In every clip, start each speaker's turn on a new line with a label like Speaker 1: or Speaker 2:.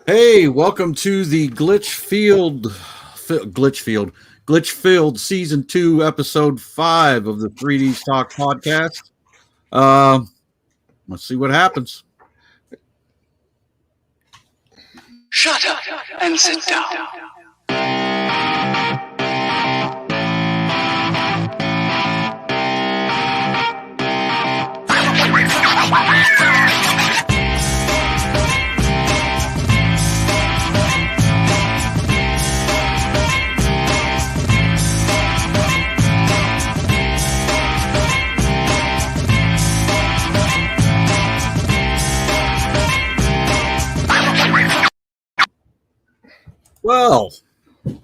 Speaker 1: Hey, welcome to the Glitch Field Season 2, Episode 5 of the 3D Stock Podcast. Uh, let's see what happens.
Speaker 2: Shut up and sit down.
Speaker 1: Well,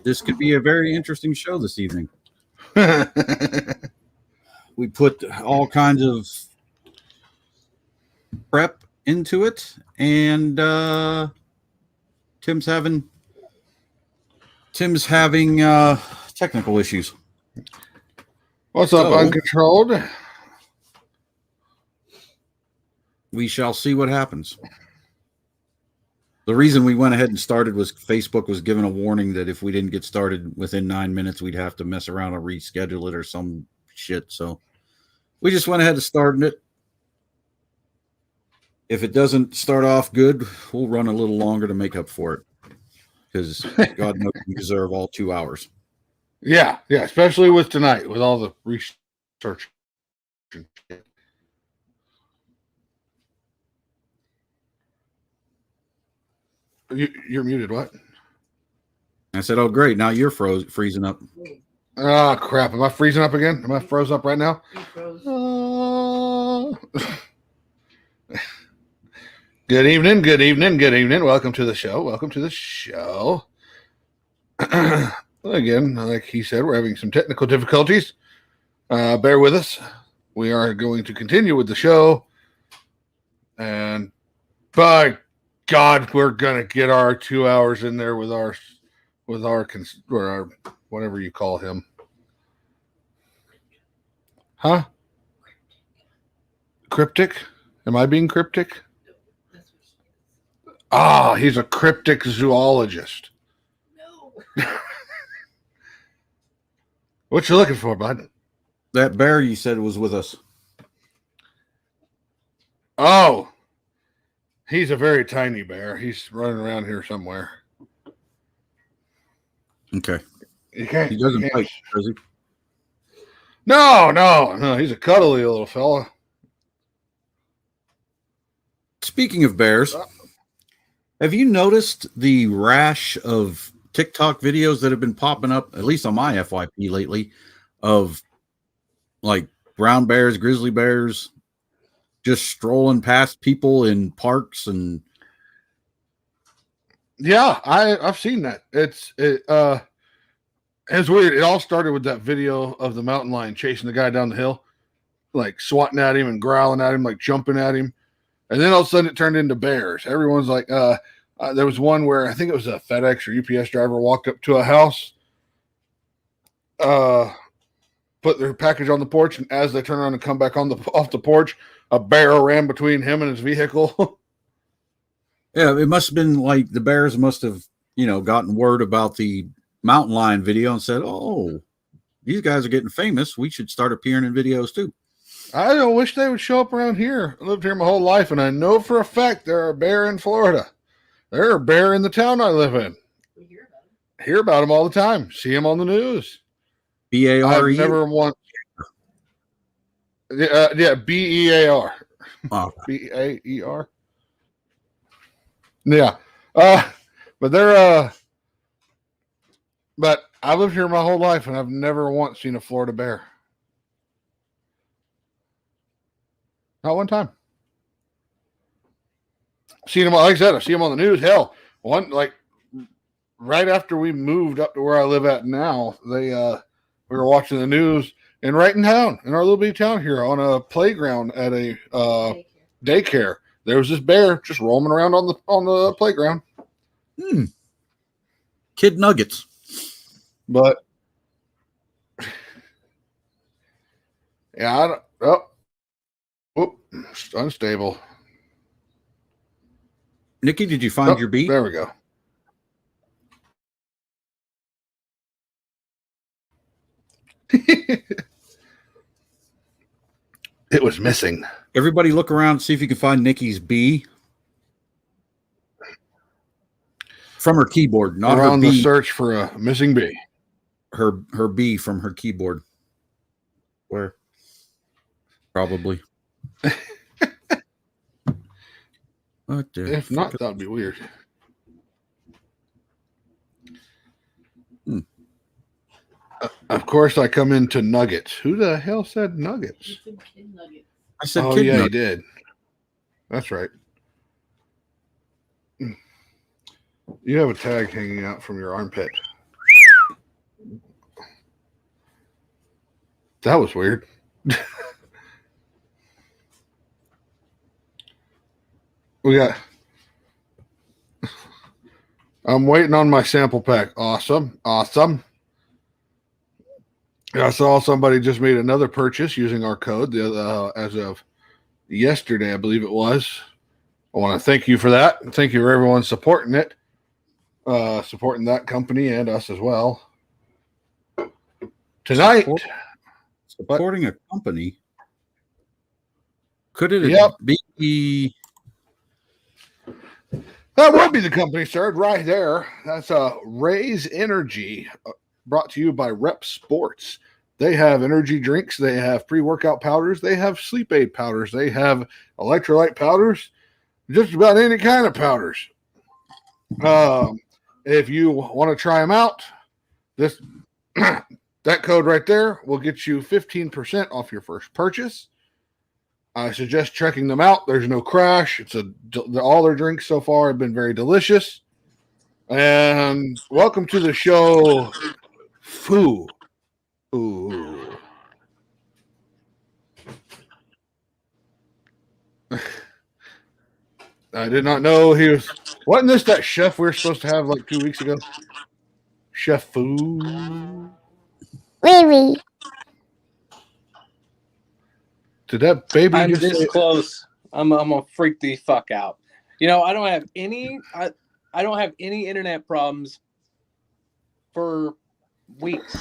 Speaker 1: this could be a very interesting show this evening. We put all kinds of prep into it, and Tim's having technical issues.
Speaker 3: What's up,
Speaker 1: So-
Speaker 3: Uncontrolled?
Speaker 1: We shall see what happens. The reason we went ahead and started was Facebook was given a warning that if we didn't get started within 9 minutes, we'd have to mess around and reschedule it or some shit. So we just went ahead and started it. If it doesn't start off good, we'll run a little longer to make up for it. Because God knows we deserve all 2 hours.
Speaker 3: Yeah, especially with tonight, with all the research. and shit. You're muted, what?
Speaker 1: I said, oh, great. Now you're freezing up.
Speaker 3: Oh, crap. Am I freezing up again? Am I frozen up right now?
Speaker 4: You froze.
Speaker 3: Good evening. Welcome to the show. Again, like he said, we're having some technical difficulties. Bear with us. We are going to continue with the show. And by God, we're going to get our 2 hours in there with our whatever you call him. Huh? Cryptic? Am I being cryptic? Ah, he's a cryptic zoologist.
Speaker 4: No.
Speaker 3: What you looking for, bud?
Speaker 1: That bear you said was with us.
Speaker 3: Oh, he's a very tiny bear. He's running around here somewhere.
Speaker 1: Okay.
Speaker 3: You can't.
Speaker 1: He doesn't
Speaker 3: you can't-
Speaker 1: fight, does he?
Speaker 3: No. He's a cuddly little fella.
Speaker 1: Speaking of bears, have you noticed the rash of TikTok videos that have been popping up, at least on my FYP lately, of like brown bears, grizzly bears, just strolling past people in parks and
Speaker 3: Yeah, I've seen that. It's weird. It all started with that video of the mountain lion chasing the guy down the hill, like swatting at him and growling at him, like jumping at him. And then all of a sudden it turned into bears. Everyone's like, there was one where I think it was a FedEx or UPS driver walked up to a house, put their package on the porch, and as they turn around and come back off the porch, a bear ran between him and his vehicle.
Speaker 1: yeah, it must have been like the bears must have, gotten word about the mountain lion video and said, oh, these guys are getting famous. We should start appearing in videos too.
Speaker 3: I don't wish they would show up around here. I lived here my whole life, and I know for a fact there are bear in Florida. There are bear in the town I live in.
Speaker 4: We hear about it.
Speaker 3: Hear about them all the time. See them on the news.
Speaker 1: BARE.
Speaker 3: I've never once. Yeah, BEAR.
Speaker 1: Oh,
Speaker 3: BAER. Yeah. But they're but I lived here my whole life, and I've never once seen a Florida bear. Not one time. Seen them, like I said, I see them on the news. Hell, one like right after we moved up to where I live at now, we were watching the news, and right in town, in our little bitty town here, on a playground at a daycare, there was this bear just roaming around on the playground.
Speaker 1: Kid nuggets.
Speaker 3: But yeah, I don't. Oh, whoop, it's unstable.
Speaker 1: Nikki, did you find your bee?
Speaker 3: There we go. It was missing.
Speaker 1: Everybody look around and see if you can find Nikki's bee from her keyboard. Not
Speaker 3: We're
Speaker 1: her
Speaker 3: on
Speaker 1: bee.
Speaker 3: the search for a missing bee.
Speaker 1: Her bee from her keyboard. Where? Probably. What the
Speaker 3: If not, that would be weird. Of course, I come into nuggets. Who the hell said nuggets?
Speaker 4: Some kid nuggets.
Speaker 1: I said
Speaker 3: Oh,
Speaker 1: kid
Speaker 3: yeah, you
Speaker 1: nugget.
Speaker 3: did. That's right. You have a tag hanging out from your armpit. That was weird. I'm waiting on my sample pack. Awesome. I saw somebody just made another purchase using our code as of yesterday, I believe it was. I want to thank you for that. Thank you for everyone supporting it, supporting that company and us as well. Tonight,
Speaker 1: Supporting a company. Could it
Speaker 3: Yep.
Speaker 1: be?
Speaker 3: that would be the company, sir, right there. That's Raise Energy, brought to you by Rep Sports. They have energy drinks. They have pre-workout powders. They have sleep aid powders. They have electrolyte powders. Just about any kind of powders. If you want to try them out, this that code right there will get you 15% off your first purchase. I suggest checking them out. There's no crash. All their drinks so far have been very delicious. And welcome to the show, Foo. Ooh. I did not know he was. Wasn't this that chef we were supposed to have like 2 weeks ago? Chef Foo.
Speaker 5: Really?
Speaker 3: Did that baby
Speaker 6: I'm
Speaker 3: just
Speaker 6: this
Speaker 3: say-
Speaker 6: close. I'm gonna freak the fuck out. You know, I don't have any internet problems for weeks,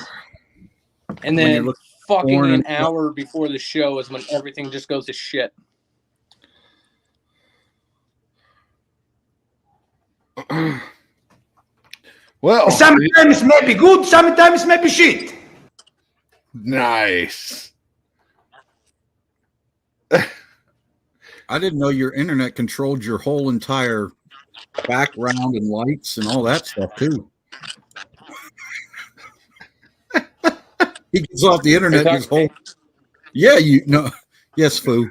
Speaker 6: and
Speaker 1: When you're
Speaker 6: then
Speaker 1: looking
Speaker 6: fucking
Speaker 1: porn
Speaker 6: an
Speaker 1: and stuff.
Speaker 6: hour before the show is when everything just goes to shit.
Speaker 3: Well,
Speaker 7: Sometimes may be good, sometimes may be shit.
Speaker 3: nice.
Speaker 1: I didn't know your internet controlled your whole entire background and lights and all that stuff too. He gets off the internet. His whole yes, Foo.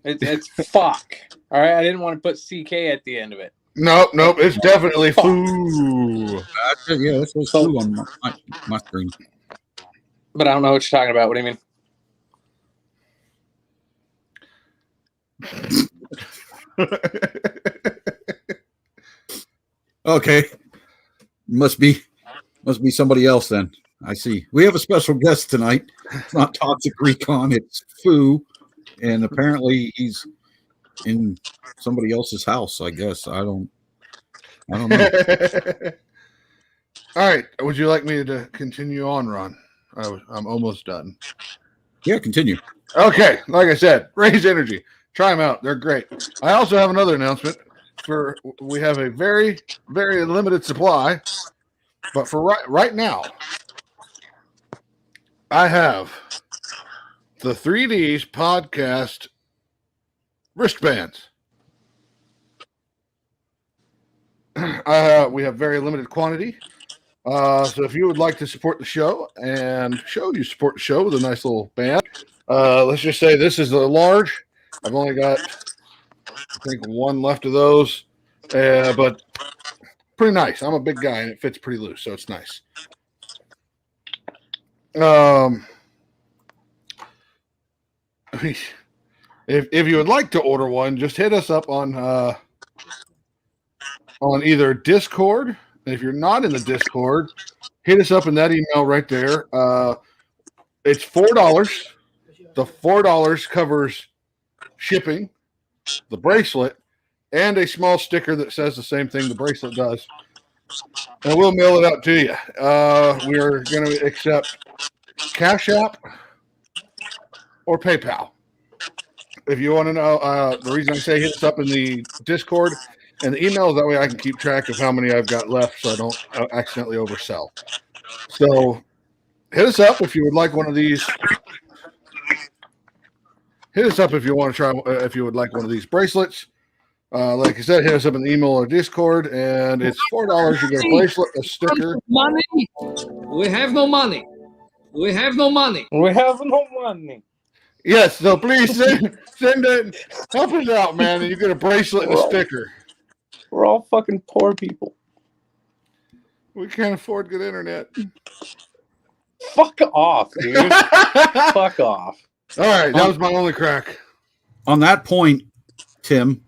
Speaker 6: It's fuck. All right, I didn't want to put CK at the end of it.
Speaker 3: Nope. It's definitely Foo.
Speaker 1: Yeah, that's what's Foo on my screen.
Speaker 6: But I don't know what you're talking about. What do you mean?
Speaker 1: Okay, must be somebody else then. I see. We have a special guest tonight. It's not Toxic Recon. It's Foo, and apparently he's in somebody else's house. I guess I don't know.
Speaker 3: All right. Would you like me to continue on, Ron? I'm almost done.
Speaker 1: Yeah, continue.
Speaker 3: Okay. Like I said, Raise Energy. Try them out. They're great. I also have another announcement. We have a very, very limited supply, but for right now, I have the 3Ds podcast wristbands. We have very limited quantity. So if you would like to support the show and show you support the show with a nice little band, let's just say this is a large. I've only got, I think, one left of those, but pretty nice. I'm a big guy and it fits pretty loose, so it's nice. If you would like to order one, just hit us up on either Discord. If you're not in the Discord, hit us up in that email right there. It's $4. The $4 covers shipping, the bracelet, and a small sticker that says the same thing the bracelet does. And we'll mail it out to you. We are going to accept Cash App or PayPal. If you want to know, the reason I say hit us up in the Discord and the email is that way I can keep track of how many I've got left so I don't accidentally oversell. So hit us up if you would like one of these. Hit us up if you want to try, if you would like one of these bracelets. Like I said, hit us up in the email or Discord, and it's $4. You get a bracelet, a sticker.
Speaker 5: Money? We have no money. We have no money.
Speaker 6: We have no money.
Speaker 3: Yes, so please send it. Help us out, man, and you get a bracelet and a sticker.
Speaker 6: We're all fucking poor people.
Speaker 3: We can't afford good internet.
Speaker 6: Fuck off, dude. Fuck off.
Speaker 3: All right, that was my only crack.
Speaker 1: On that point, Tim,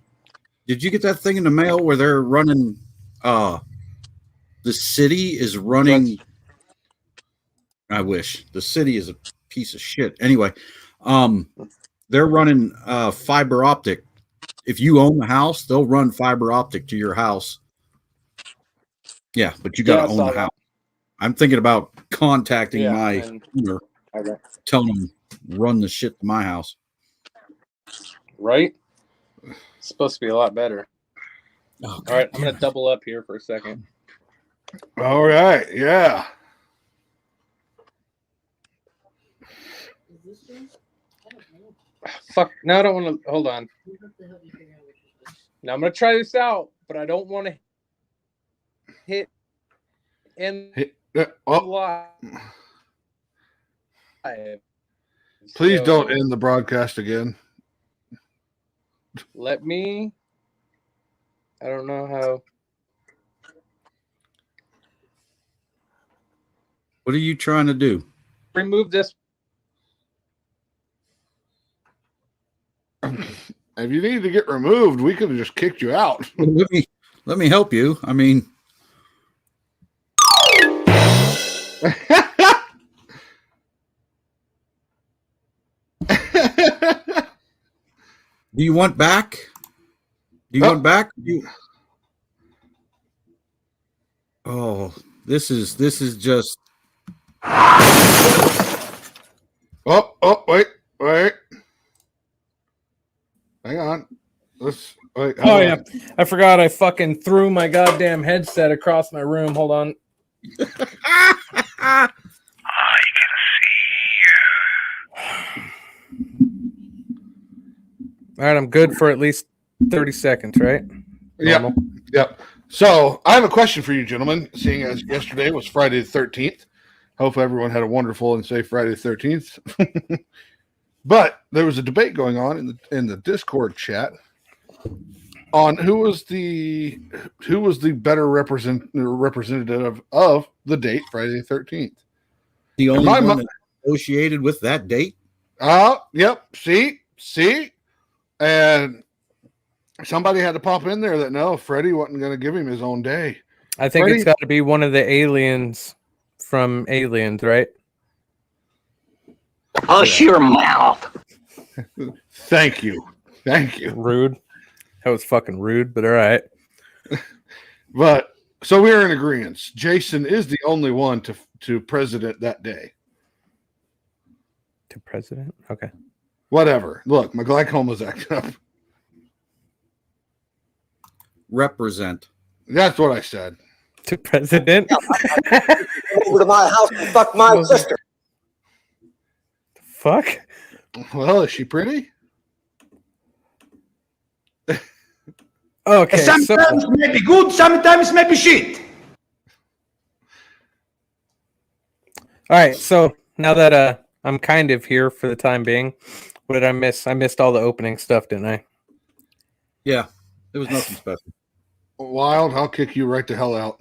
Speaker 1: did you get that thing in the mail where they're running? The city is running. I wish the city is a piece of shit. Anyway, they're running fiber optic. If you own the house, they'll run fiber optic to your house. Yeah, but you got to own the house. I'm thinking about contacting my owner, telling them run the shit to my house.
Speaker 6: Right? It's supposed to be a lot better.
Speaker 1: Oh,
Speaker 6: all right, I'm going to double up here for a second.
Speaker 3: All right, yeah.
Speaker 6: Fuck, no, I don't want to. Hold on. Now I'm going to try this out, but I don't want to hit live.
Speaker 3: Please don't end the broadcast again.
Speaker 6: Let me. I don't know how.
Speaker 1: What are you trying to do?
Speaker 6: Remove this.
Speaker 3: If you needed to get removed, we could have just kicked you out.
Speaker 1: Let me help you. I mean, do you want back? Do you want back? Oh, this is just.
Speaker 3: Oh, wait. Hang on. Let's wait.
Speaker 8: Oh, yeah. I forgot I fucking threw my goddamn headset across my room. Hold on.
Speaker 2: I can see
Speaker 8: All right, I'm good for at least 30 seconds, right?
Speaker 3: Yep. So I have a question for you, gentlemen, seeing as yesterday was Friday the 13th. Hope everyone had a wonderful and safe Friday the 13th. But there was a debate going on in the Discord chat on who was the better representative of the date Friday the 13th.
Speaker 1: The only one that associated with that date.
Speaker 3: Yep. See, and somebody had to pop in there that no, Freddie wasn't going to give him his own day.
Speaker 8: I think it's got to be one of the aliens from Aliens, right?
Speaker 7: Hush your mouth.
Speaker 3: Thank you.
Speaker 8: Rude. That was fucking rude, but all right.
Speaker 3: But so we're in agreement. Jason is the only one to president that day.
Speaker 8: To president? Okay.
Speaker 3: Whatever. Look, my glaucoma's acting up.
Speaker 1: Represent.
Speaker 3: That's what I said.
Speaker 8: To president?
Speaker 7: Over to my house and fuck my sister.
Speaker 8: Fuck?
Speaker 3: Well, is she pretty?
Speaker 8: Okay.
Speaker 7: Sometimes maybe good, sometimes maybe shit.
Speaker 8: All right. So now that I'm kind of here for the time being, what did I miss? I missed all the opening stuff, didn't I?
Speaker 1: Yeah. There was nothing special.
Speaker 3: Wild, I'll kick you right the hell out.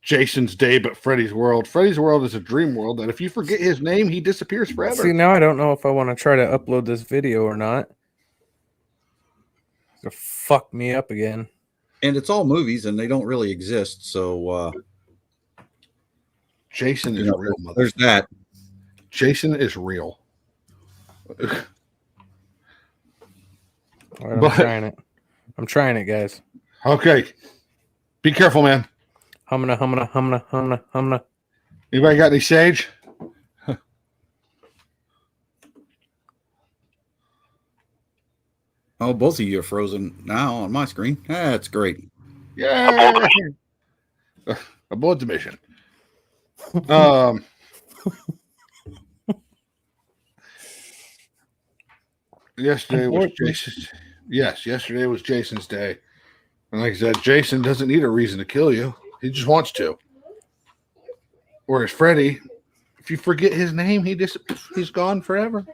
Speaker 3: Jason's Day, but Freddy's World. Freddy's World is a dream world that if you forget his name, he disappears forever.
Speaker 8: See, now I don't know if I want to try to upload this video or not. It'll fuck me up again.
Speaker 1: And it's all movies, and they don't really exist. So
Speaker 3: Jason is real, mother.
Speaker 1: There's that.
Speaker 3: Jason is real.
Speaker 8: All right,
Speaker 3: But-
Speaker 8: I'm trying it, guys.
Speaker 3: Okay. Be careful, man.
Speaker 8: Humna.
Speaker 3: Anybody got any sage?
Speaker 1: Oh, both of you are frozen now on my screen. That's great.
Speaker 3: Yeah. Abort the mission. Yesterday was Jason's. Yes, yesterday was Jason's day. And like I said, Jason doesn't need a reason to kill you. He just wants to. Whereas Freddy, if you forget his name, he's gone forever.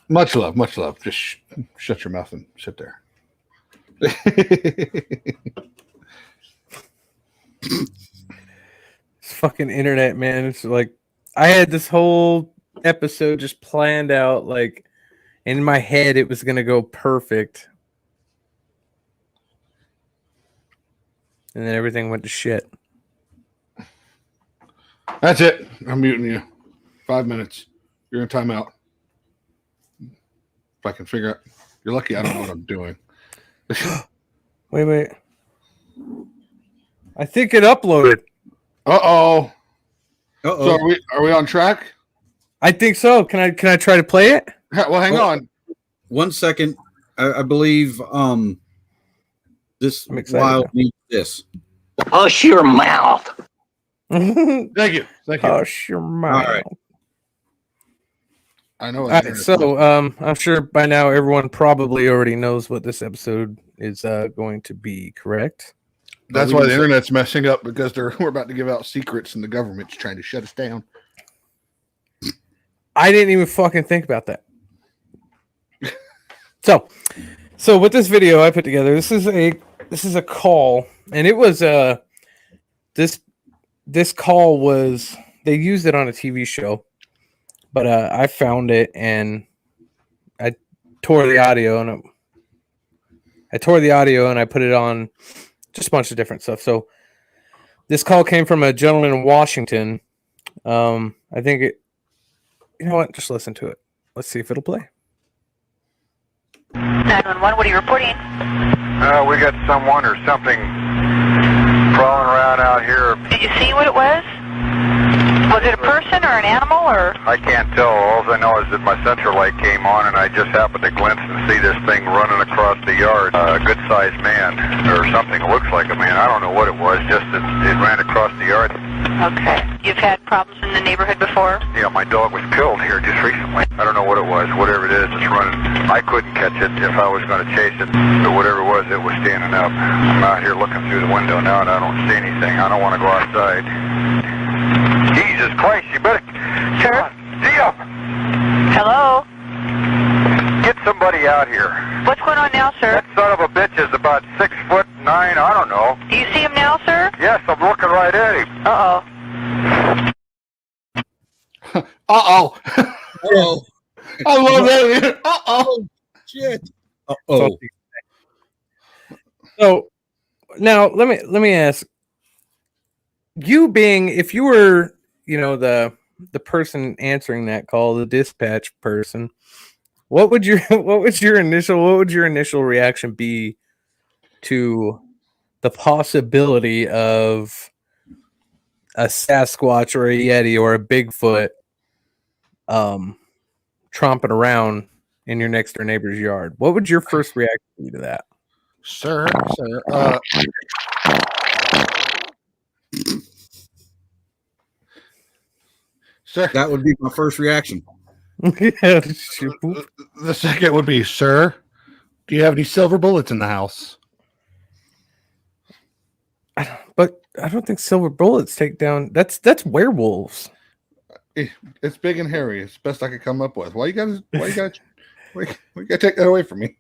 Speaker 3: Much love, much love. Just shut your mouth and sit there.
Speaker 8: It's fucking internet, man. It's like I had this whole episode just planned out, like in my head it was gonna go perfect. And then everything went to shit.
Speaker 3: That's it. I'm muting you. 5 minutes. You're in timeout. If I can figure out. You're lucky I don't know what I'm doing.
Speaker 8: Wait. I think it uploaded.
Speaker 3: Uh-oh.
Speaker 1: Uh-oh.
Speaker 3: So are we on track?
Speaker 8: I think so. Can I try to play it?
Speaker 3: Well, hang on.
Speaker 1: 1 second. I believe this
Speaker 8: I'm excited
Speaker 1: wild
Speaker 8: now.
Speaker 1: needs this.
Speaker 7: Hush your mouth.
Speaker 3: Thank you.
Speaker 8: Hush your mouth.
Speaker 1: All right.
Speaker 3: I know.
Speaker 8: All right, so I'm sure by now everyone probably already knows what this episode is going to be, correct?
Speaker 3: That's why the internet's messing up, because we're about to give out secrets and the government's trying to shut us down.
Speaker 8: I didn't even fucking think about that. So with this video I put together, this is a call, and it was this call was, they used it on a TV show, but I found it and I tore the audio and I put it on just a bunch of different stuff. So this call came from a gentleman in Washington. I think it. You know what? Just listen to it. Let's see if it'll play.
Speaker 9: 911, what are you reporting?
Speaker 2: We got someone or something crawling around out here.
Speaker 9: Did you see what it was? Was it a person or an animal or?
Speaker 2: I can't tell. All I know is that my central light came on and I just happened to glimpse and see this thing running across the yard. A good-sized man or something. It looks like a man. I don't know what it was. Just it ran across the yard.
Speaker 9: Okay. You've had problems in the neighborhood before?
Speaker 2: Yeah, my dog was killed here just recently. I don't know what it was. Whatever it is, it's running. I couldn't catch it if I was going to chase it. But whatever it was standing up. I'm out here looking through the window now and I don't see anything. I don't want to go outside. Jesus Christ, you better...
Speaker 9: Sir?
Speaker 2: See up!
Speaker 9: Hello?
Speaker 2: Get somebody out here.
Speaker 9: What's going on now, sir?
Speaker 2: That son of a bitch is about 6'9", I don't know.
Speaker 9: Do you see him now, sir?
Speaker 2: Yes, I'm looking right at him.
Speaker 9: Uh-oh.
Speaker 3: Uh-oh.
Speaker 1: Oh,
Speaker 3: I love that. Uh-oh.
Speaker 1: shit. Uh-oh.
Speaker 8: So now let me ask, you being, if you were, the person answering that call, the dispatch person, what would your initial reaction be to the possibility of a Sasquatch or a Yeti or a Bigfoot tromping around in your next door neighbor's yard? What would your first reaction be to that?
Speaker 3: Sir. Sir.
Speaker 1: That would be my first reaction.
Speaker 3: The second would be, sir, do you have any silver bullets in the house?
Speaker 8: But I don't think silver bullets take down. That's werewolves.
Speaker 3: It's big and hairy. It's the best I could come up with. Why you gotta take that away from me?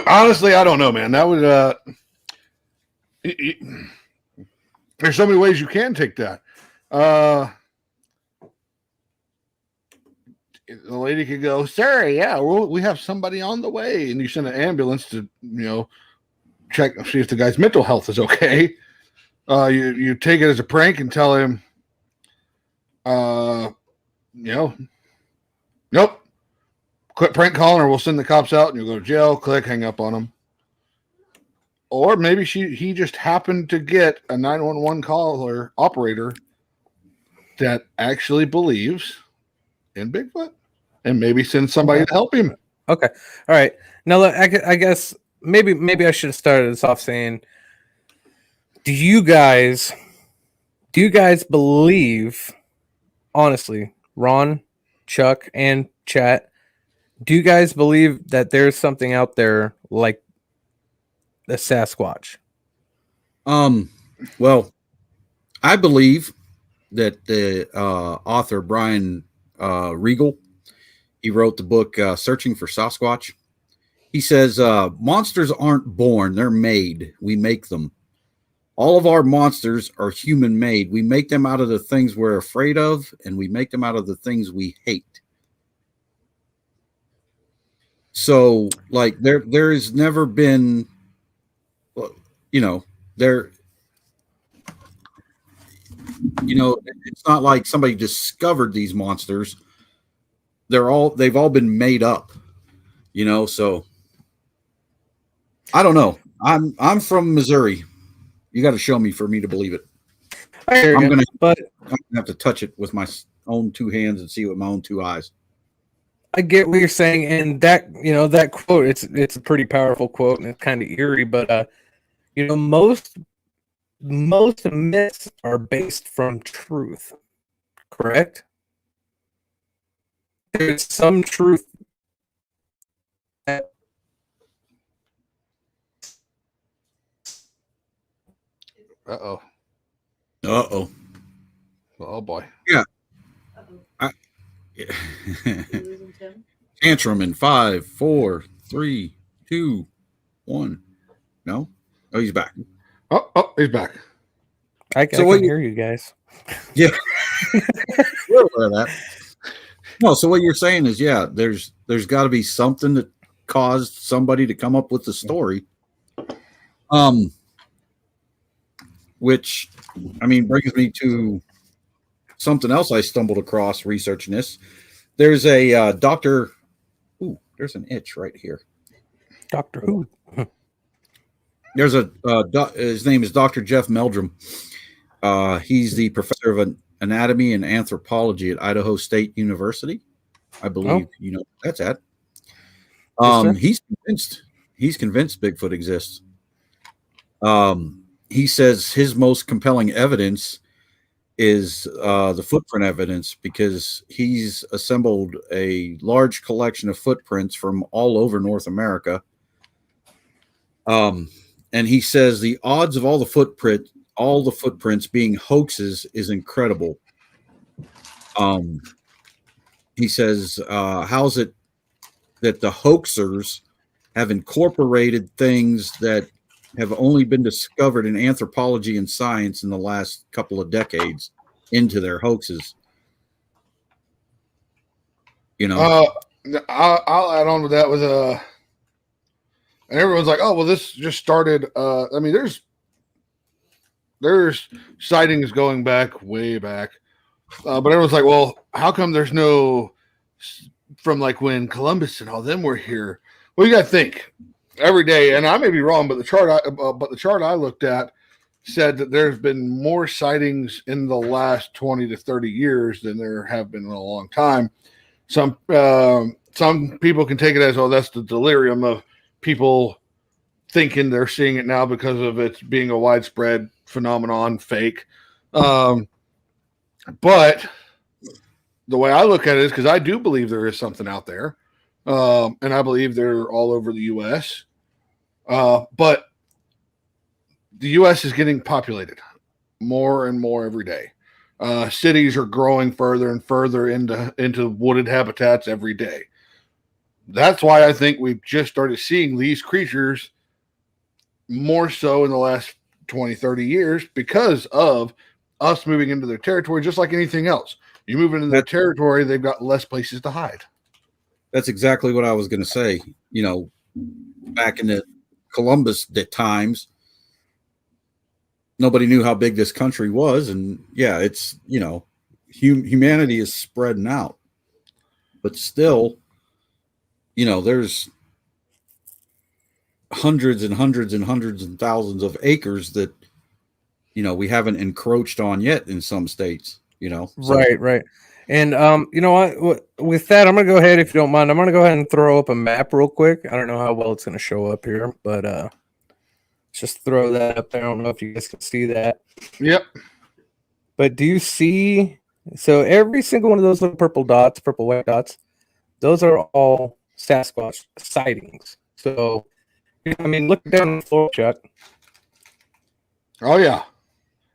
Speaker 3: Honestly, I don't know, man. That would there's so many ways you can take that. The lady could go, sir, yeah, we have somebody on the way, and you send an ambulance to check, see if the guy's mental health is okay. You take it as a prank and tell him Nope. Quit prank calling or we'll send the cops out and you'll go to jail. Click, hang up on them. Or maybe he just happened to get a 911 caller operator that actually believes in Bigfoot and maybe send somebody to help him.
Speaker 8: Okay. All right. Now, look, I guess maybe I should have started this off saying, do you guys believe, honestly, Ron, Chuck, and chat, do you guys believe that there's something out there like the Sasquatch?
Speaker 1: Well, I believe that the author Brian Regal, he wrote the book Searching for Sasquatch. He says monsters aren't born, they're made. We make them. All of our monsters are human made. We make them out of the things we're afraid of, and we make them out of the things we hate. So, like, there has never been, it's not like somebody discovered these monsters. They've all been made up, so I don't know. I'm from Missouri. You got to show me for me to believe it. I'm gonna have to touch it with my own two hands and see with my own two eyes.
Speaker 8: I get what you're saying, and that that quote, it's a pretty powerful quote, and it's kind of eerie, but most myths are based from truth, correct? There's some truth.
Speaker 3: Uh-oh. Oh boy.
Speaker 1: Yeah. Tantrum in 5, 4, 3, 2, 1. No? Oh, he's back.
Speaker 3: Oh, he's back.
Speaker 8: I can hear you guys.
Speaker 1: Yeah. We're aware of that. No, so what you're saying is, yeah, there's got to be something that caused somebody to come up with the story. Which, I mean, brings me to something else I stumbled across researching this. There's a doctor. Ooh, there's an itch right here.
Speaker 8: Doctor Who.
Speaker 1: There's his name is Dr. Jeff Meldrum. He's the professor of anatomy and anthropology at Idaho State University. I believe that's at. He's convinced Bigfoot exists. He says his most compelling evidence is the footprint evidence, because he's assembled a large collection of footprints from all over North America. And he says the odds of all the footprints being hoaxes is incredible. He says, how's it that the hoaxers have incorporated things that have only been discovered in anthropology and science in the last couple of decades into their hoaxes?
Speaker 3: I'll add on to that with and everyone's like, oh well, this just started. I mean, there's sightings going back way back, but everyone's like, well, how come there's no from like when Columbus and all them were here? Well, you got to think every day, and I may be wrong, but the chart I looked at said that there's been more sightings in the last 20 to 30 years than there have been in a long time. Some people can take it as, oh, that's the delirium of people thinking they're seeing it now because of it being a widespread phenomenon, fake. But the way I look at it is, because I do believe there is something out there, and I believe they're all over the U.S. But the U.S. is getting populated more and more every day. Cities are growing further and further into wooded habitats every day. That's why I think we've just started seeing these creatures more so in the last 20, 30 years because of us moving into their territory, just like anything else. You move into their territory, they've got less places to hide.
Speaker 1: That's exactly what I was going to say. Back in the Columbus times, nobody knew how big this country was. And yeah, it's, humanity is spreading out, but still, there's hundreds and hundreds and hundreds and thousands of acres that we haven't encroached on yet in some states.
Speaker 8: Right. And you know what? With that, I'm gonna go ahead, if you don't mind. I'm gonna go ahead and throw up a map real quick. I don't know how well it's gonna show up here, but just throw that up there. I don't know if you guys can see that.
Speaker 3: Yep.
Speaker 8: But do you see? So every single one of those little purple white dots, those are all Sasquatch sightings. So, I mean, look down the floor, Chuck.
Speaker 3: Oh yeah,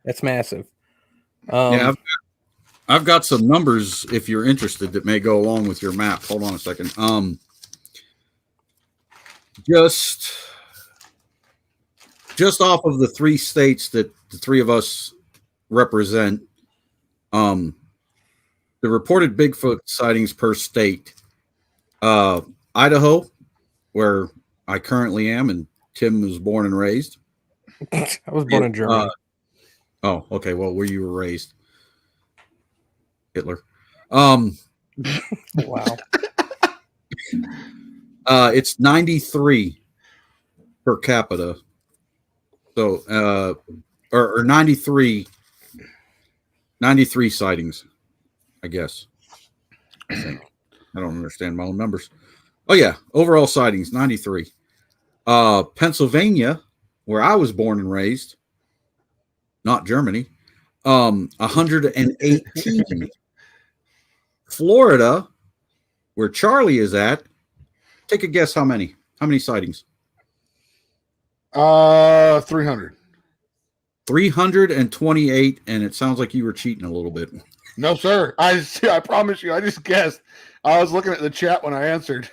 Speaker 8: That's massive.
Speaker 1: Yeah, I've got some numbers if you're interested that may go along with your map. Hold on a second. Just off of the 3 states that the 3 of us represent, the reported Bigfoot sightings per state. Idaho, where I currently am, and Tim was born and raised.
Speaker 8: I was born in Germany.
Speaker 1: Oh, okay. Well, where you were raised, Hitler. Wow. It's 93 per capita. So, or 93 sightings, I guess. I think. I don't understand my own numbers. Oh yeah, overall sightings 93. Pennsylvania, where I was born and raised, not Germany, 118. Florida, where Charlie is at, take a guess how many? How many sightings?
Speaker 3: 300.
Speaker 1: 328, and it sounds like you were cheating a little bit.
Speaker 3: No, sir. I promise you, I just guessed. I was looking at the chat when I answered.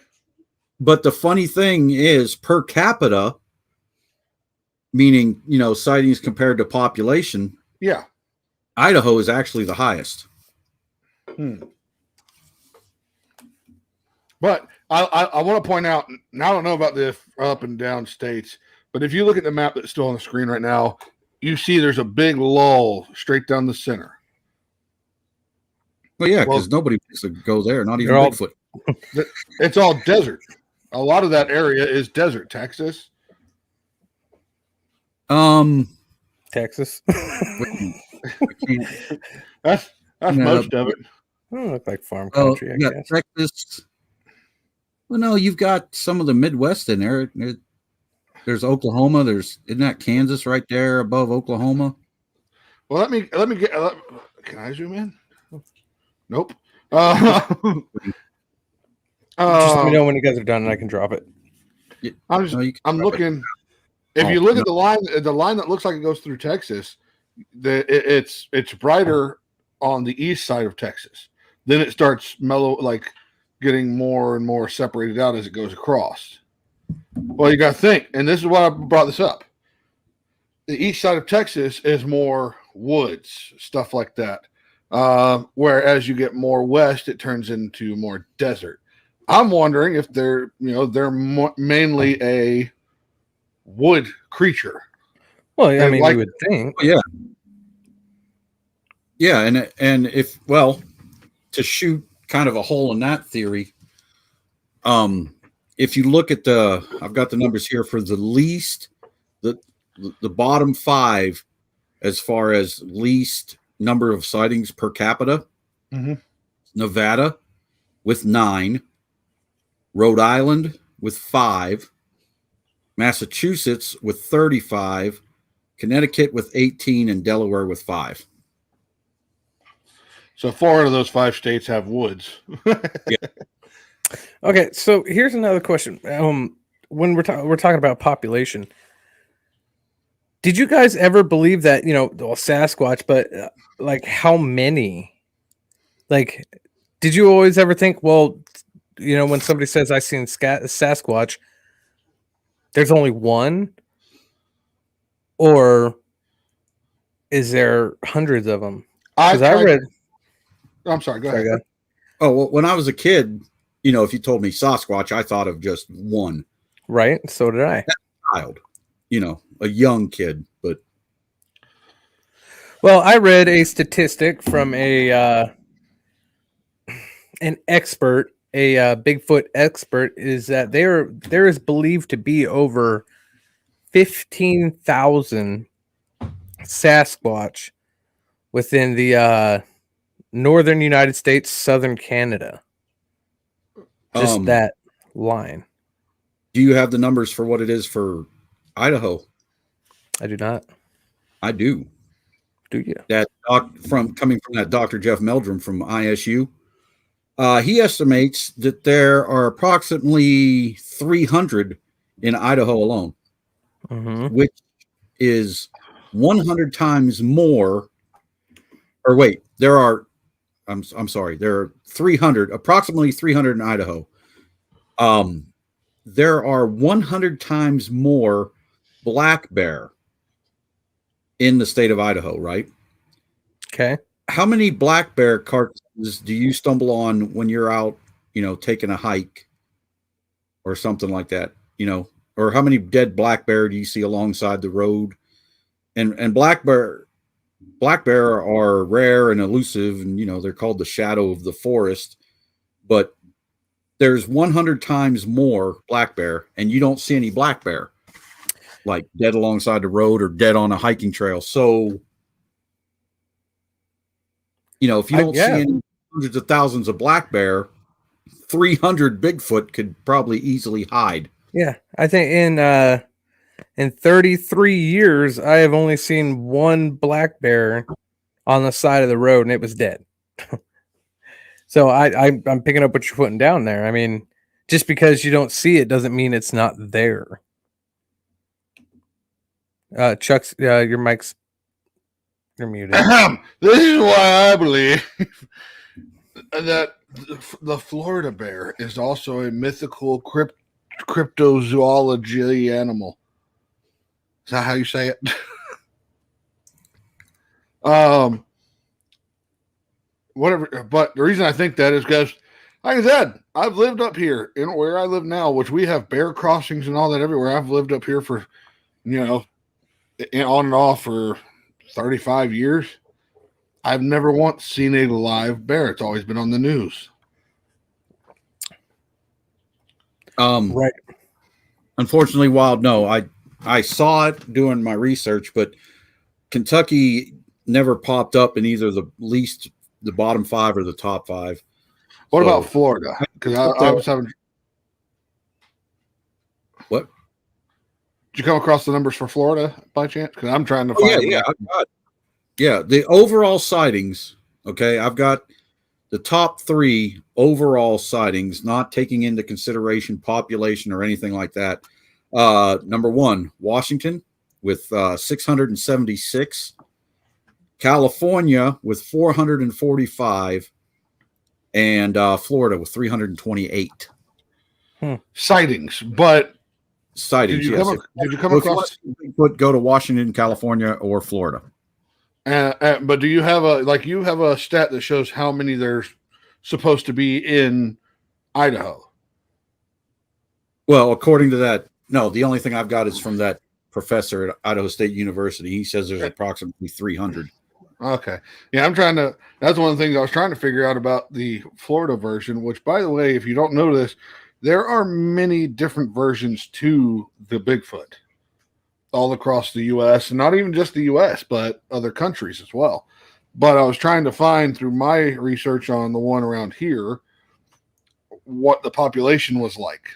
Speaker 1: But the funny thing is, per capita, meaning, sightings compared to population,
Speaker 3: yeah,
Speaker 1: Idaho is actually the highest.
Speaker 3: But I want to point out, and I don't know about the up and down states, but if you look at the map that's still on the screen right now, you see there's a big lull straight down the center.
Speaker 1: Well, yeah, because nobody wants to go there, not even Bigfoot.
Speaker 3: It's all desert. A lot of that area is desert, Texas.
Speaker 8: Texas.
Speaker 3: That's most of it.
Speaker 8: Doesn't look like farm country, I guess.
Speaker 1: Texas. Well, no, you've got some of the Midwest in there. There's Oklahoma. Isn't that Kansas right there above Oklahoma?
Speaker 3: Well, let me get. Can I zoom in? Nope. Just
Speaker 8: let me know when you guys are done, and I can drop it.
Speaker 3: I'm looking. If you look at the line that looks like it goes through Texas, it's brighter on the east side of Texas. Then it starts getting more and more separated out as it goes across. Well, you got to think, and this is why I brought this up. The east side of Texas is more woods, stuff like that. Whereas you get more west, it turns into more desert. I'm wondering if they're mainly a wood creature.
Speaker 8: Well, I mean, you would think.
Speaker 1: Yeah, and if to shoot kind of a hole in that theory, if you look at I've got the numbers here for the least, the bottom 5 as far as least number of sightings per capita.
Speaker 3: Mm-hmm.
Speaker 1: Nevada with 9, Rhode Island with 5, Massachusetts with 35, Connecticut with 18, and Delaware with 5.
Speaker 3: So 4 out of those 5 states have woods.
Speaker 1: Yeah.
Speaker 8: Okay, so here's another question. When we're talking about population, did you guys ever believe that Sasquatch, but how many? Did you always ever think, when somebody says I seen Sasquatch, there's only one, or is there hundreds of them? Because I read.
Speaker 3: I'm sorry. Go ahead.
Speaker 1: Oh, well, when I was a kid, if you told me Sasquatch, I thought of just one.
Speaker 8: Right. So did I.
Speaker 1: Child, a young kid, but.
Speaker 8: Well, I read a statistic from an expert, a Bigfoot expert, is that there is believed to be over 15,000 Sasquatch within the northern United States, southern Canada. Just that line.
Speaker 1: Do you have the numbers for what it is for Idaho?
Speaker 8: I do not.
Speaker 1: I do.
Speaker 8: Do you?
Speaker 1: That coming from that Dr. Jeff Meldrum from ISU. He estimates that there are approximately 300 in Idaho alone, which is 100 times more. Or wait, there are. I'm sorry. There are 300, approximately 300 in Idaho. There are 100 times more black bear in the state of Idaho, right?
Speaker 8: Okay.
Speaker 1: How many black bear carcasses do you stumble on when you're out, taking a hike or something like that, or how many dead black bear do you see alongside the road? And black bear are rare and elusive, and they're called the shadow of the forest, but there's 100 times more black bear, and you don't see any black bear like dead alongside the road or dead on a hiking trail. So, if you don't see any hundreds of thousands of black bear, 300 Bigfoot could probably easily hide.
Speaker 8: Yeah, I think in 33 years, I have only seen one black bear on the side of the road, and it was dead. So I'm picking up what you're putting down there. I mean, just because you don't see it doesn't mean it's not there. Chuck's your mic's you're muted.
Speaker 3: This is why I believe that the Florida bear is also a mythical cryptozoology animal. Is that how you say it? Whatever. But the reason I think that is because, like I said, I've lived up here in where I live now, which we have bear crossings and all that everywhere. I've lived up here for, on and off for 35 years. I've never once seen a live bear. It's always been on the news.
Speaker 8: Right.
Speaker 1: Unfortunately, Wild, no. I saw it doing my research, but Kentucky never popped up in either the bottom 5 or the top 5.
Speaker 3: What about Florida? Because I was having.
Speaker 1: What?
Speaker 3: Did you come across the numbers for Florida by chance? Because I'm trying to find.
Speaker 1: Yeah, the overall sightings. Okay, I've got the top 3 overall sightings, not taking into consideration population or anything like that. Number 1, Washington with 676, California with 445, and Florida with 328
Speaker 3: sightings. But
Speaker 1: sightings.
Speaker 3: Did you come across
Speaker 1: Bigfoot? Go to Washington, California, or Florida.
Speaker 3: But do you have a stat that shows how many there's supposed to be in Idaho?
Speaker 1: Well, according to that, no. The only thing I've got is from that professor at Idaho State University. He says there's approximately 300.
Speaker 3: Okay. Yeah, that's one of the things I was trying to figure out about the Florida version, which, by the way, if you don't know this, there are many different versions to the Bigfoot all across the U.S., and not even just the U.S., but other countries as well. But I was trying to find through my research on the one around here what the population was like.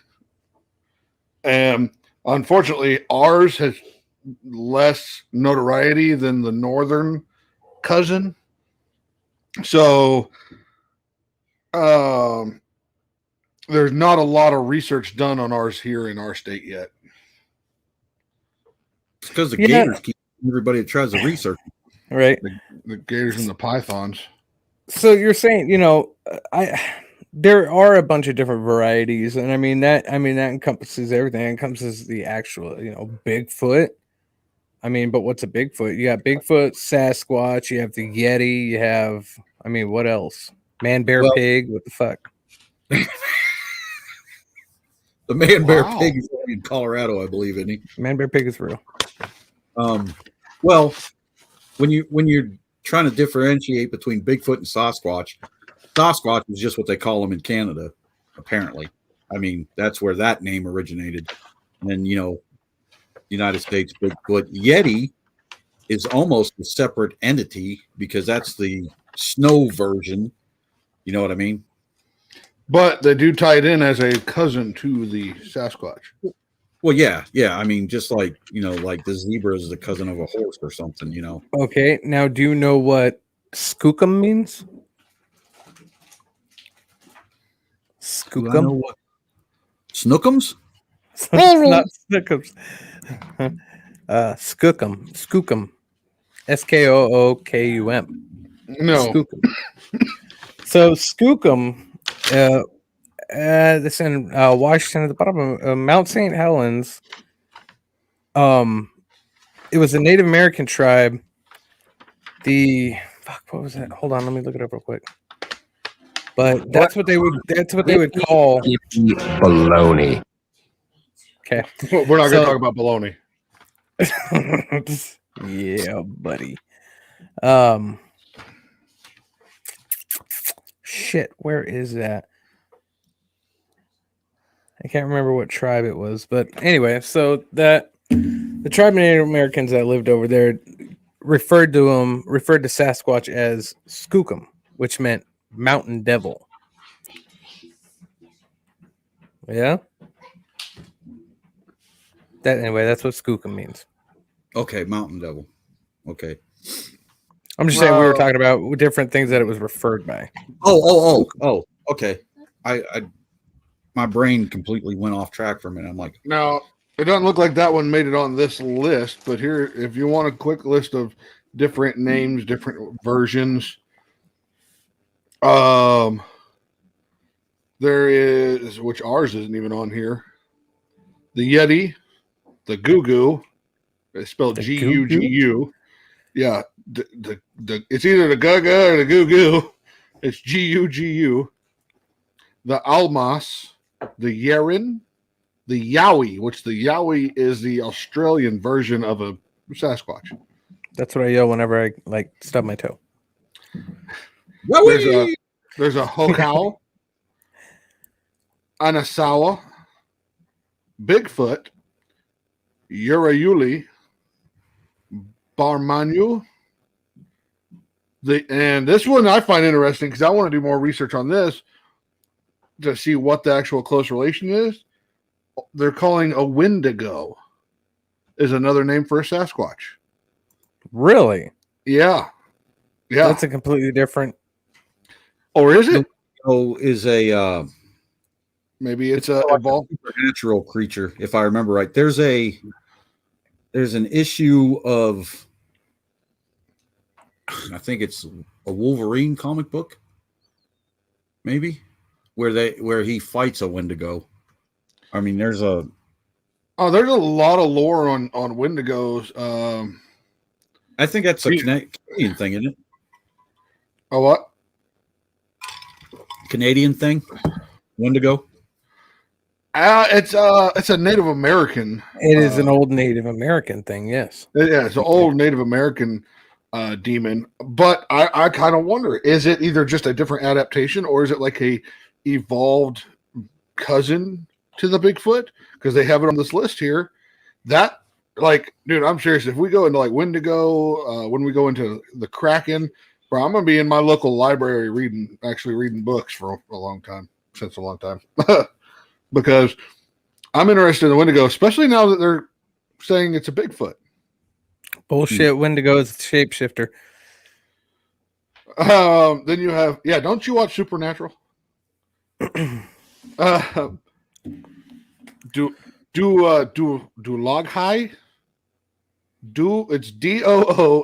Speaker 3: And unfortunately, ours has less notoriety than the northern cousin. So there's not a lot of research done on ours here in our state yet.
Speaker 1: It's because the gators keep everybody that tries to research.
Speaker 8: Right.
Speaker 3: The gators and the pythons.
Speaker 8: So you're saying, there are a bunch of different varieties, and that encompasses everything. It encompasses the actual, Bigfoot. But what's a Bigfoot? You got Bigfoot, Sasquatch, you have the Yeti, you have, what else? Man, bear, pig. What the fuck?
Speaker 1: The man bear pig is in Colorado, I believe, isn't he?
Speaker 8: Man bear pig is real.
Speaker 1: Well, when you're trying to differentiate between Bigfoot and Sasquatch, Sasquatch is just what they call them in Canada, apparently. I mean, that's where that name originated. And then, United States Bigfoot. Yeti is almost a separate entity because that's the snow version. You know what I mean?
Speaker 3: But they do tie it in as a cousin to the Sasquatch.
Speaker 1: Well, yeah. I mean, just like, like the zebra is the cousin of a horse or something,
Speaker 8: Okay, now do you know what skookum means?
Speaker 1: Do I know
Speaker 8: Skookum?
Speaker 1: what? Snookums?
Speaker 8: It's not snookums. Skookum. Skookum. Skookum.
Speaker 3: No.
Speaker 8: Skookum. So skookum, this in Washington at the bottom of Mount St. Helens. It was a Native American tribe. What was that? Hold on, let me look it up real quick. But that's what they would call
Speaker 10: baloney.
Speaker 8: Okay.
Speaker 3: We're not going to talk about baloney.
Speaker 8: Yeah, buddy. Shit, where is that? I can't remember what tribe it was, but anyway, so that the tribe of Native Americans that lived over there referred to Sasquatch as skookum, which meant mountain devil. Yeah. That's what skookum means.
Speaker 1: Okay, mountain devil. Okay.
Speaker 8: I'm just saying we were talking about different things that it was referred by.
Speaker 1: Oh. Okay. I my brain completely went off track for a minute. I'm like,
Speaker 3: Now, it doesn't look like that one made it on this list, but here, if you want a quick list of different names, different versions, there is, which ours isn't even on here, the Yeti, the Goo-Goo, it's spelled G-U-G-U. Yeah, it's either the Gaga or the Goo-Goo. It's G-U-G-U. The Almas, the Yeren, the Yowie, which the Yowie is the Australian version of a Sasquatch.
Speaker 8: That's what I yell whenever I stub my toe.
Speaker 3: There's a Hokau, Anasawa, Bigfoot, Urayuli, Barmanu. And this one I find interesting because I want to do more research on this to see what the actual close relation is. They're calling a Wendigo is another name for a Sasquatch.
Speaker 8: Really?
Speaker 3: Yeah.
Speaker 8: That's a completely different.
Speaker 3: Or is it?
Speaker 1: Oh, is a
Speaker 3: maybe it's a evolved
Speaker 1: supernatural creature, if I remember right. There's an issue of, I think it's a Wolverine comic book, maybe, where he fights a Wendigo. I mean, there's a lot of lore on Wendigos. I think that's a Canadian thing, isn't it?
Speaker 3: A what?
Speaker 1: Canadian thing, Wendigo.
Speaker 3: It's a Native American.
Speaker 8: It is an old Native American thing. Yes.
Speaker 3: Yeah, it's an old Native American demon. But I kind of wonder: is it either just a different adaptation, or is it like a evolved cousin to the Bigfoot? Because they have it on this list here. That, dude, I'm serious. If we go into Wendigo, when we go into the Kraken, bro, I'm gonna be in my local library reading books for a long time. Since a long time. Because I'm interested in the Wendigo, especially now that they're saying it's a Bigfoot.
Speaker 8: Bullshit. Wendigo is a shapeshifter.
Speaker 3: Then you have, don't you watch Supernatural? Do log high? It's Doolagahi.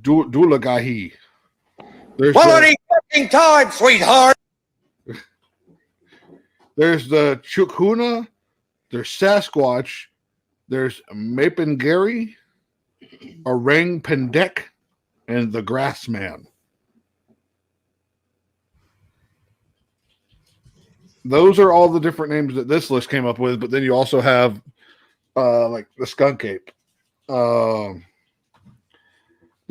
Speaker 3: Doolagahi.
Speaker 7: Quality fucking time, sweetheart.
Speaker 3: There's the Chukuna, there's Sasquatch, there's Mapengary, Orang Pendek, and the Grassman. Those are all the different names that this list came up with, but then you also have the Skunk Ape. There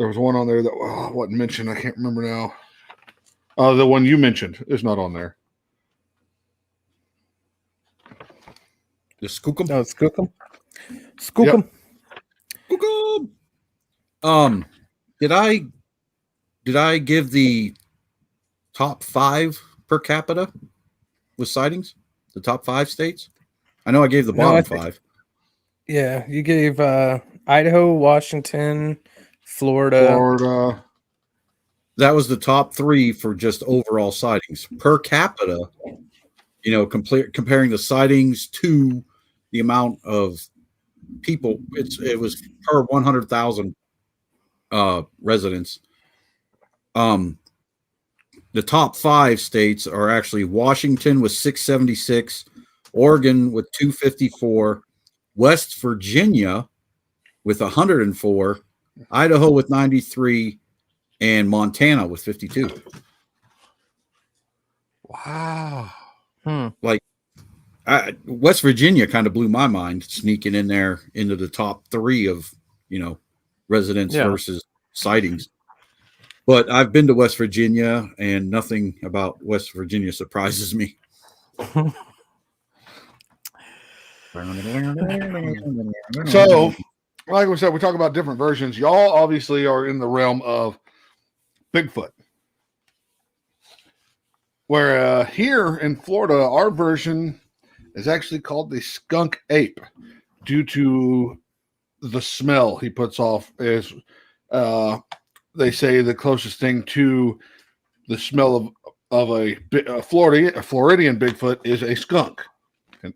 Speaker 3: was one on there that wasn't mentioned. I can't remember now. The one you mentioned is not on there.
Speaker 1: The Skookum.
Speaker 8: No, Skookum. Skookum.
Speaker 3: Yep.
Speaker 1: Skookum. Did I give the top 5 per capita with sightings? The top 5 states? I know I gave the bottom 5.
Speaker 8: Yeah, you gave Idaho, Washington, Florida.
Speaker 1: That was the top 3 for just overall sightings per capita. You know, comparing the sightings to the amount of people, it was per 100,000 residents. The top 5 states are actually Washington with 676, Oregon with 254, West Virginia with 104, Idaho with 93, and Montana with 52.
Speaker 3: Wow.
Speaker 1: Like, West Virginia kind of blew my mind, sneaking in there into the top 3 of, residents versus sightings. But I've been to West Virginia, and nothing about West Virginia surprises me.
Speaker 3: So, like we said, we talk about different versions. Y'all obviously are in the realm of Bigfoot. Where here in Florida, our version is actually called the skunk ape due to the smell he puts off. Is they say the closest thing to the smell of a Floridian Bigfoot is a skunk.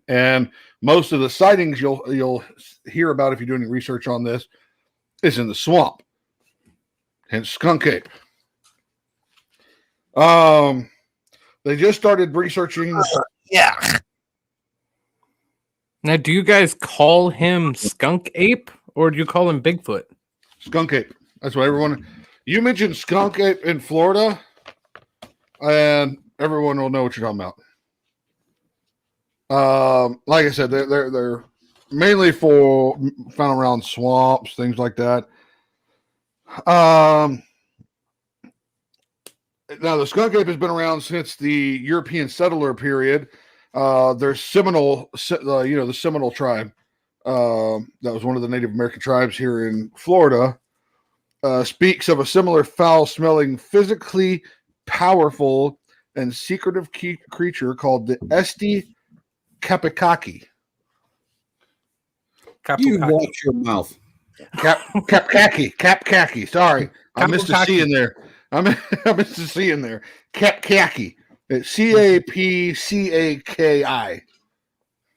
Speaker 3: And most of the sightings you'll hear about if you do any research on this is in the swamp. Hence skunk ape. They just started researching.
Speaker 8: Yeah. Now, do you guys call him skunk ape or do you call him Bigfoot?
Speaker 3: Skunk ape. That's what everyone. You mentioned skunk ape in Florida, and everyone will know what you're talking about. Like I said, they're mainly found around swamps, things like that. Now the skunk ape has been around since the European settler period. There's Seminole, the Seminole tribe. That was one of the Native American tribes here in Florida. Speaks of a similar foul-smelling, physically powerful, and secretive creature called the Esti Kapikaki.
Speaker 1: You watch your mouth.
Speaker 3: Kapkaki. Sorry, I missed a C in there. I missed a C in there. Kapkaki. It's Capcaki.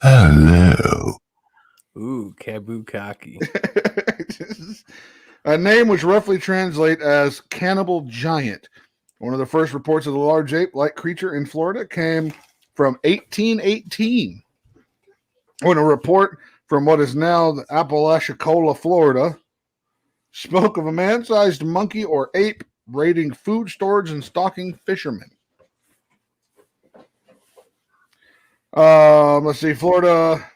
Speaker 10: Hello.
Speaker 8: Ooh, Kabukaki.
Speaker 3: A name which roughly translates as cannibal giant. One of the first reports of the large ape-like creature in Florida came from 1818, when a report from what is now the Apalachicola, Florida, spoke of a man-sized monkey or ape raiding food storage and stalking fishermen. Let's see, Florida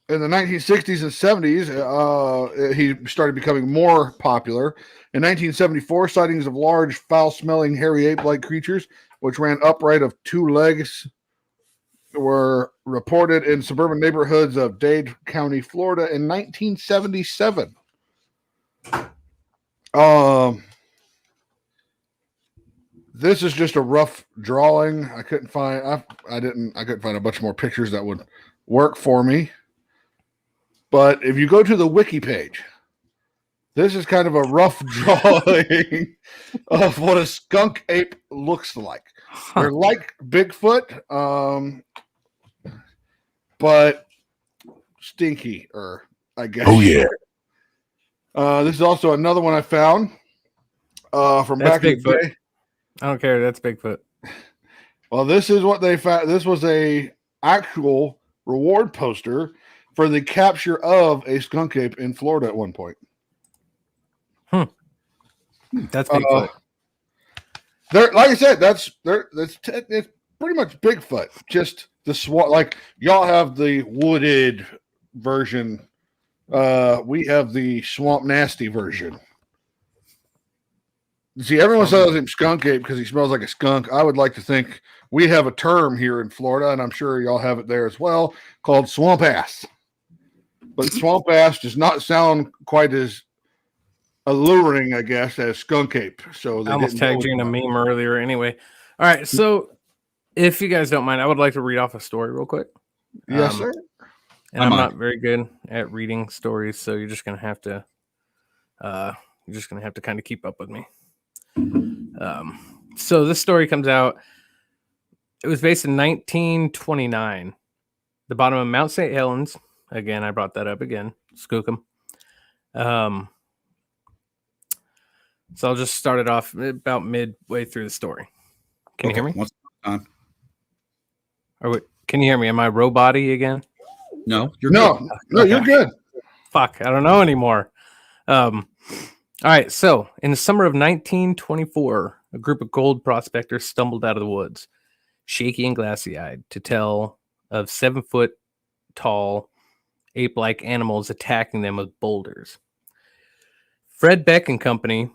Speaker 3: in the 1960s and 70s, he started becoming more popular. In 1974, sightings of large, foul-smelling, hairy ape-like creatures, which ran upright of 2 legs, were reported in suburban neighborhoods of Dade County, Florida in 1977. This is just a rough drawing. I couldn't find a bunch more pictures that would work for me. But if you go to the wiki page, this is kind of a rough drawing of what a skunk ape looks like. They're like Bigfoot, but stinkier, I guess.
Speaker 10: Oh, yeah.
Speaker 3: This is also another one I found from
Speaker 8: That's
Speaker 3: back in the
Speaker 8: Bigfoot.
Speaker 3: day.
Speaker 8: I don't care. That's Bigfoot.
Speaker 3: Well, this is what they found. This was a actual reward poster for the capture of a skunk ape in Florida at one point.
Speaker 8: That's Bigfoot.
Speaker 3: Like I said, it's pretty much Bigfoot. Just the SWAT. Like y'all have the wooded version We have the Swamp Nasty version. See, everyone calls him Skunk Ape because he smells like a skunk. I would like to think we have a term here in Florida, and I'm sure y'all have it there as well, called Swamp Ass. But Swamp Ass does not sound quite as alluring, I guess, as Skunk Ape. So
Speaker 8: I almost tagged you in a meme earlier anyway. All right, so if you guys don't mind, I would like to read off a story real quick.
Speaker 3: Yes, sir.
Speaker 8: And I'm not very good at reading stories, so you're just gonna have to kind of keep up with me. So this story comes out. It was based in 1929. The bottom of Mount St. Helens. Again, I brought that up again. Skookum. So I'll just start it off about midway through the story. Can you hear me?
Speaker 1: What's on?
Speaker 8: Or can you hear me? Am I robot-y again?
Speaker 1: No, you're
Speaker 3: No, you're good.
Speaker 8: Fuck, I don't know anymore. All right, so in the summer of 1924, a group of gold prospectors stumbled out of the woods, shaky and glassy-eyed, to tell of 7-foot-tall ape-like animals attacking them with boulders. Fred Beck and Company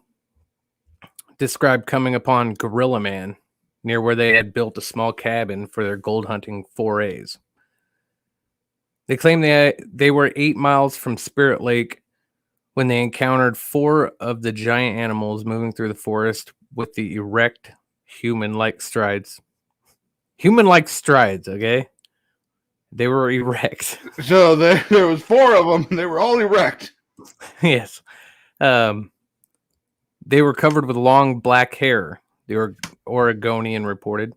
Speaker 8: described coming upon Gorilla Man near where they had built a small cabin for their gold hunting forays. They claimed they were 8 miles from Spirit Lake when they encountered 4 of the giant animals moving through the forest with the erect human-like strides. Human-like strides, okay? They were erect.
Speaker 3: So there was 4 of them, and they were all erect.
Speaker 8: Yes. They were covered with long black hair, the Oregonian reported,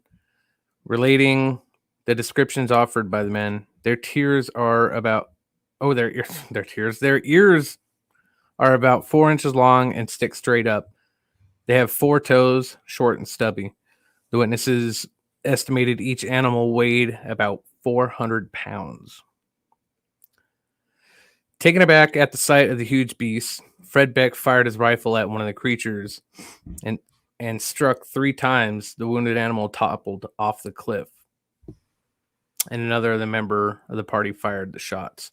Speaker 8: relating the descriptions offered by the men. Their ears are about 4 inches long and stick straight up. They have 4 toes, short and stubby. The witnesses estimated each animal weighed about 400 pounds. Taken aback at the sight of the huge beast, Fred Beck fired his rifle at one of the creatures and struck 3 times. The wounded animal toppled off the cliff. And another of the member of the party fired the shots.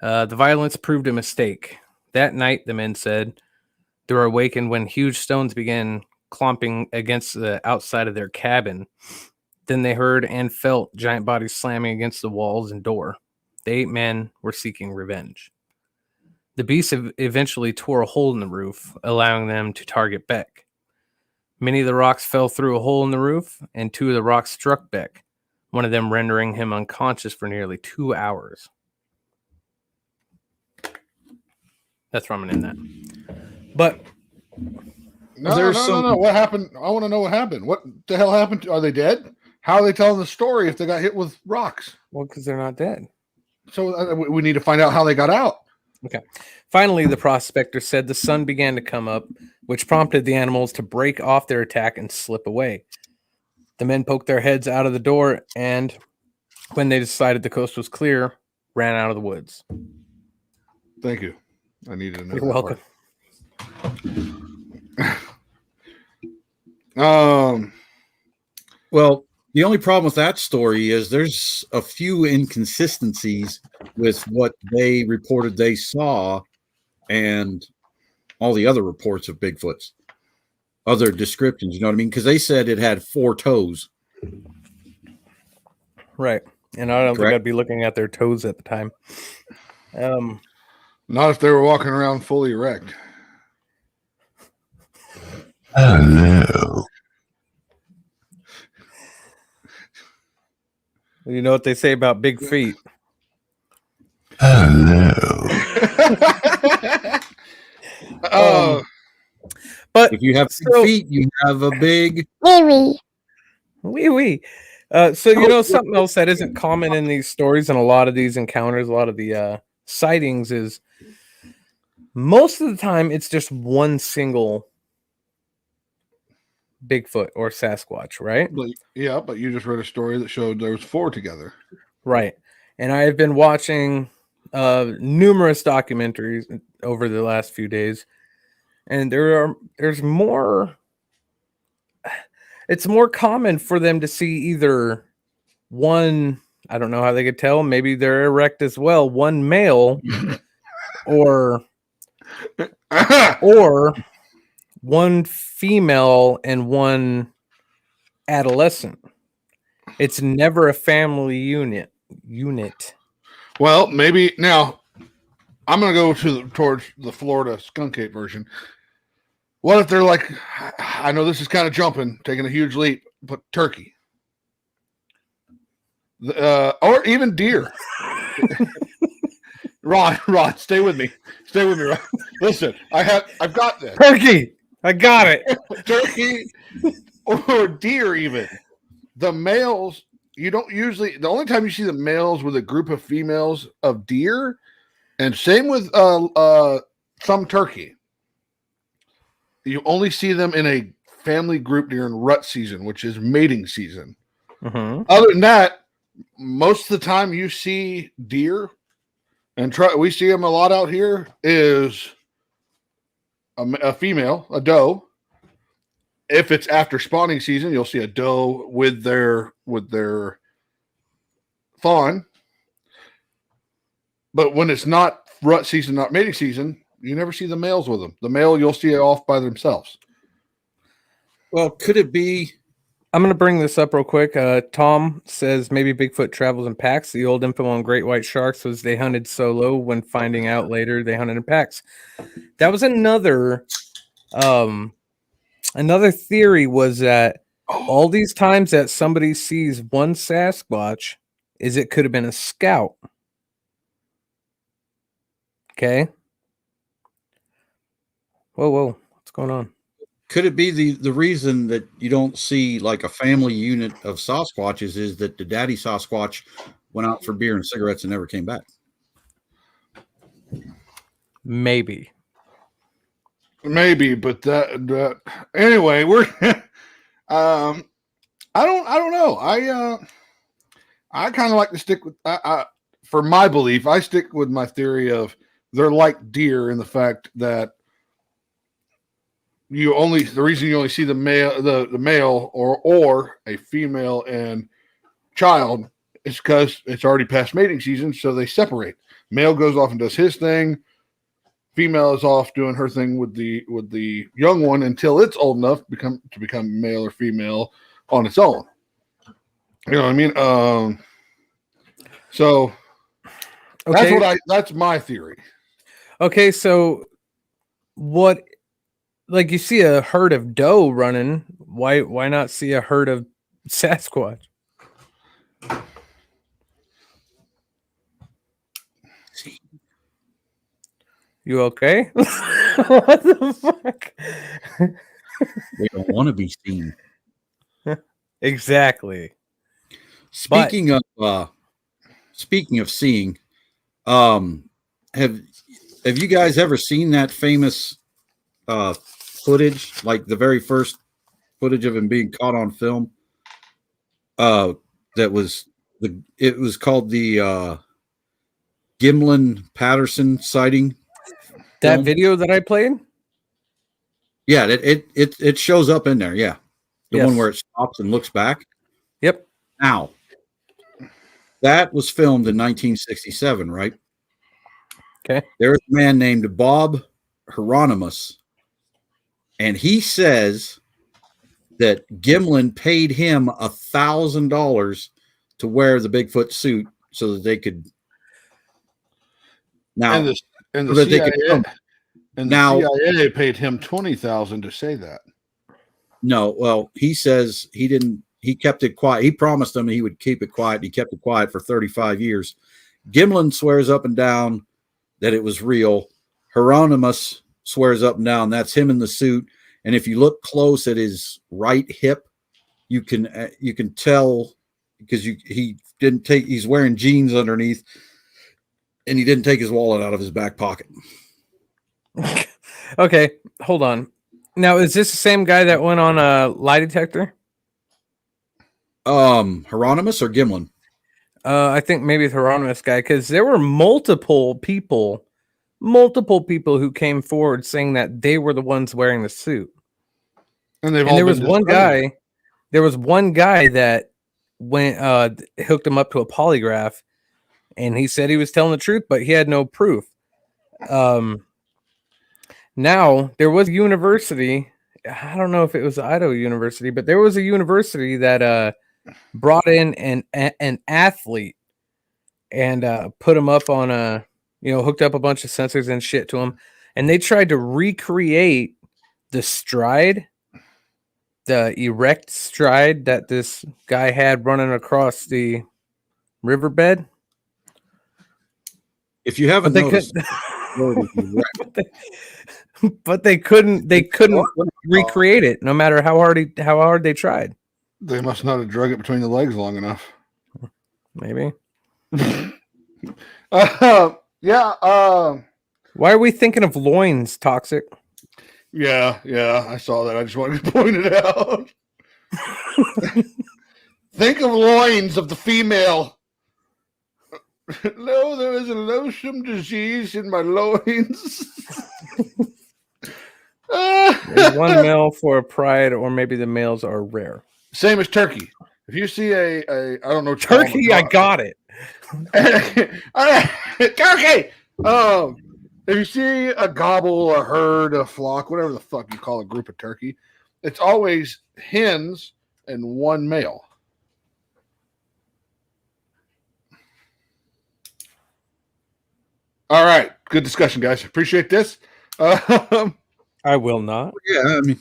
Speaker 8: The violence proved a mistake. That night, the men said, they were awakened when huge stones began clomping against the outside of their cabin. Then they heard and felt giant bodies slamming against the walls and door. The 8 men were seeking revenge. The beast eventually tore a hole in the roof, allowing them to target Beck. Many of the rocks fell through a hole in the roof, and 2 of the rocks struck Beck, one of them rendering him unconscious for nearly 2 hours. That's where I'm going to end that. But
Speaker 3: No. What happened? I want to know what happened. What the hell happened? Are they dead? How are they telling the story if they got hit with rocks?
Speaker 8: Well, because they're not dead.
Speaker 3: So we need to find out how they got out.
Speaker 8: Okay. Finally, the prospector said the sun began to come up, which prompted the animals to break off their attack and slip away. The men poked their heads out of the door and, when they decided the coast was clear, ran out of the woods.
Speaker 3: Thank you. I needed to know.
Speaker 8: You're welcome.
Speaker 1: Well, the only problem with that story is there's a few inconsistencies with what they reported they saw and all the other reports of Bigfoots, other descriptions, you know what I mean? Because they said it had 4 toes.
Speaker 8: Right. And I don't think I'd be looking at their toes at the time.
Speaker 3: Not if they were walking around fully erect.
Speaker 10: Oh no.
Speaker 8: You know what they say about big feet?
Speaker 10: Oh no.
Speaker 8: But
Speaker 1: if you have big feet, you have a big
Speaker 8: wee wee. So you know something else that isn't common in these stories and a lot of these encounters, a lot of the sightings is most of the time it's just one single Bigfoot or Sasquatch, right?
Speaker 3: But you just read a story that showed there was 4 together.
Speaker 8: Right. And I have been watching numerous documentaries over the last few days, and there's more. It's more common for them to see either one. I don't know how they could tell. Maybe they're erect as well. One male or one female and one adolescent. It's never a family unit.
Speaker 3: Well, maybe now I'm going to go towards the Florida skunk ape version. What if they're like, I know this is kind of jumping, taking a huge leap, but turkey, or even deer. Ron, stay with me, Ron. Listen, I've got this.
Speaker 8: Turkey, I got it.
Speaker 3: Turkey or deer, even the males. You don't usually. The only time you see the males with a group of females of deer, and same with some turkey. You only see them in a family group during rut season, which is mating season.
Speaker 8: Mm-hmm.
Speaker 3: Other than that, most of the time you see deer, and we see them a lot out here, is a female, a doe. If it's after spawning season, you'll see a doe with their fawn. But when it's not rut season, not mating season, you never see the males with them. The male, you'll see it off by themselves.
Speaker 1: Well, could it be?
Speaker 8: I'm going to bring this up real quick. Tom says maybe Bigfoot travels in packs. The old info on great white sharks was they hunted solo. When finding out later, they hunted in packs. That was another theory, was that all these times that somebody sees one Sasquatch, is it could have been a scout. Okay. Whoa, what's going on?
Speaker 1: Could it be the reason that you don't see like a family unit of Sasquatches is that the daddy Sasquatch went out for beer and cigarettes and never came back?
Speaker 8: Maybe,
Speaker 3: but that anyway, we're I don't know. I kind of like to stick with for my belief. I stick with my theory of they're like deer in the fact that the reason you only see the male or a female and child is because it's already past mating season, so they separate. Male goes off and does his thing. Female is off doing her thing with the young one until it's old enough to become male or female on its own. You know what I mean? So
Speaker 8: okay.
Speaker 3: That's my theory.
Speaker 8: Okay, so what? Like you see a herd of doe running, why not see a herd of Sasquatch? You okay? What the fuck?
Speaker 1: They don't want to be seen.
Speaker 8: Exactly.
Speaker 1: Speaking of seeing, have you guys ever seen that famous footage, like the very first footage of him being caught on film? It was called the Gimlin Patterson sighting.
Speaker 8: That
Speaker 1: film.
Speaker 8: video that I played?
Speaker 1: Yeah, it shows up in there. Yeah, the
Speaker 8: Yes.
Speaker 1: one where it stops and looks back.
Speaker 8: Yep.
Speaker 1: Now, that was filmed in 1967, right?
Speaker 8: Okay.
Speaker 1: There's a man named Bob Hieronymus, and he says that Gimlin paid him $1,000 to wear the Bigfoot suit so that they could. Now,
Speaker 3: and
Speaker 1: so
Speaker 3: the
Speaker 1: that they could
Speaker 3: CIA,
Speaker 1: come.
Speaker 3: and
Speaker 1: Now-
Speaker 3: the CIA paid him $20,000 to say that.
Speaker 1: No, well, he says he didn't. He kept it quiet. He promised them he would keep it quiet. He kept it quiet for 35 years. Gimlin swears up and down that it was real. Hieronymus swears up and down that's him in the suit. And if you look close at his right hip, you can tell because he didn't take. He's wearing jeans underneath, and he didn't take his wallet out of his back pocket.
Speaker 8: Okay, hold on. Now, is this the same guy that went on a lie detector?
Speaker 1: Hieronymus or Gimlin?
Speaker 8: I think maybe the Hieronymus guy, because there were multiple people who came forward saying that they were the ones wearing the suit.
Speaker 3: And
Speaker 8: there was one guy. There was one guy that went hooked him up to a polygraph, and he said he was telling the truth, but he had no proof. Now there was a university. I don't know if it was Idaho University, but there was a university that brought in an athlete and put him up on hooked up a bunch of sensors and shit to him, and they tried to recreate the stride, the erect stride that this guy had running across the riverbed.
Speaker 1: If you haven't noticed,
Speaker 8: but they couldn't recreate it, no matter how hard they tried.
Speaker 3: They must not have drug it between the legs long enough.
Speaker 8: Maybe.
Speaker 3: Yeah.
Speaker 8: Why are we thinking of loins, Toxic?
Speaker 3: Yeah. I saw that. I just wanted to point it out. Think of loins of the female. No, there is a loathsome disease in my loins.
Speaker 8: There's one male for a pride, or maybe the males are rare.
Speaker 3: Same as turkey. If you see a I don't know,
Speaker 8: turkey, I got it.
Speaker 3: Turkey. If you see a gobble, a herd, a flock, whatever the fuck you call a group of turkey, it's always hens and one male. All right, good discussion, guys. Appreciate this.
Speaker 8: I will not.
Speaker 1: Yeah, I mean,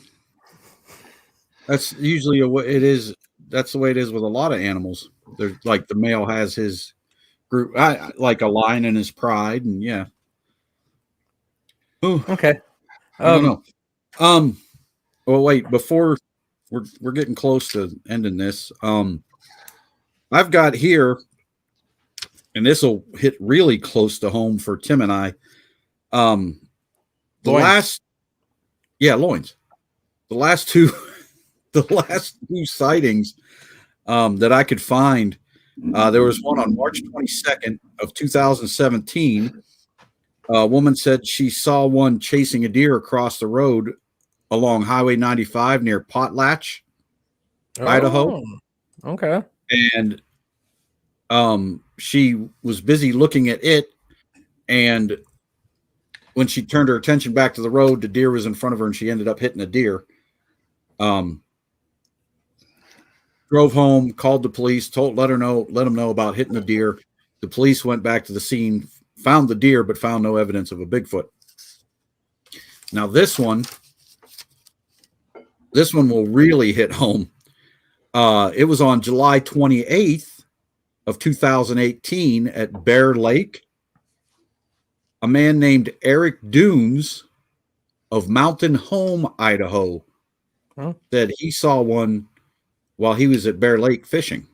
Speaker 1: that's usually it is. That's the way it is with a lot of animals. There's like the male has his group, like a lion in his pride, and yeah. Ooh,
Speaker 8: okay.
Speaker 1: I don't know. Well, wait. Before we're getting close to ending this. I've got here, and this will hit really close to home for Tim and I. The
Speaker 8: Loins.
Speaker 1: Loins. The last two sightings that I could find. There was one on March 22nd of 2017. A woman said she saw one chasing a deer across the road along Highway 95 near Potlatch, Idaho.
Speaker 8: Okay.
Speaker 1: And she was busy looking at it, and when she turned her attention back to the road, the deer was in front of her, and she ended up hitting a deer. Drove home, called the police, let them know about hitting the deer. The police went back to the scene, found the deer, but found no evidence of a Bigfoot. Now this one will really hit home. It was on July 28th of 2018 at Bear Lake. A man named Eric Dunes of Mountain Home, Idaho, said he saw one while he was at Bear Lake fishing.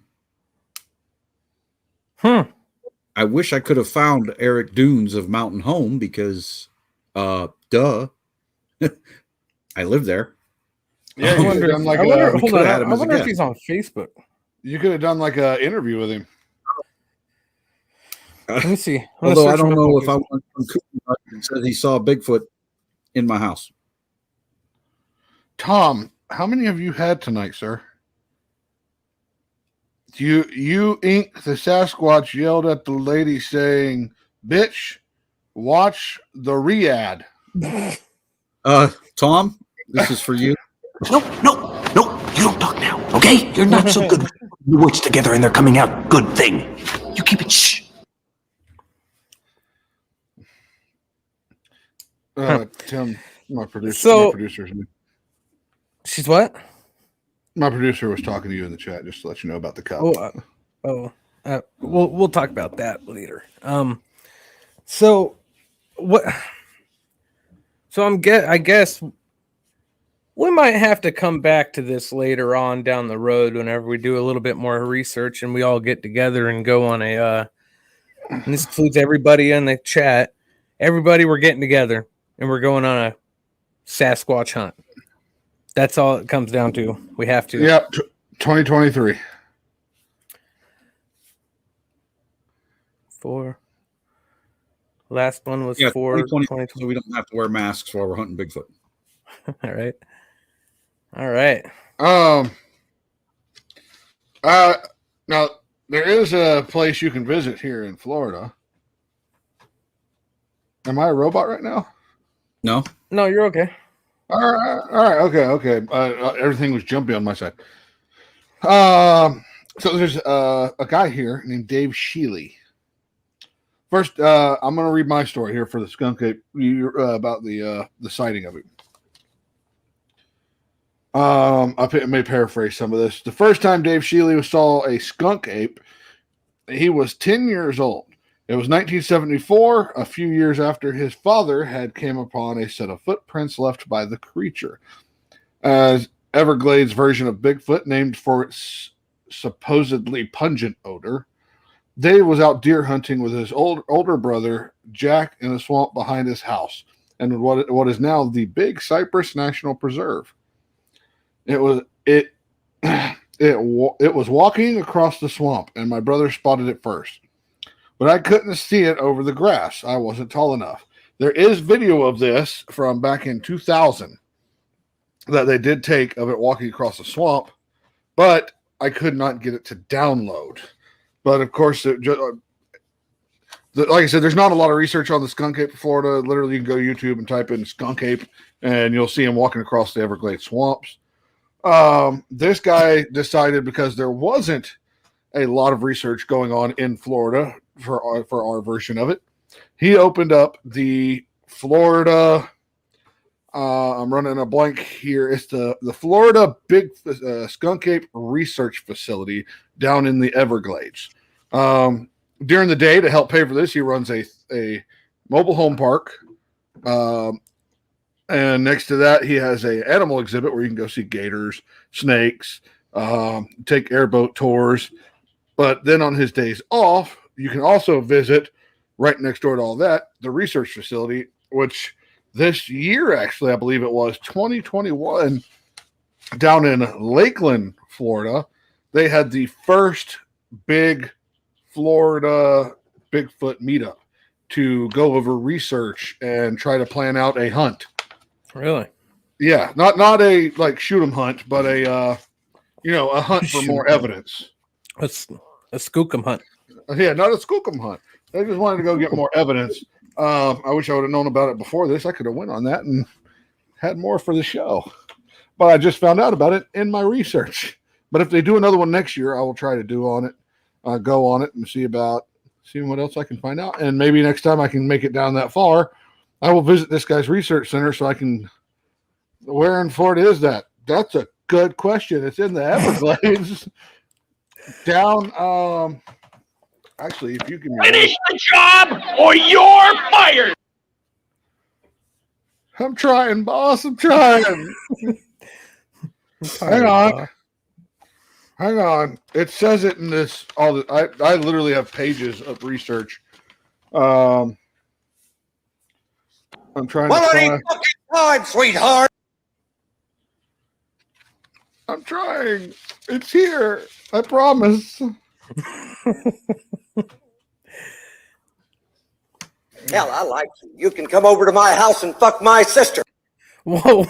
Speaker 1: I wish I could have found Eric Dunes of Mountain Home because, I live there.
Speaker 3: Yeah,
Speaker 8: I wonder if he's on Facebook.
Speaker 3: You could have done like an interview with him.
Speaker 8: Let me see.
Speaker 1: Although I don't know if I went from Cooper and said he saw Bigfoot in my house.
Speaker 3: Tom, how many have you had tonight, sir? You Ink the Sasquatch yelled at the lady saying, "Bitch, watch the re-ad."
Speaker 1: Tom, this is for you.
Speaker 11: No, you don't talk now, okay? You're not so good with the words together and they're coming out good thing. You keep it shh.
Speaker 3: Tim, my producer.
Speaker 8: So-
Speaker 3: my producer's
Speaker 8: She's what?
Speaker 3: My producer was talking to you in the chat just to let you know about the cup.
Speaker 8: We'll talk about that later. So what? So I guess we might have to come back to this later on down the road whenever we do a little bit more research and we all get together and go on a. And this includes everybody in the chat. Everybody, we're getting together and we're going on a Sasquatch hunt. That's all it comes down to. We have to.
Speaker 3: Yeah, 2023.
Speaker 8: 4. Last one was 4.
Speaker 1: 2020, so we don't have to wear masks while we're hunting Bigfoot.
Speaker 8: All right.
Speaker 3: Now there is a place you can visit here in Florida. Am I a robot right now?
Speaker 1: No.
Speaker 8: No, you're okay.
Speaker 3: All right, okay. Everything was jumpy on my side. So there's a guy here named Dave Sheely. First, I'm going to read my story here for the skunk ape about the sighting of it. I may paraphrase some of this. The first time Dave Sheely saw a skunk ape, he was 10 years old. It was 1974, a few years after his father had came upon a set of footprints left by the creature. As Everglades version of Bigfoot, named for its supposedly pungent odor, Dave was out deer hunting with his older brother, Jack, in a swamp behind his house, and what is now the Big Cypress National Preserve. It was walking across the swamp, and my brother spotted it first. But I couldn't see it over the grass. I wasn't tall enough. There is video of this from back in 2000 that they did take of it walking across the swamp, but I could not get it to download. But of course, like I said, there's not a lot of research on the skunk ape of Florida. Literally, you can go to YouTube and type in skunk ape, and you'll see him walking across the Everglades swamps. This guy decided, because there wasn't a lot of research going on in Florida for our version of it, he opened up the Florida. I'm running a blank here. It's the Florida Big Skunk Ape Research Facility down in the Everglades. During the day, to help pay for this, he runs a mobile home park. And next to that, he has an animal exhibit where you can go see gators, snakes, take airboat tours. But then on his days off, you can also visit, right next door to all that, the research facility, which this year, actually, I believe it was 2021, down in Lakeland, Florida, they had the first big Florida Bigfoot meetup to go over research and try to plan out a hunt.
Speaker 8: Really?
Speaker 3: Yeah, not a like shoot 'em hunt, but a hunt for more evidence.
Speaker 8: A skookum hunt.
Speaker 3: Yeah, not a skookum hunt. They just wanted to go get more evidence. I wish I would have known about it before this. I could have went on that and had more for the show. But I just found out about it in my research. But if they do another one next year, I will try to go on it and see what else I can find out. And maybe next time I can make it down that far, I will visit this guy's research center so I can. Where in Florida is that? That's a good question. It's in the Everglades. Down. Actually, if you can
Speaker 11: finish the job or you're fired.
Speaker 3: I'm trying, boss. I'm trying. Hang on. It says it in this. I literally have pages of research. I'm trying
Speaker 7: Well,
Speaker 3: to.
Speaker 7: it ain't fucking time, sweetheart.
Speaker 3: I'm trying. It's here. I promise.
Speaker 7: Hell, I like you. You can come over to my house and fuck my sister.
Speaker 8: Whoa.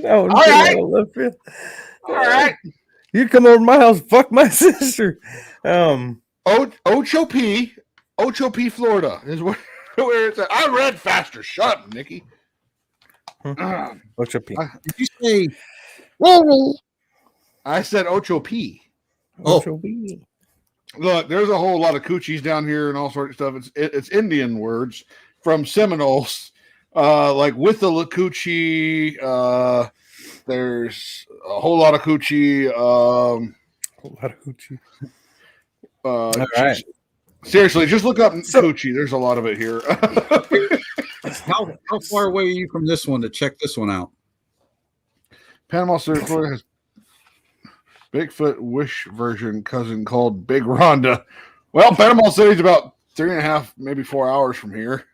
Speaker 3: All right.
Speaker 8: All right. You come over to my house, fuck my sister.
Speaker 3: Ocho P, Florida is where it's at. I read faster. Shut up, Nikki.
Speaker 8: Ocho P.
Speaker 1: Did you say?
Speaker 3: I said Ocho P.
Speaker 8: Ocho P.
Speaker 3: Look, there's a whole lot of coochies down here and all sorts of stuff. It's Indian words from Seminoles, like with the coochie. There's a whole lot of coochie.
Speaker 8: All right.
Speaker 3: Seriously, just look up coochie. There's a lot of it here.
Speaker 1: How far away are you from this one to check this one out?
Speaker 3: Panama City, Florida has Bigfoot wish version cousin called Big Rhonda. Well, Panama City's about 3.5, maybe 4 hours from here.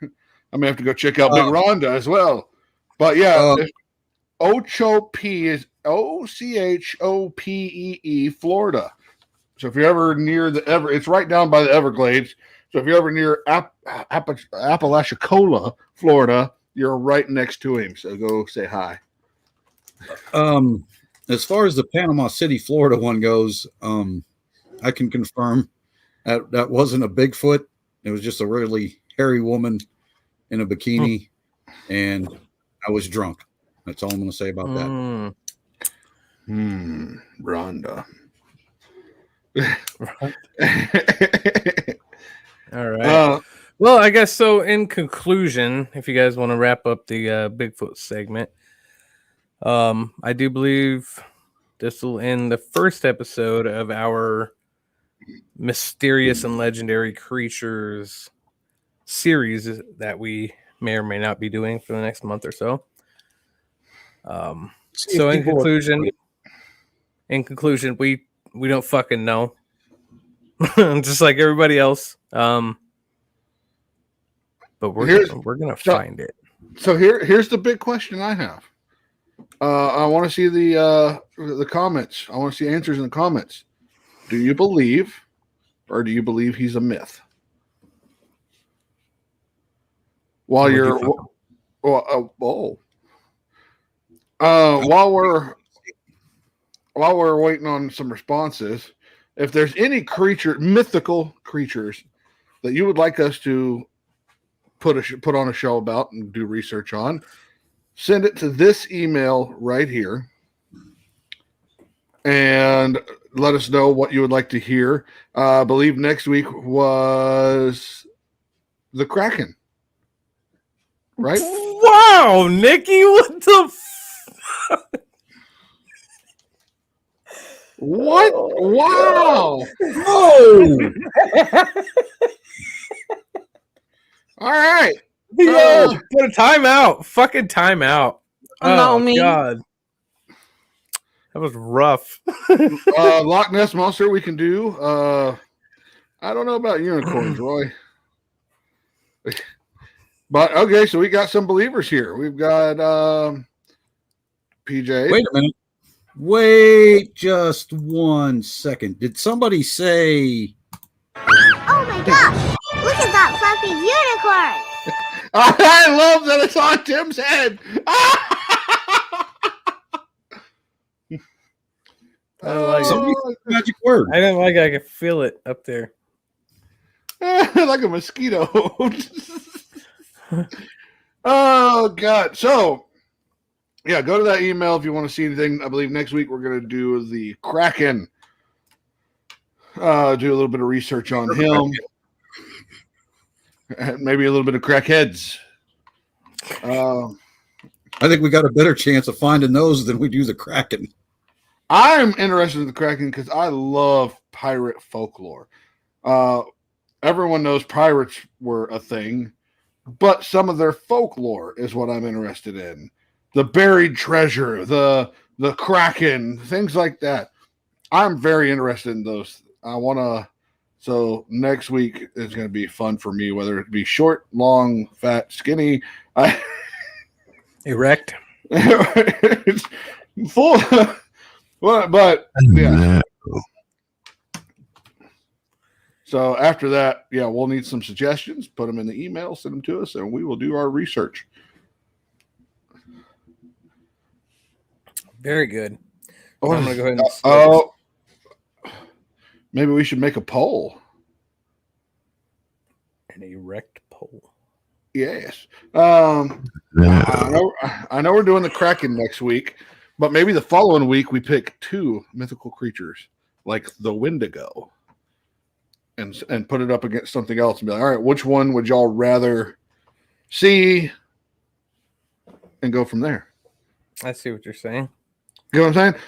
Speaker 3: I may have to go check out Big Rhonda as well. But yeah, Ocho P is Ochopee, Florida. So if you're ever near it's right down by the Everglades. So if you're ever near Apalachicola, Florida, you're right next to him. So go say hi.
Speaker 1: As far as the Panama City, Florida one goes, I can confirm that wasn't a Bigfoot. It was just a really hairy woman in a bikini, and I was drunk. That's all I'm going to say about that.
Speaker 3: Rhonda.
Speaker 8: All right. Well, I guess so. In conclusion, if you guys want to wrap up the Bigfoot segment, I do believe this will end the first episode of our mysterious and legendary creatures series that we may or may not be doing for the next month or so. So in conclusion, we don't fucking know. Just like everybody else. But we're gonna find it.
Speaker 3: So here's the big question I have. I want to see the comments. I want to see answers in the comments. Do you believe, or do you believe he's a myth? While we're waiting on some responses, if there's any mythical creatures that you would like us to put on a show about and do research on, send it to this email right here and let us know what you would like to hear. I believe next week was the Kraken, right?
Speaker 8: Wow, Nikki, what the
Speaker 3: what? Wow.
Speaker 8: Oh.
Speaker 3: All right.
Speaker 8: Yo, put a timeout. Fucking timeout. Oh, God. That was rough.
Speaker 3: Loch Ness Monster we can do. I don't know about unicorns, Roy. But, okay, so we got some believers here. We've got PJ.
Speaker 1: Wait a minute. Wait just 1 second. Did somebody say...
Speaker 12: Oh, my gosh. Look at that fluffy unicorn.
Speaker 3: I love that it's on Tim's head.
Speaker 8: I like
Speaker 1: it. Magic word.
Speaker 8: I didn't like it. I could feel it up there.
Speaker 3: Like a mosquito. Oh, God. So, yeah, go to that email if you want to see anything. I believe next week we're going to do the Kraken. Do a little bit of research on him. Maybe a little bit of crackheads.
Speaker 1: I think we got a better chance of finding those than we do the Kraken.
Speaker 3: I'm interested in the Kraken because I love pirate folklore. Everyone knows pirates were a thing, but some of their folklore is what I'm interested in. The buried treasure, the Kraken, things like that. I'm very interested in those. So next week is going to be fun for me, whether it be short, long, fat, skinny,
Speaker 8: erect,
Speaker 3: full. But yeah. So after that, yeah, we'll need some suggestions. Put them in the email, send them to us, and we will do our research.
Speaker 8: Very good.
Speaker 3: Oh,
Speaker 8: I'm going to go ahead and
Speaker 3: maybe we should make a poll.
Speaker 8: An erect poll.
Speaker 3: Yes. I know we're doing the Kraken next week, but maybe the following week we pick 2 mythical creatures like the Wendigo and put it up against something else and be like, all right, which one would y'all rather see? And go from there.
Speaker 8: I see what you're saying.
Speaker 3: You know what I'm saying?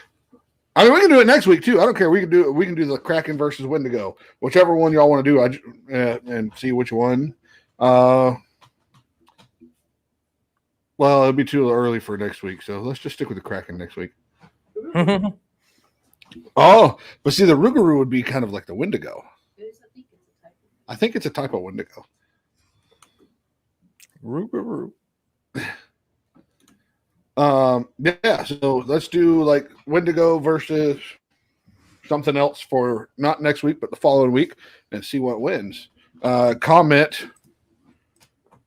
Speaker 3: I mean, we can do it next week too. I don't care. We can do the Kraken versus Wendigo, whichever one y'all want to do. And see which one. Well, it'll be too early for next week, so let's just stick with the Kraken next week. Oh, but see, the Rougarou would be kind of like the Wendigo. I think it's a type of Wendigo.
Speaker 8: Rougarou.
Speaker 3: Yeah, so let's do like Wendigo versus something else for not next week, but the following week and see what wins. Comment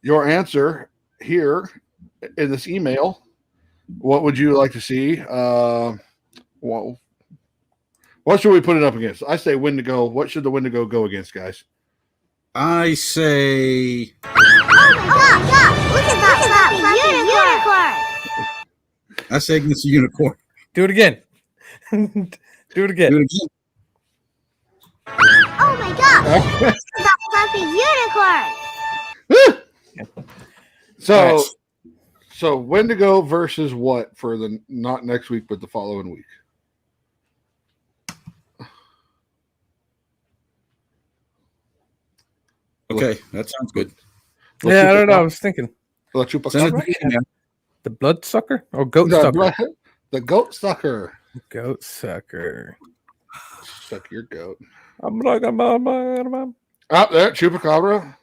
Speaker 3: your answer here in this email. What would you like to see? What What should we put it up against? I say Wendigo. What should the Wendigo go against, guys?
Speaker 1: I say.
Speaker 12: Look at that unicorn!
Speaker 1: I say against the unicorn.
Speaker 8: Do it again. Do it again.
Speaker 1: Do it again.
Speaker 12: Oh my god! Look at that fluffy unicorn!
Speaker 3: So, so Wendigo versus what for the not next week but the following week?
Speaker 1: Okay, that sounds good.
Speaker 8: Yeah, I don't know. I was thinking
Speaker 3: Let's you
Speaker 8: the bloodsucker or goat sucker.
Speaker 3: The goat sucker.
Speaker 8: Goat sucker.
Speaker 3: Suck your goat.
Speaker 8: Up there,
Speaker 3: Chupacabra.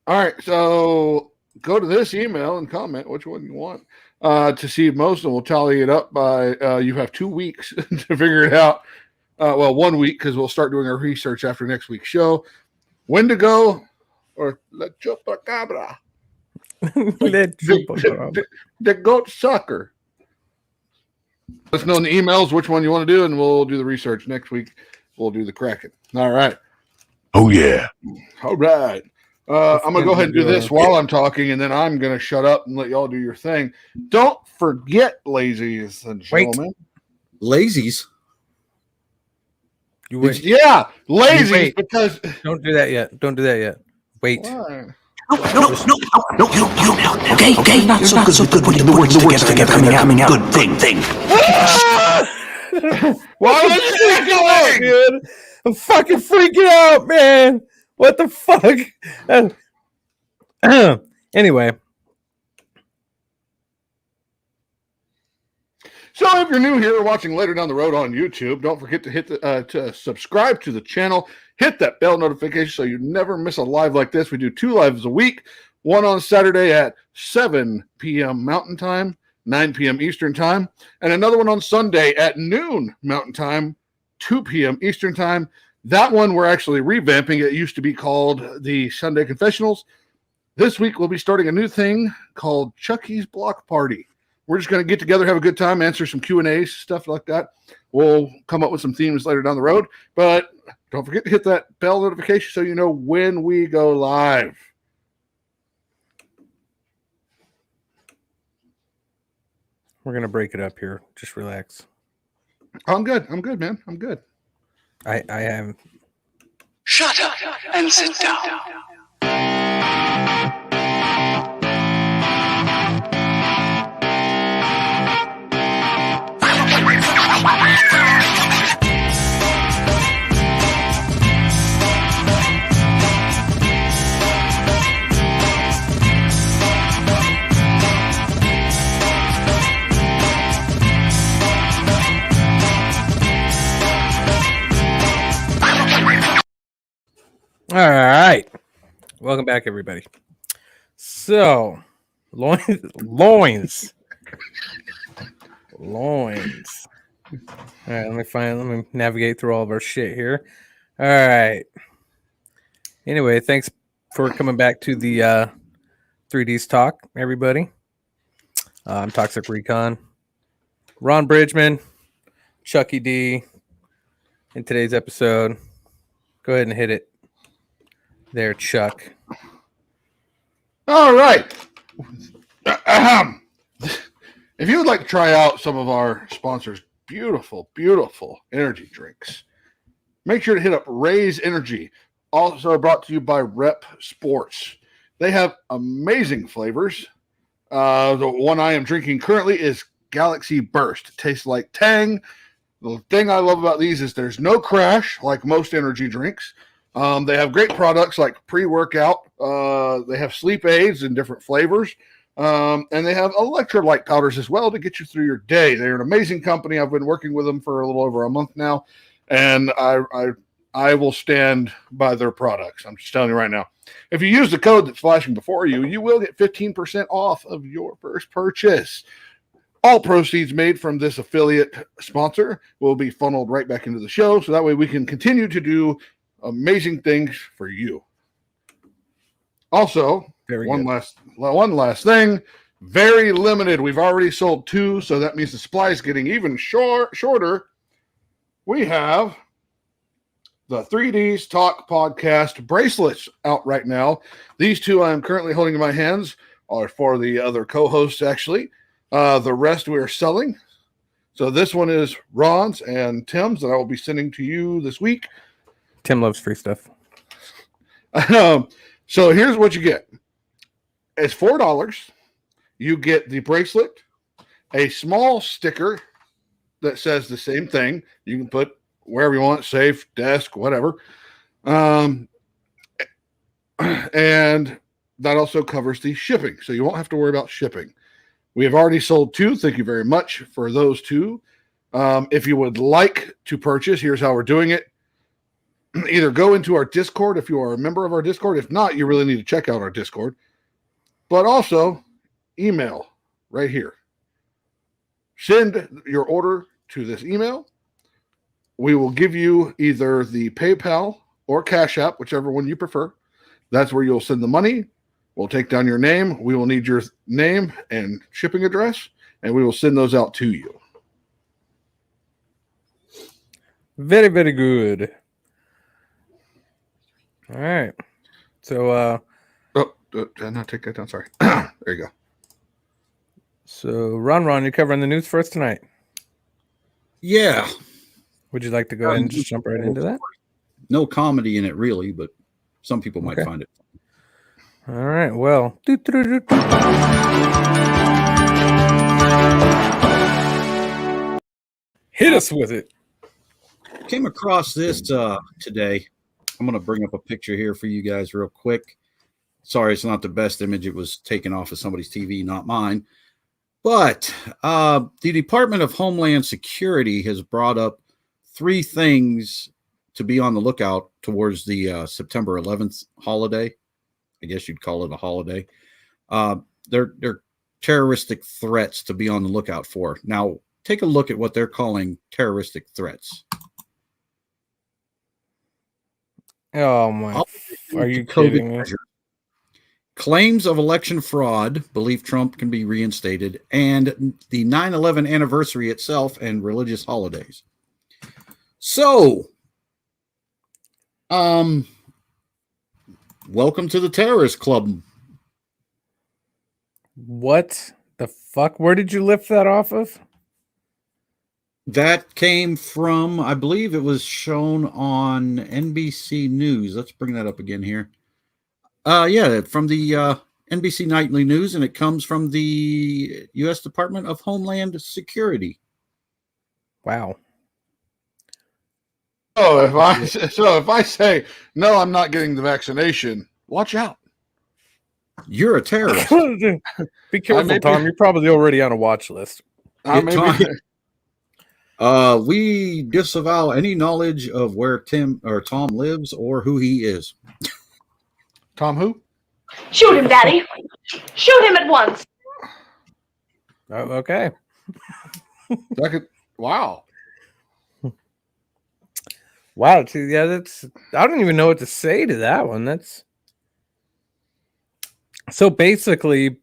Speaker 3: All right, so go to this email and comment which one you want to see most, and we'll tally it up by. You have 2 weeks to figure it out. Well, 1 week because we'll start doing our research after next week's show. Wendigo or La Chupacabra? The goat sucker. Let us know in the emails which one you want to do, and we'll do the research next week. We'll do the Kraken. All right.
Speaker 10: Oh, yeah.
Speaker 3: All right. I'm going to go ahead and do this while I'm talking, and then I'm going to shut up and let y'all do your thing. Don't forget, ladies and gentlemen.
Speaker 1: Lazies?
Speaker 8: You wait.
Speaker 3: Yeah, lazy because
Speaker 8: don't do that yet. Don't do that yet. Wait.
Speaker 11: No, you don't. Okay, not so good putting the words together coming out. Good thing.
Speaker 3: Why would you take it,
Speaker 8: dude? I'm fucking freaking out, man. What the fuck? Anyway.
Speaker 3: So if you're new here or watching later down the road on YouTube, don't forget to hit to subscribe to the channel. Hit that bell notification so you never miss a live like this. We do 2 lives a week, one on Saturday at 7 p.m. Mountain Time, 9 p.m. Eastern Time, and another one on Sunday at noon Mountain Time, 2 p.m. Eastern Time. That one we're actually revamping. It used to be called the Sunday Confessionals. This week we'll be starting a new thing called Chucky's Block Party. We're just going to get together, have a good time, answer some Q&As, stuff like that. We'll come up with some themes later down the road. But don't forget to hit that bell notification so you know when we go live.
Speaker 8: We're going to break it up here. Just relax.
Speaker 3: I'm good. I'm good, man. I'm good.
Speaker 8: I am.
Speaker 11: Shut up and sit down.
Speaker 8: All right. Welcome back, everybody. So, loins. All right, let me navigate through all of our shit here. All right. Anyway, thanks for coming back to the 3Ds Talk, everybody. I'm Toxic Recon. Ron Bridgman, Chucky D. In today's episode, go ahead and hit it. There, Chuck.
Speaker 3: All right. If you would like to try out some of our sponsors' beautiful, beautiful energy drinks, make sure to hit up Raise Energy. Also brought to you by Rep Sports. They have amazing flavors. The one I am drinking currently is Galaxy Burst. It tastes like Tang. The thing I love about these is there's no crash like most energy drinks. They have great products like pre-workout. They have sleep aids in different flavors. And they have electrolyte powders as well to get you through your day. They're an amazing company. I've been working with them for a little over a month now. And I will stand by their products. I'm just telling you right now. If you use the code that's flashing before you, you will get 15% off of your first purchase. All proceeds made from this affiliate sponsor will be funneled right back into the show. So that way we can continue to do amazing things for you. Also, one last thing, very limited. We've already sold 2, so that means the supply is getting even shorter. we have the 3Ds Talk Podcast bracelets out right now. These two I'm currently holding in my hands are for the other co-hosts, actually. The rest we are selling. So this one is Ron's and Tim's that I will be sending to you this week.
Speaker 8: Tim loves free stuff.
Speaker 3: So here's what you get. It's $4. You get the bracelet, a small sticker that says the same thing. You can put wherever you want, safe, desk, whatever. And that also covers the shipping. So you won't have to worry about shipping. We have already sold 2. Thank you very much for those 2. If you would like to purchase, here's how we're doing it. Either go into our Discord if you are a member of our Discord. If not, you really need to check out our Discord. But also, email right here. Send your order to this email. We will give you either the PayPal or Cash App, whichever one you prefer. That's where you'll send the money. We'll take down your name. We will need your name and shipping address, and we will send those out to you.
Speaker 8: Very, very good. All right. So,
Speaker 3: did I not take that down? Sorry. There you go.
Speaker 8: So, Ron, you're covering the news for us tonight.
Speaker 1: Yeah.
Speaker 8: Would you like to go ahead and just jump right into that?
Speaker 1: No comedy in it, really, but some people might find it.
Speaker 8: All right. Well, hit us with it.
Speaker 1: Came across this today. I'm going to bring up a picture here for you guys real quick. Sorry, it's not the best image. It was taken off of somebody's TV, not mine. But the Department of Homeland Security has brought up 3 things to be on the lookout towards the September 11th holiday. I guess you'd call it a holiday. They're terroristic threats to be on the lookout for. Now, take a look at what they're calling terroristic threats.
Speaker 8: Oh, my. Are you kidding me?
Speaker 1: Claims of election fraud, believe Trump can be reinstated, and the 9/11 anniversary itself and religious holidays. So, welcome to the terrorist club.
Speaker 8: What the fuck? Where did you lift that off of?
Speaker 1: That came from, I believe it was shown on NBC News. Let's bring that up again here. Yeah, from the NBC Nightly News, and it comes from the U.S. Department of Homeland Security.
Speaker 8: Wow.
Speaker 3: Oh, if I say no, I'm not getting the vaccination, watch out.
Speaker 1: You're a terrorist.
Speaker 8: Be careful, Tom. You're probably already on a watch list.
Speaker 1: We disavow any knowledge of where Tom lives or who he is.
Speaker 3: Tom who?
Speaker 4: Shoot him, Daddy. Shoot him at once.
Speaker 8: Okay.
Speaker 3: Wow.
Speaker 8: Wow. Yeah, I don't even know what to say to that one. That's so basically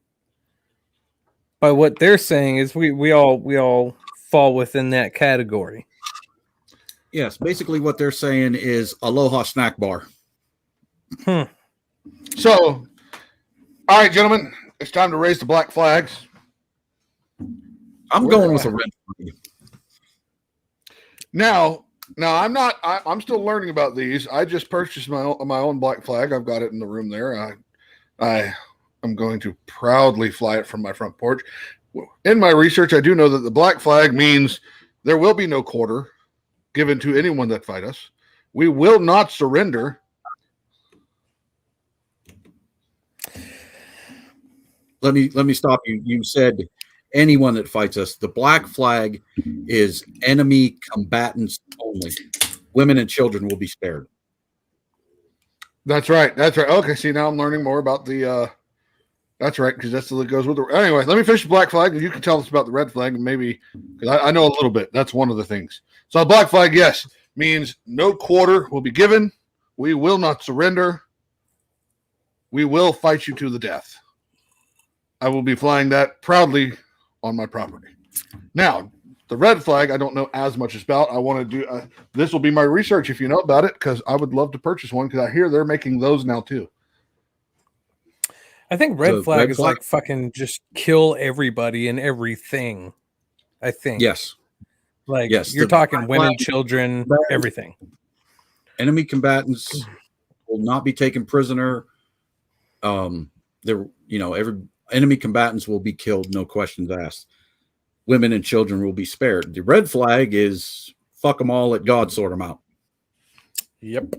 Speaker 8: by what they're saying is we all fall within that category.
Speaker 1: Yes, basically what they're saying is Aloha Snack Bar.
Speaker 3: So, all right, gentlemen, it's time to raise the black flags.
Speaker 1: I'm going with a red flag.
Speaker 3: Now I'm still learning about these. I just purchased my own black flag. I've got it in the room there. I'm going to proudly fly it from my front porch. In my research, I do know that the black flag means there will be no quarter given to anyone that fight us. We will not surrender.
Speaker 1: Let me stop you. You said anyone that fights us. The black flag is enemy combatants only. Women and children will be spared.
Speaker 3: That's right. Okay, see, now I'm learning more about the that's right, because that's what goes with it. Anyway, let me finish the black flag, and you can tell us about the red flag, and maybe because I know a little bit. That's one of the things. So a black flag, yes, means no quarter will be given. We will not surrender. We will fight you to the death. I will be flying that proudly on my property. Now, The red flag, I don't know as much about. I want to do this will be my research if you know about it, because I would love to purchase one because I hear they're making those now too.
Speaker 8: I think red
Speaker 1: The
Speaker 8: flag
Speaker 1: red
Speaker 8: is
Speaker 1: flag?
Speaker 8: like fucking just kill everybody and everything. I think.
Speaker 1: Yes.
Speaker 8: Like
Speaker 1: Yes,
Speaker 8: you're
Speaker 1: the
Speaker 8: talking
Speaker 1: black
Speaker 8: women,
Speaker 1: flag-
Speaker 8: children, everything.
Speaker 1: Enemy combatants will not be taken prisoner. Every enemy combatants will be killed, no questions asked. Women and children will be spared. The red flag is fuck them all, let God sort them out.
Speaker 8: Yep.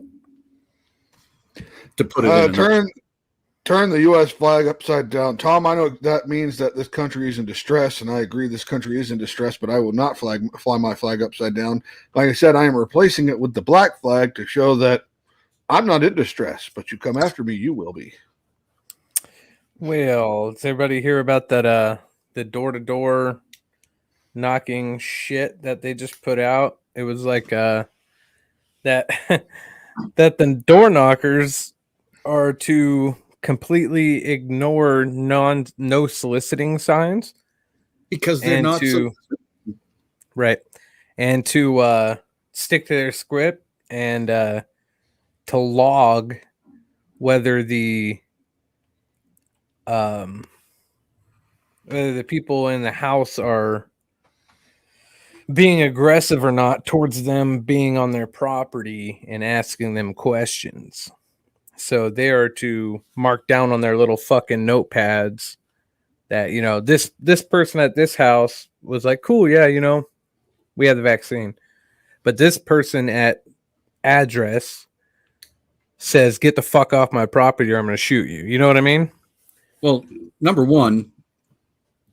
Speaker 1: To put it in
Speaker 3: turn the U.S. flag upside down. Tom, I know that means that this country is in distress, and I agree this country is in distress, but I will not fly my flag upside down. Like I said, I am replacing it with the black flag to show that I'm not in distress, but you come after me, you will be.
Speaker 8: Well, does everybody hear about that the door-to-door knocking shit that they just put out? It was like that that the door knockers are to completely ignore no soliciting signs
Speaker 1: because they're not
Speaker 8: right, and to stick to their script and to log whether the people in the house are being aggressive or not towards them being on their property and asking them questions. So they are to mark down on their little fucking notepads that, this person at this house was like, cool, yeah, we have the vaccine. But this person at address says, get the fuck off my property or I'm going to shoot you. You know what I mean?
Speaker 1: Well, number one,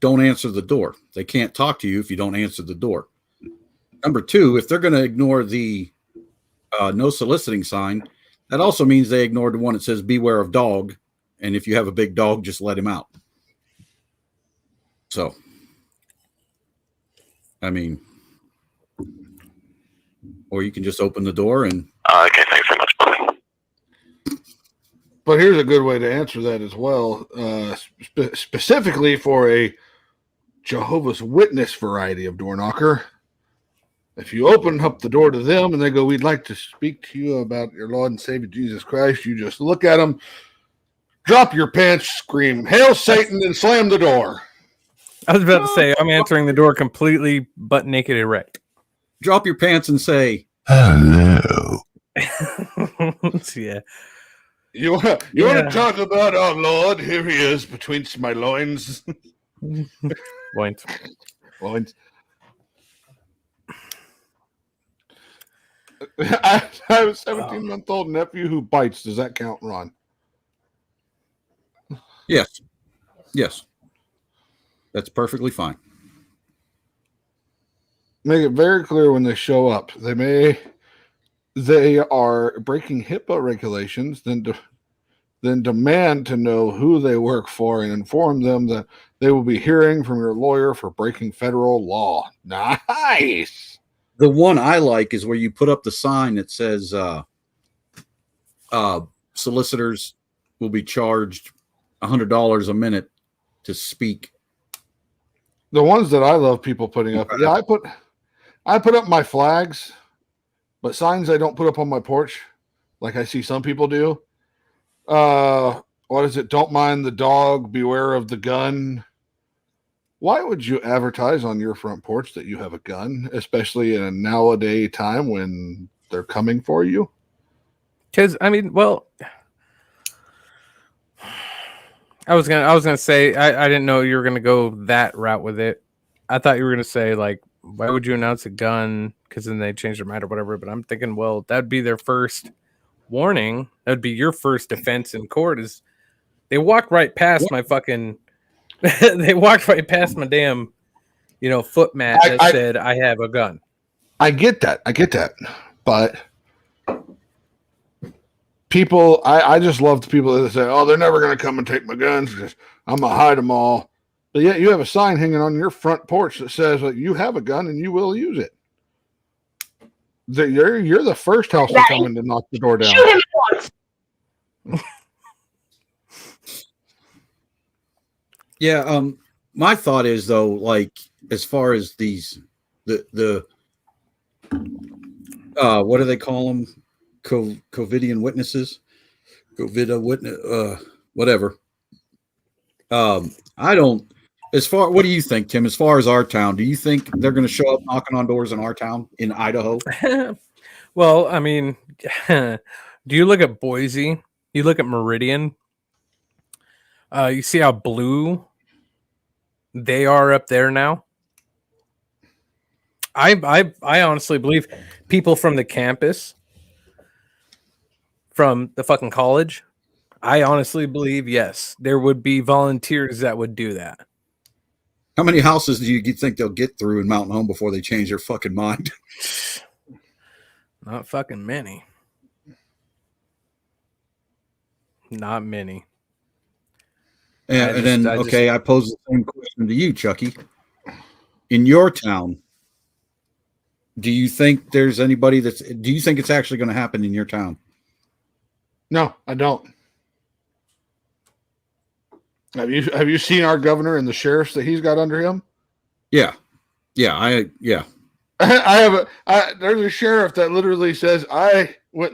Speaker 1: don't answer the door. They can't talk to you if you don't answer the door. Number two, if they're going to ignore the no soliciting sign, that also means they ignored the one that says beware of dog. And if you have a big dog, just let him out. So, I mean, or you can just open the door and.
Speaker 10: Okay, thanks very much, buddy.
Speaker 3: But here's a good way to answer that as well, specifically for a Jehovah's Witness variety of door knocker. If you open up the door to them and they go, we'd like to speak to you about your Lord and Savior Jesus Christ, you just look at them, drop your pants, scream, Hail Satan, and slam the door.
Speaker 8: I was about to say, I'm answering the door completely butt naked erect.
Speaker 1: Drop your pants and say,
Speaker 10: hello.
Speaker 8: Yeah.
Speaker 3: You want to talk about our Lord? Here he is between my loins.
Speaker 8: Loins.
Speaker 3: I have a 17-month-old nephew who bites. Does that count, Ron?
Speaker 1: Yes. That's perfectly fine.
Speaker 3: Make it very clear when they show up. They are breaking HIPAA regulations, then demand to know who they work for and inform them that they will be hearing from your lawyer for breaking federal law. Nice.
Speaker 1: The one I like is where you put up the sign that says solicitors will be charged $100 a minute to speak.
Speaker 3: The ones that I love people putting up. Yeah, I put up my flags, but signs I don't put up on my porch, like I see some people do. What is it? Don't mind the dog, beware of the gun. Why would you advertise on your front porch that you have a gun, especially in a nowadays time when they're coming for you?
Speaker 8: Because I mean, well, I was gonna say I didn't know you were gonna go that route with it. I thought you were gonna say like, why would you announce a gun? Because then they change their mind or whatever. But I'm thinking, well, that'd be their first warning. That'd be your first defense in court. Is they walked right past my fucking. They walked right past my damn, foot mat that said I have a gun.
Speaker 3: I get that. But people, I just love the people that say, oh, they're never going to come and take my guns because I'm going to hide them all. But yet you have a sign hanging on your front porch that says that you have a gun and you will use it. You're the first house to come in to knock the door down.
Speaker 4: Shoot him at once.
Speaker 1: Yeah, my thought is though, like as far as this the what do they call them? COVIDian witnesses, COVID witness, whatever. I don't. What do you think, Tim? As far as our town, do you think they're going to show up knocking on doors in our town in Idaho?
Speaker 8: Well, I mean, do you look at Boise? You look at Meridian. You see how blue they are up there now. I honestly believe people from the campus, from the fucking college, I honestly believe, yes, there would be volunteers that would do that.
Speaker 1: How many houses do you think they'll get through in Mountain Home before they change their fucking mind?
Speaker 8: Not fucking many. Not many.
Speaker 1: I pose the same question to you, Chucky. In your town, do you think there's anybody do you think it's actually going to happen in your town?
Speaker 3: No, I don't. Have you seen our governor and the sheriffs that he's got under him?
Speaker 1: Yeah.
Speaker 3: I have there's a sheriff that literally says I went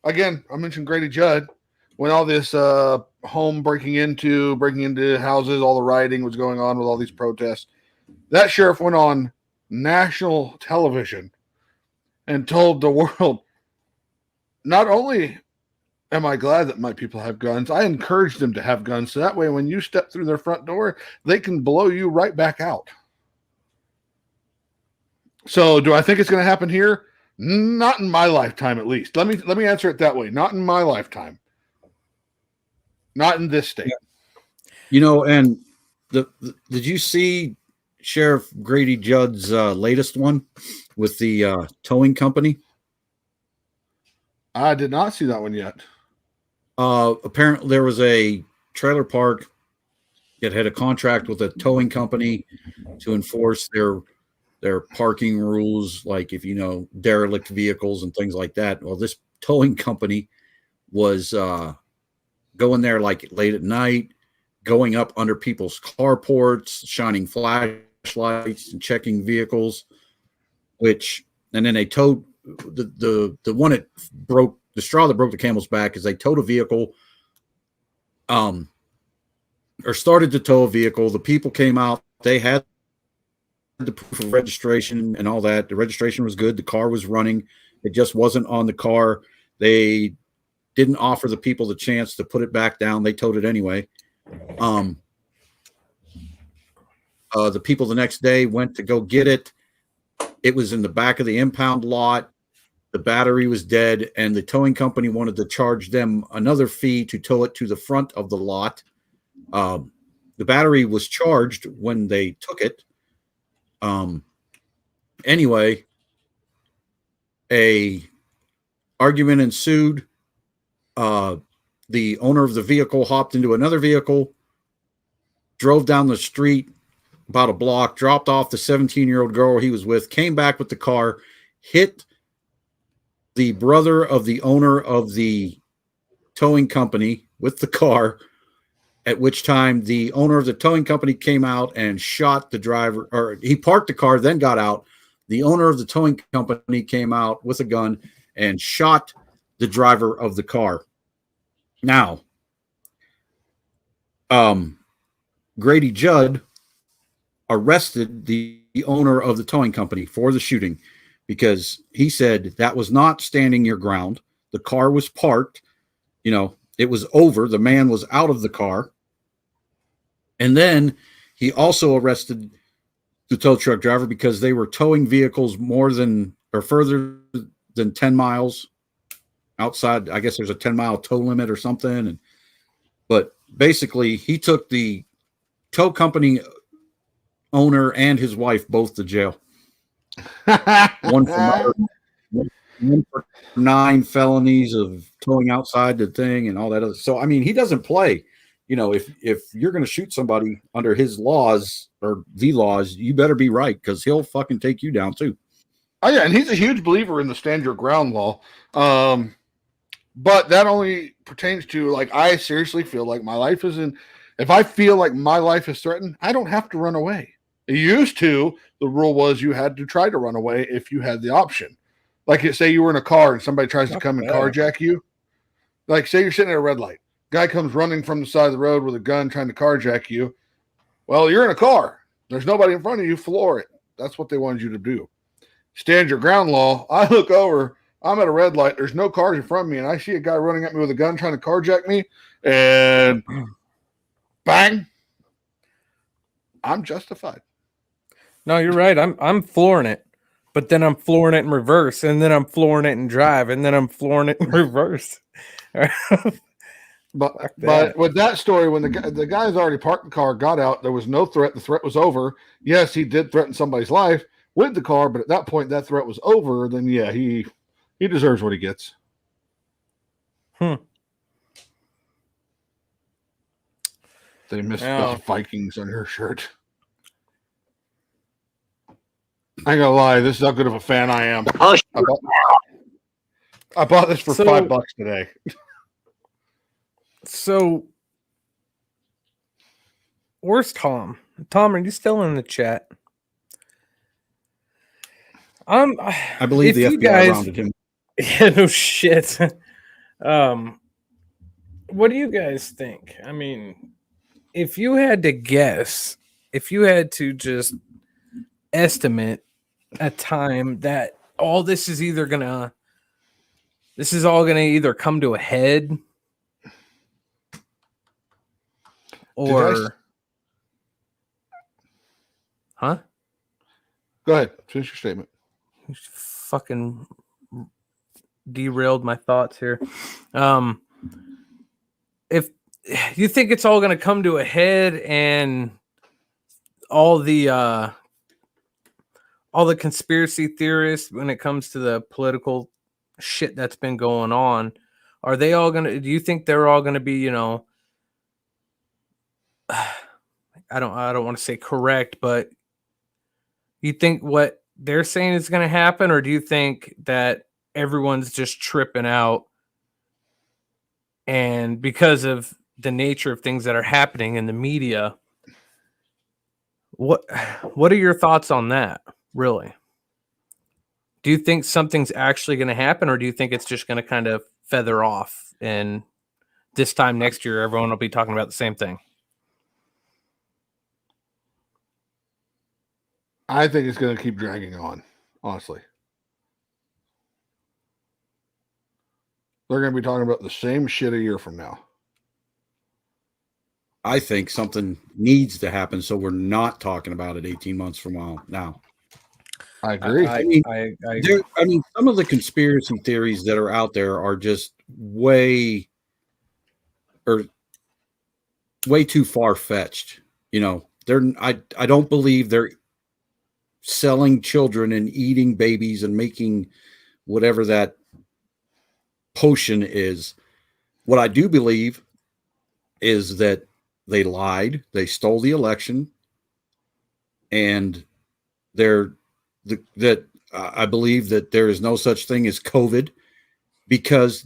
Speaker 3: again, I mentioned Grady Judd when all this home breaking into houses, all the rioting was going on with all these protests. That sheriff went on national television and told the world, not only am I glad that my people have guns, I encourage them to have guns. So that way, when you step through their front door, they can blow you right back out. So do I think it's going to happen here? Not in my lifetime, at least. Let me answer it that way. Not in my lifetime. Not in this state.
Speaker 1: And did you see Sheriff Grady Judd's latest one with the towing company?
Speaker 3: I did not see that one yet.
Speaker 1: Apparently, there was a trailer park that had a contract with a towing company to enforce their parking rules, like if derelict vehicles and things like that. Well, this towing company was going there like late at night, going up under people's carports, shining flashlights and checking vehicles. And then they towed the one that broke the straw that broke the camel's back is they towed a vehicle, or started to tow a vehicle. The people came out, they had the proof of registration and all that. The registration was good. The car was running. It just wasn't on the car. They didn't offer the people the chance to put it back down. They towed it anyway. The people the next day went to go get it. It was in the back of the impound lot. The battery was dead, and the towing company wanted to charge them another fee to tow it to the front of the lot. The battery was charged when they took it. Anyway, a argument ensued. The owner of the vehicle hopped into another vehicle, drove down the street about a block, dropped off the 17-year-old girl he was with, came back with the car, hit the brother of the owner of the towing company with the car, at which time the owner of the towing company came out and shot the driver, or he parked the car, then got out. The owner of the towing company came out with a gun and shot the driver of the car. Now, Grady Judd arrested the owner of the towing company for the shooting because he said that was not standing your ground. The car was parked. It was over. The man was out of the car. And then he also arrested the tow truck driver because they were towing vehicles more than or further than 10 miles outside. I guess there's a 10-mile tow limit or something. But basically, he took the tow company owner and his wife both to jail. One for 9 felonies of towing outside the thing and all that other. So, I mean, he doesn't play. If you're going to shoot somebody under his laws or the laws, you better be right because he'll fucking take you down too.
Speaker 3: Oh yeah, and he's a huge believer in the stand your ground law. But that only pertains to I seriously feel like my life is in. If I feel like my life is threatened, I don't have to run away. It used to, the rule was you had to try to run away if you had the option. Like, say you were in a car and somebody tries to come and carjack you. Like, say you're sitting at a red light. Guy comes running from the side of the road with a gun trying to carjack you. Well, you're in a car. There's nobody in front of you. Floor it. That's what they wanted you to do. Stand your ground law. I look over. I'm at a red light. There's no cars in front of me, and I see a guy running at me with a gun trying to carjack me, and bang. I'm justified.
Speaker 8: No, you're right. I'm flooring it, but then I'm flooring it in reverse, and then I'm flooring it in drive, and then I'm flooring it in reverse.
Speaker 3: But with that story, when the guy's already parked the car, got out, there was no threat. The threat was over. Yes, he did threaten somebody's life with the car, but at that point, that threat was over. Then yeah, he deserves what he gets. They misspelled Vikings on her shirt. I ain't gonna lie, this is how good of a fan I am. I bought this for $5 today.
Speaker 8: So, where's Tom? Tom, are you still in the chat?
Speaker 1: I believe the FBI rounded him.
Speaker 8: Yeah, no shit. What do you guys think? I mean, if you had to guess, if you had to just estimate a time that all this is either gonna, this is all gonna either come to a head, or, huh?
Speaker 3: Go ahead, finish your statement.
Speaker 8: You fucking derailed my thoughts here. If you think it's all going to come to a head and all the conspiracy theorists when it comes to the political shit that's been going on, are they all going to, do you think they're all going to be, you know, I don't want to say correct, but you think what they're saying is going to happen, or do you think that everyone's just tripping out, and because of the nature of things that are happening in the media, what are your thoughts on that, really? Do you think something's actually going to happen, or do you think it's just going to kind of feather off, and this time next year everyone will be talking about the same thing?
Speaker 3: I think it's going to keep dragging on, honestly. They're going to be talking about the same shit a year from now.
Speaker 1: I think something needs to happen so we're not talking about it 18 months from now.
Speaker 3: I agree.
Speaker 8: I
Speaker 1: mean, some of the conspiracy theories that are out there are just way too far-fetched. You know, I don't believe they're selling children and eating babies and making whatever that potion is. What I do believe is that they lied, they stole the election, and I believe that there is no such thing as COVID, because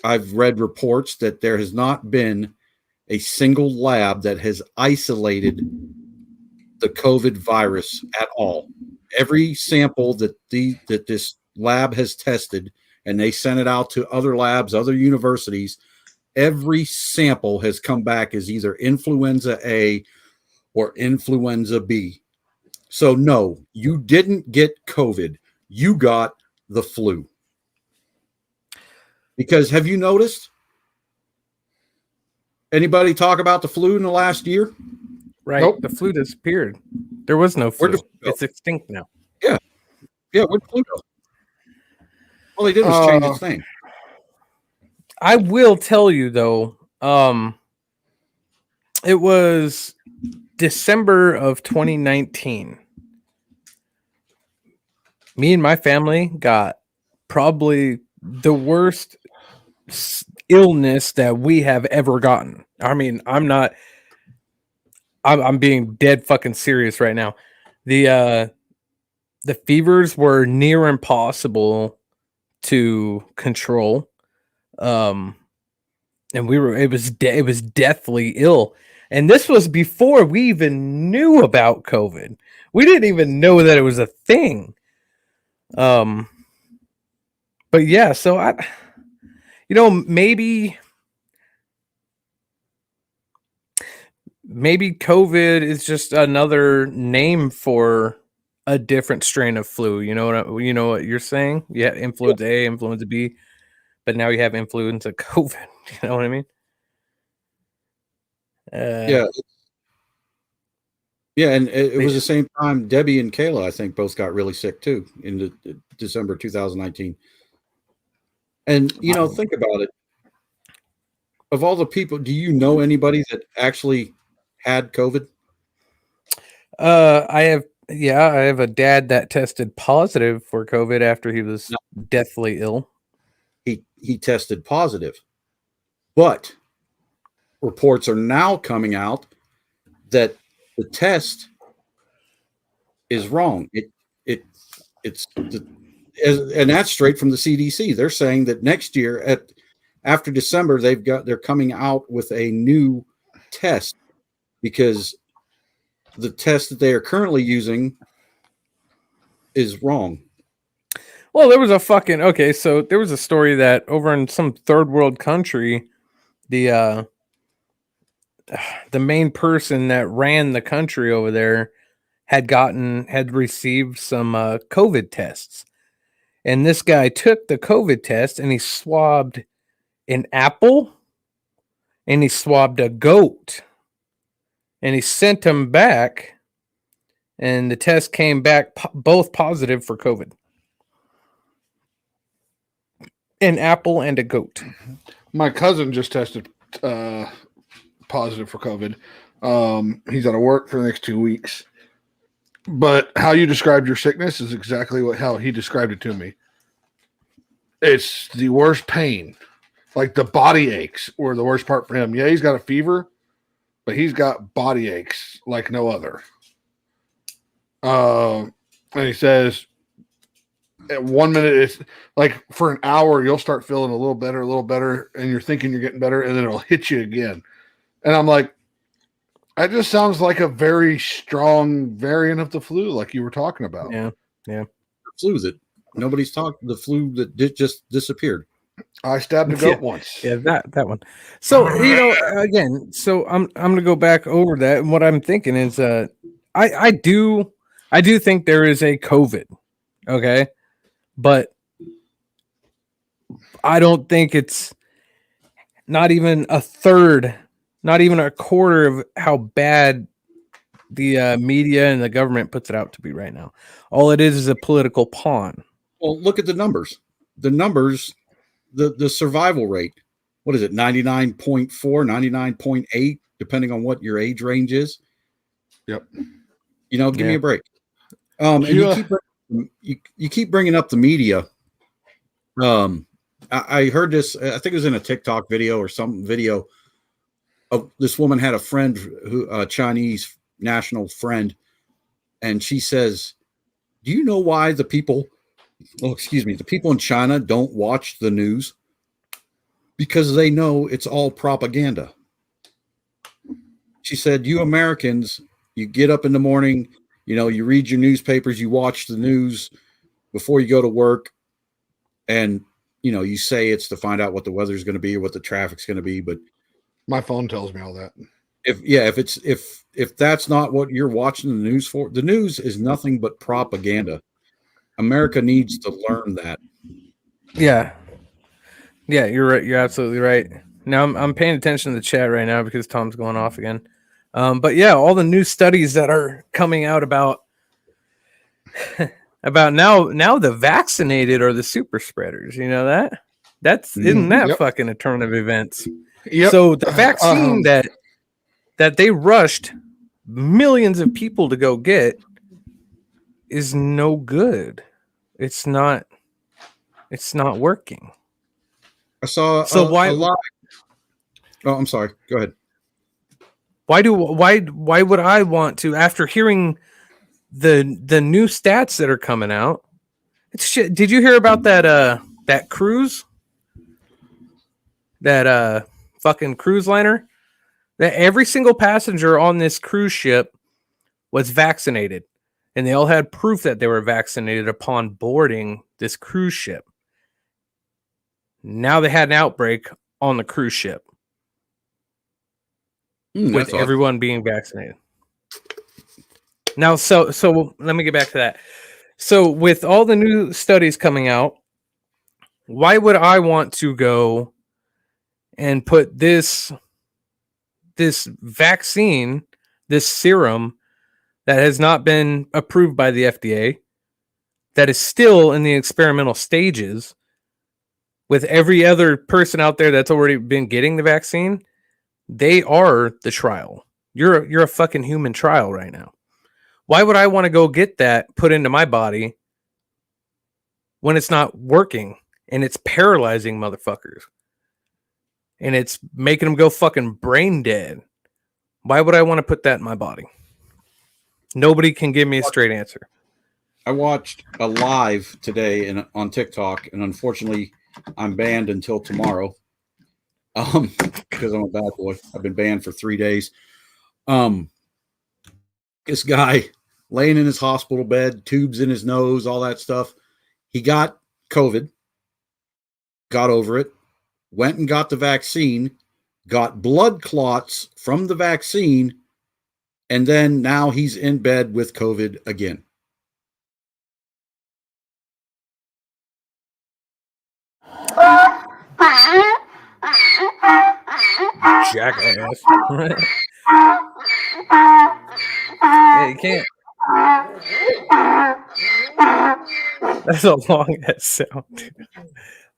Speaker 1: I've read reports that there has not been a single lab that has isolated the COVID virus at all. Every sample that this lab has tested, and they sent it out to other labs, other universities, every sample has come back as either influenza A or influenza B. So no, you didn't get COVID. You got the flu. Because have you noticed anybody talk about the flu in the last year?
Speaker 8: Right.
Speaker 3: Nope.
Speaker 8: The flu disappeared. There was no flu. It's extinct now.
Speaker 1: Yeah. Where'd the flu go? All they did was change its name.
Speaker 8: I will tell you though, it was December of 2019. Me and my family got probably the worst illness that we have ever gotten. I mean, I'm being dead fucking serious right now. The fevers were near impossible to control. And it was deathly ill. And this was before we even knew about COVID. We didn't even know that it was a thing. But yeah, so maybe COVID is just another name for a different strain of flu. You know what you're saying? Yeah, influenza A, influenza B, but now you have influenza COVID. You know what I mean?
Speaker 1: Yeah, and it was the same time Debbie and Kayla, I think, both got really sick too in December 2019. And think about it. Of all the people, do you know anybody that actually had COVID?
Speaker 8: I have a dad that tested positive for COVID after he was deathly ill.
Speaker 1: He tested positive, but reports are now coming out that the test is wrong. And that's straight from the CDC. They're saying that next year after December, they're coming out with a new test because the test that they are currently using is wrong.
Speaker 8: Well, there was so there was a story that over in some third world country, the main person that ran the country over there had received some COVID tests. And this guy took the COVID test and he swabbed an apple and he swabbed a goat and he sent them back and the test came back both positive for COVID. An apple and a goat.
Speaker 3: My cousin just tested positive for COVID. He's out of work for the next 2 weeks. But how you described your sickness is exactly how he described it to me. It's the worst pain. Like the body aches were the worst part for him. Yeah, he's got a fever, but he's got body aches like no other. And he says at 1 minute, it's like for an hour, you'll start feeling a little better, and you're thinking you're getting better, and then it'll hit you again. And I'm like, that just sounds like a very strong variant of the flu, like you were talking about.
Speaker 8: Yeah.
Speaker 1: The flu that nobody's talked. The flu that just disappeared.
Speaker 3: I stabbed a goat once.
Speaker 8: Yeah, that one. So again, so I'm gonna go back over that, and what I'm thinking is, I do think there is a COVID, okay, but I don't think it's not even a third. Not even a quarter of how bad the media and the government puts it out to be right now. All it is a political pawn.
Speaker 1: Well, look at the numbers. The numbers, the survival rate. What is it? 99.4, 99.8, depending on what your age range is.
Speaker 3: Yep.
Speaker 1: Give me a break. And you keep bringing up the media. I heard this. I think it was in a TikTok video or some video. This woman had a friend a Chinese national friend, and she says, "Do you know why the people in China don't watch the news? Because they know it's all propaganda." She said, "You Americans, you get up in the morning, you read your newspapers, you watch the news before you go to work, and you say it's to find out what the weather's going to be or what the traffic's going to be, but
Speaker 3: my phone tells me all that.
Speaker 1: If that's not what you're watching the news for, the news is nothing but propaganda. America needs to learn that."
Speaker 8: Yeah, you're right. You're absolutely right. Now I'm paying attention to the chat right now because Tom's going off again. But yeah, all the new studies that are coming out about now the vaccinated are the super spreaders. You know that? Isn't that fucking a turn of events?
Speaker 3: Yep.
Speaker 8: So the vaccine that they rushed millions of people to go get is no good. It's not working.
Speaker 1: I saw
Speaker 8: why?
Speaker 1: A lot. Oh, I'm sorry. Go ahead.
Speaker 8: Why would I want to, after hearing the new stats that are coming out? It's shit. Did you hear about that cruise? That fucking cruise liner that every single passenger on this cruise ship was vaccinated, and they all had proof that they were vaccinated upon boarding this cruise ship. Now they had an outbreak on the cruise ship with everyone being vaccinated. Now, so let me get back to that. So with all the new studies coming out, why would I want to go and put this vaccine, this serum that has not been approved by the FDA, that is still in the experimental stages, with every other person out there that's already been getting the vaccine? They are the trial. You're a fucking human trial right now. Why would I want to go get that put into my body when it's not working and it's paralyzing motherfuckers and it's making them go fucking brain dead? Why would I want to put that in my body? Nobody can give me a straight answer.
Speaker 1: I watched a live today on TikTok, and unfortunately, I'm banned until tomorrow. Because I'm a bad boy. I've been banned for 3 days. This guy laying in his hospital bed, tubes in his nose, all that stuff. He got COVID, got over it, went and got the vaccine, got blood clots from the vaccine, and then now he's in bed with COVID again.
Speaker 8: Jackass. Yeah, you can't. That's a long ass sound, dude.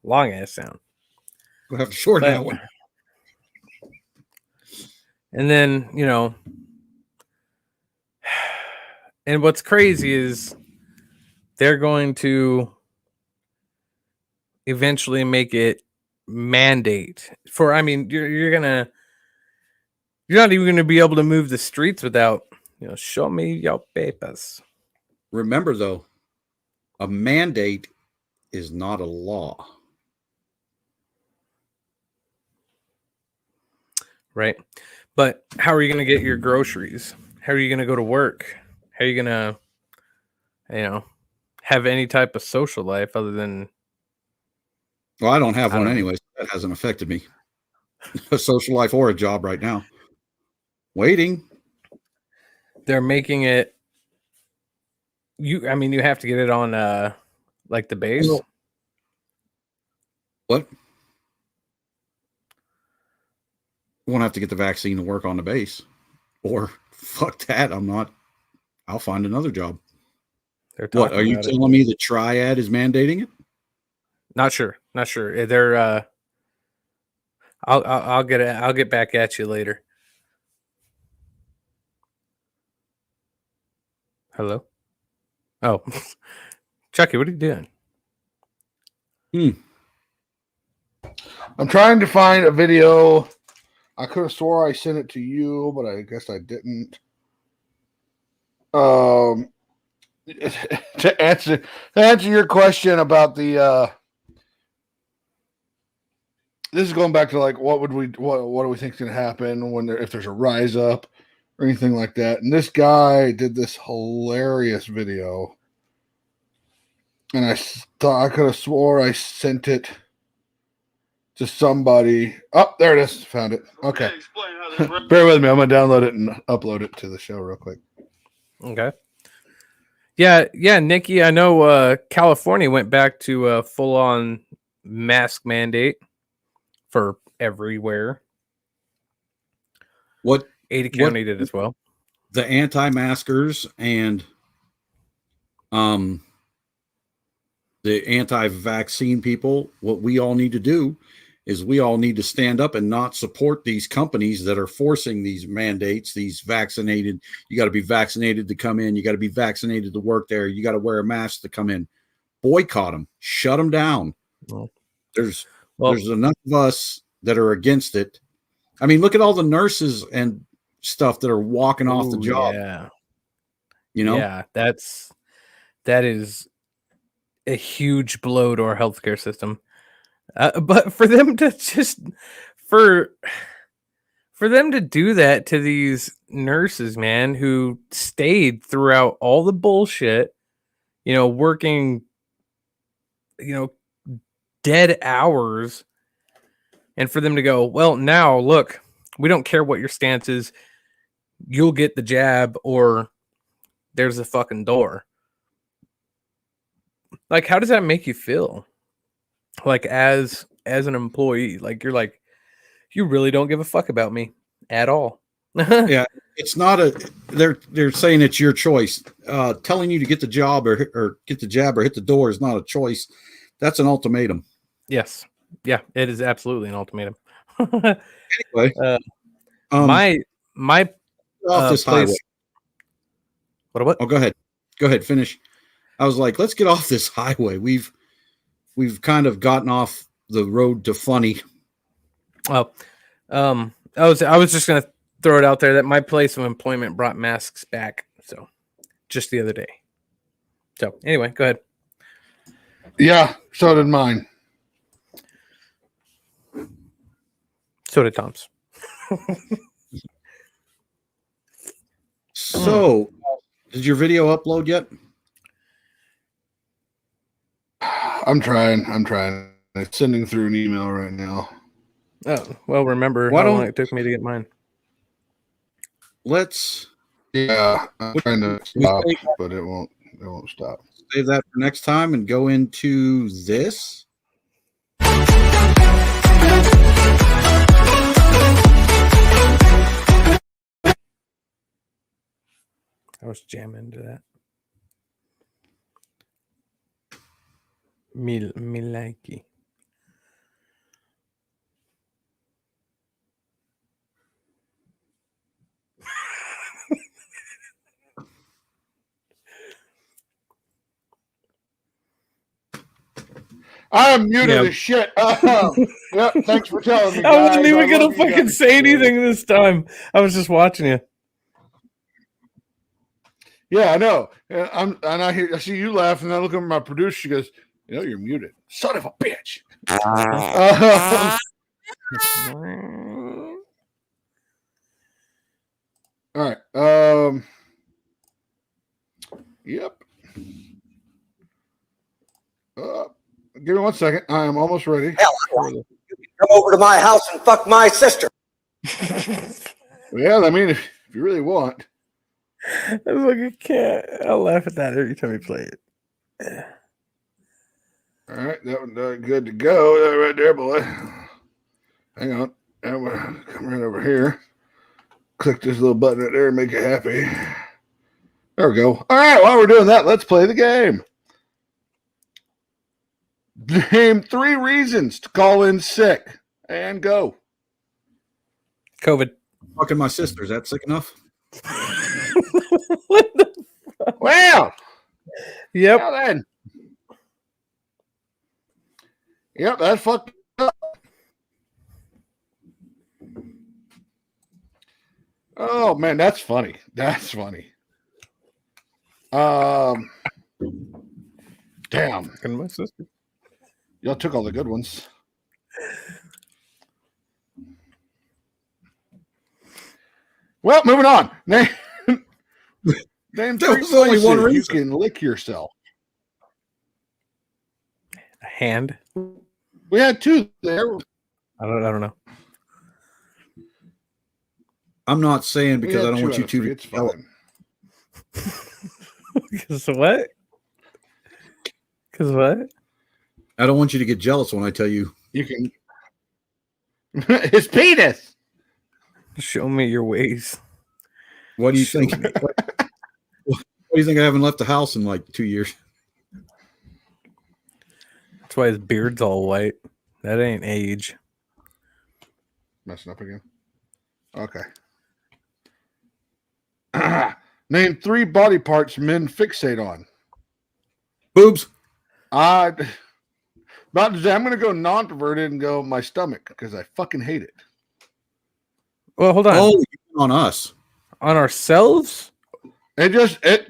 Speaker 8: Long ass sound.
Speaker 1: We'll have to shorten that one.
Speaker 8: And then, and what's crazy is they're going to eventually make it mandate for, you're not even gonna be able to move the streets without, show me your papers.
Speaker 1: Remember though, a mandate is not a law.
Speaker 8: Right. But how are you going to get your groceries? How are you going to go to work? How are you going to, have any type of social life other than...
Speaker 1: Well, I don't have one anyway. So that hasn't affected me. A social life or a job right now. Waiting.
Speaker 8: They're making it... You have to get it on, like the base?
Speaker 1: What? Won't have to get the vaccine to work on the base, or fuck that. I'll find another job. What are you telling me? The triad is mandating it?
Speaker 8: Not sure. They're I'll get back at you later. Hello? Oh, Chucky, what are you doing?
Speaker 3: I'm trying to find a video. I could have swore I sent it to you, but I guess I didn't. To answer your question about the this is going back to like what do we think is going to happen if there's a rise up or anything like that. And this guy did this hilarious video, and I thought I could have swore I sent it to somebody. Oh, there it is. Found it. Okay. Bear with me. I'm going to download it and upload it to the show real quick.
Speaker 8: Okay. Yeah, Nikki, I know California went back to a full-on mask mandate for everywhere. Ada County did as well.
Speaker 1: The anti-maskers and the anti-vaccine people, what we all need to do is we all need to stand up and not support these companies that are forcing these mandates, these vaccinated. You got to be vaccinated to come in. You got to be vaccinated to work there. You got to wear a mask to come in. Boycott them. Shut them down. There's enough of us that are against it. I mean, look at all the nurses and stuff that are walking off the job.
Speaker 8: Yeah.
Speaker 1: Yeah,
Speaker 8: that is a huge blow to our healthcare system. But for them to just for for them to do that to these nurses, man, who stayed throughout all the bullshit, working, dead hours, and for them to go, well, now look, we don't care what your stance is, you'll get the jab or there's a fucking door. Like, how does that make you feel? Like, as an employee, like, you're like, you really don't give a fuck about me at all.
Speaker 1: Yeah, it's not they're saying it's your choice. Telling you to get the job or get the jab or hit the door is not a choice. That's an ultimatum.
Speaker 8: Yes. Yeah, it is absolutely an ultimatum.
Speaker 1: Anyway,
Speaker 8: my
Speaker 1: off this
Speaker 8: place.
Speaker 1: highway.
Speaker 8: What?
Speaker 1: Oh, go ahead, finish. I was like, let's get off this highway. We've kind of gotten off the road to funny.
Speaker 8: Oh, I was just gonna throw it out there that my place of employment brought masks back. So just the other day. So anyway, go ahead.
Speaker 3: Yeah, so did mine.
Speaker 8: So did Tom's.
Speaker 1: So, did your video upload yet?
Speaker 3: I'm trying. I'm sending through an email right now.
Speaker 8: Oh, well, remember how long it took me to get mine.
Speaker 3: Yeah, I'm trying to stop, but it won't stop.
Speaker 1: Save that for next time and go into this.
Speaker 8: I was jamming into that. Me likey.
Speaker 3: I am muted as shit. Yep, thanks for telling me.
Speaker 8: I wasn't even gonna fucking say anything this time. I was just watching you.
Speaker 3: Yeah, I know. I see you laugh, and I look at my producer. She goes, "You're muted, son of a bitch." All right. Yep. Give me 1 second. I am almost ready.
Speaker 7: Hell, you can come over to my house and fuck my sister.
Speaker 3: Well, I mean, if you really want.
Speaker 8: I was like, I can't. I'll laugh at that every time we play it.
Speaker 3: All right, that one's good to go. That right there, boy. Hang on. I'm gonna come right over here. Click this little button right there and make it happy. There we go. All right, while we're doing that, let's play the game. Name 3 reasons to call in sick and go.
Speaker 8: COVID.
Speaker 1: Fucking my sister. Is that sick enough?
Speaker 8: What the fuck?
Speaker 3: Well,
Speaker 8: yep.
Speaker 3: Well then. Yep, that fucked up. Oh man, that's funny. That's funny. Damn.
Speaker 8: And my sister.
Speaker 3: Y'all took all the good ones. Well, moving on. Name 3
Speaker 1: only one
Speaker 3: places you
Speaker 1: reason.
Speaker 3: can lick yourself.
Speaker 8: A hand.
Speaker 3: We had 2 there.
Speaker 8: I don't know.
Speaker 1: I'm not saying because I don't want you to.
Speaker 3: It's fine.
Speaker 8: Because what? Because what?
Speaker 1: I don't want you to get jealous when I tell you.
Speaker 3: You can. His penis.
Speaker 8: Show me your ways.
Speaker 1: What do you think? What do you think? I haven't left the house in like 2 years.
Speaker 8: That's why his beard's all white. That ain't age.
Speaker 3: Messing up again. Okay. Name 3 body parts men fixate on.
Speaker 1: Boobs.
Speaker 3: About to say, I'm going to go non-perverted and go my stomach because I fucking hate it.
Speaker 8: Well, hold on.
Speaker 1: Oh, on us.
Speaker 8: On ourselves?
Speaker 3: It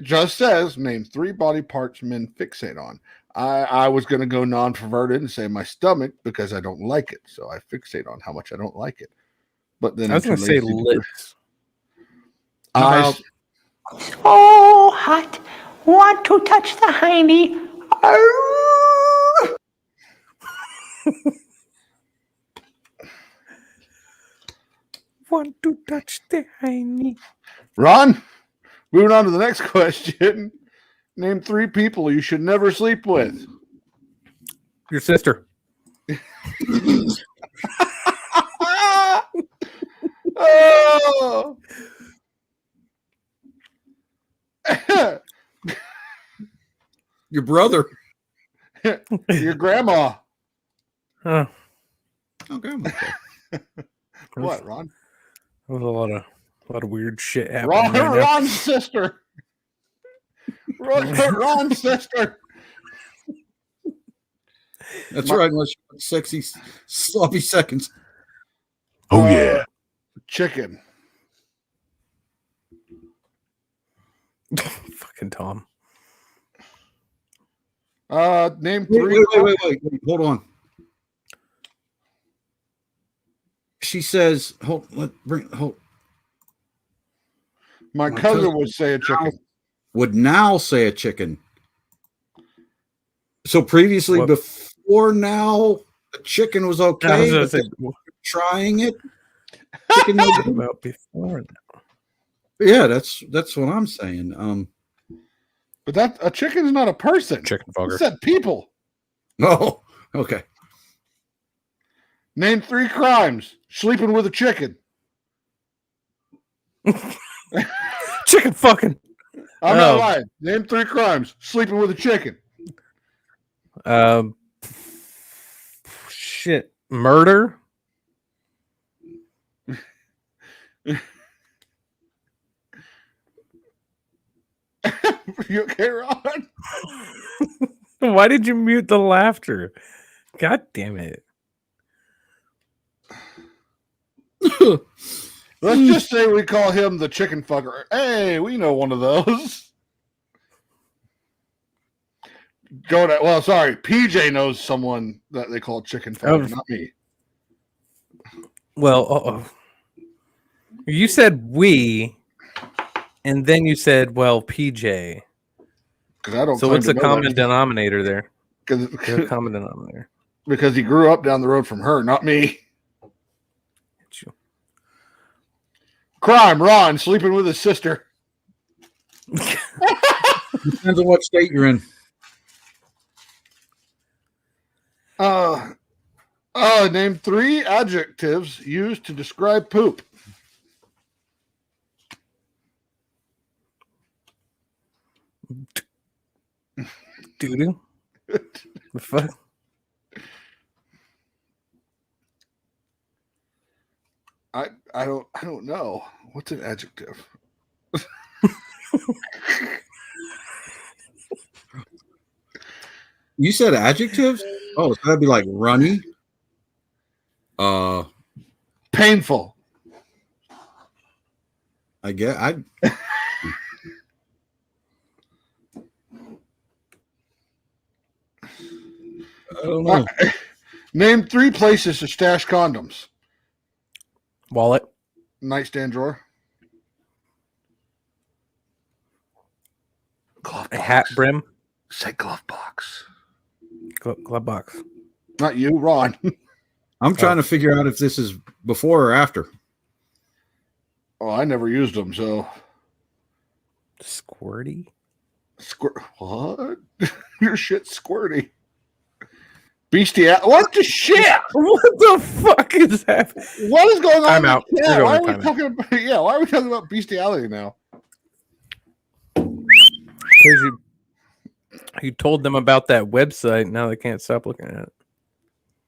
Speaker 3: just says name 3 body parts men fixate on. I was going to go non-perverted and say my stomach because I don't like it. So I fixate on how much I don't like it. But then
Speaker 8: I was
Speaker 3: I'm
Speaker 8: going
Speaker 3: too
Speaker 8: to say
Speaker 3: lazy to-
Speaker 8: lips.
Speaker 3: Eyes.
Speaker 11: Oh, hot. Want to touch the hiney?
Speaker 8: Want to touch the hiney?
Speaker 3: Ron, moving on to the next question. Name 3 people you should never sleep with.
Speaker 8: Your sister.
Speaker 3: Oh!
Speaker 1: Your brother.
Speaker 3: Your grandma.
Speaker 8: Huh.
Speaker 1: Oh, grandma.
Speaker 3: What, Ron?
Speaker 8: There was a lot of weird shit happening right now.
Speaker 3: Ron's sister. Ron's sister.
Speaker 1: That's right. Unless you want sexy, sloppy seconds.
Speaker 10: Oh, yeah.
Speaker 3: Chicken.
Speaker 8: Fucking Tom.
Speaker 3: Name 3.
Speaker 1: Wait. Hold on. She says, hold.
Speaker 3: My cousin would say a chicken.
Speaker 1: Would now say a chicken. So previously, before now, a chicken was okay. But trying it. Chicken
Speaker 8: about before now.
Speaker 1: Yeah, that's what I'm saying.
Speaker 3: But that a chicken's not a person.
Speaker 8: Chicken
Speaker 3: It
Speaker 8: fucker.
Speaker 3: said people.
Speaker 1: Oh, okay.
Speaker 3: Name 3 crimes. Sleeping with a chicken.
Speaker 8: Chicken fucking.
Speaker 3: I'm not lying. Name 3 crimes. Sleeping with a chicken.
Speaker 8: Shit. Murder.
Speaker 3: You okay, Ron?
Speaker 8: Why did you mute the laughter? God damn it.
Speaker 3: Let's just say we call him the chicken fucker. Hey, we know one of those. PJ knows someone that they call chicken fucker, not me.
Speaker 8: Well, you said we, and then you said, well, PJ. So what's the common denominator there? The common denominator.
Speaker 3: Because he grew up down the road from her, not me. Crime, Ron, sleeping with his sister.
Speaker 1: Depends on what state you're in.
Speaker 3: Name 3 adjectives used to describe poop.
Speaker 8: Doo-doo. The fuck?
Speaker 3: I don't know. What's an adjective?
Speaker 1: You said adjectives? Oh, so that'd be like runny.
Speaker 3: Painful.
Speaker 1: I guess I don't know.
Speaker 3: Name 3 places to stash condoms.
Speaker 8: Wallet.
Speaker 3: Nightstand drawer. Glove
Speaker 8: A
Speaker 3: box.
Speaker 8: hat brim.
Speaker 3: Say glove box.
Speaker 8: Glove box.
Speaker 3: Not you, Ron.
Speaker 1: I'm trying to figure out if this is before or after.
Speaker 3: Oh, I never used them, so.
Speaker 8: Squirty?
Speaker 3: What? Your shit's squirty. Bestiality. What the shit?
Speaker 8: What the fuck is that?
Speaker 3: What is going on?
Speaker 8: Time out.
Speaker 3: Yeah, why are we talking about? Yeah, why are we talking about bestiality now?
Speaker 8: Because you told them about that website. Now they can't stop looking at it.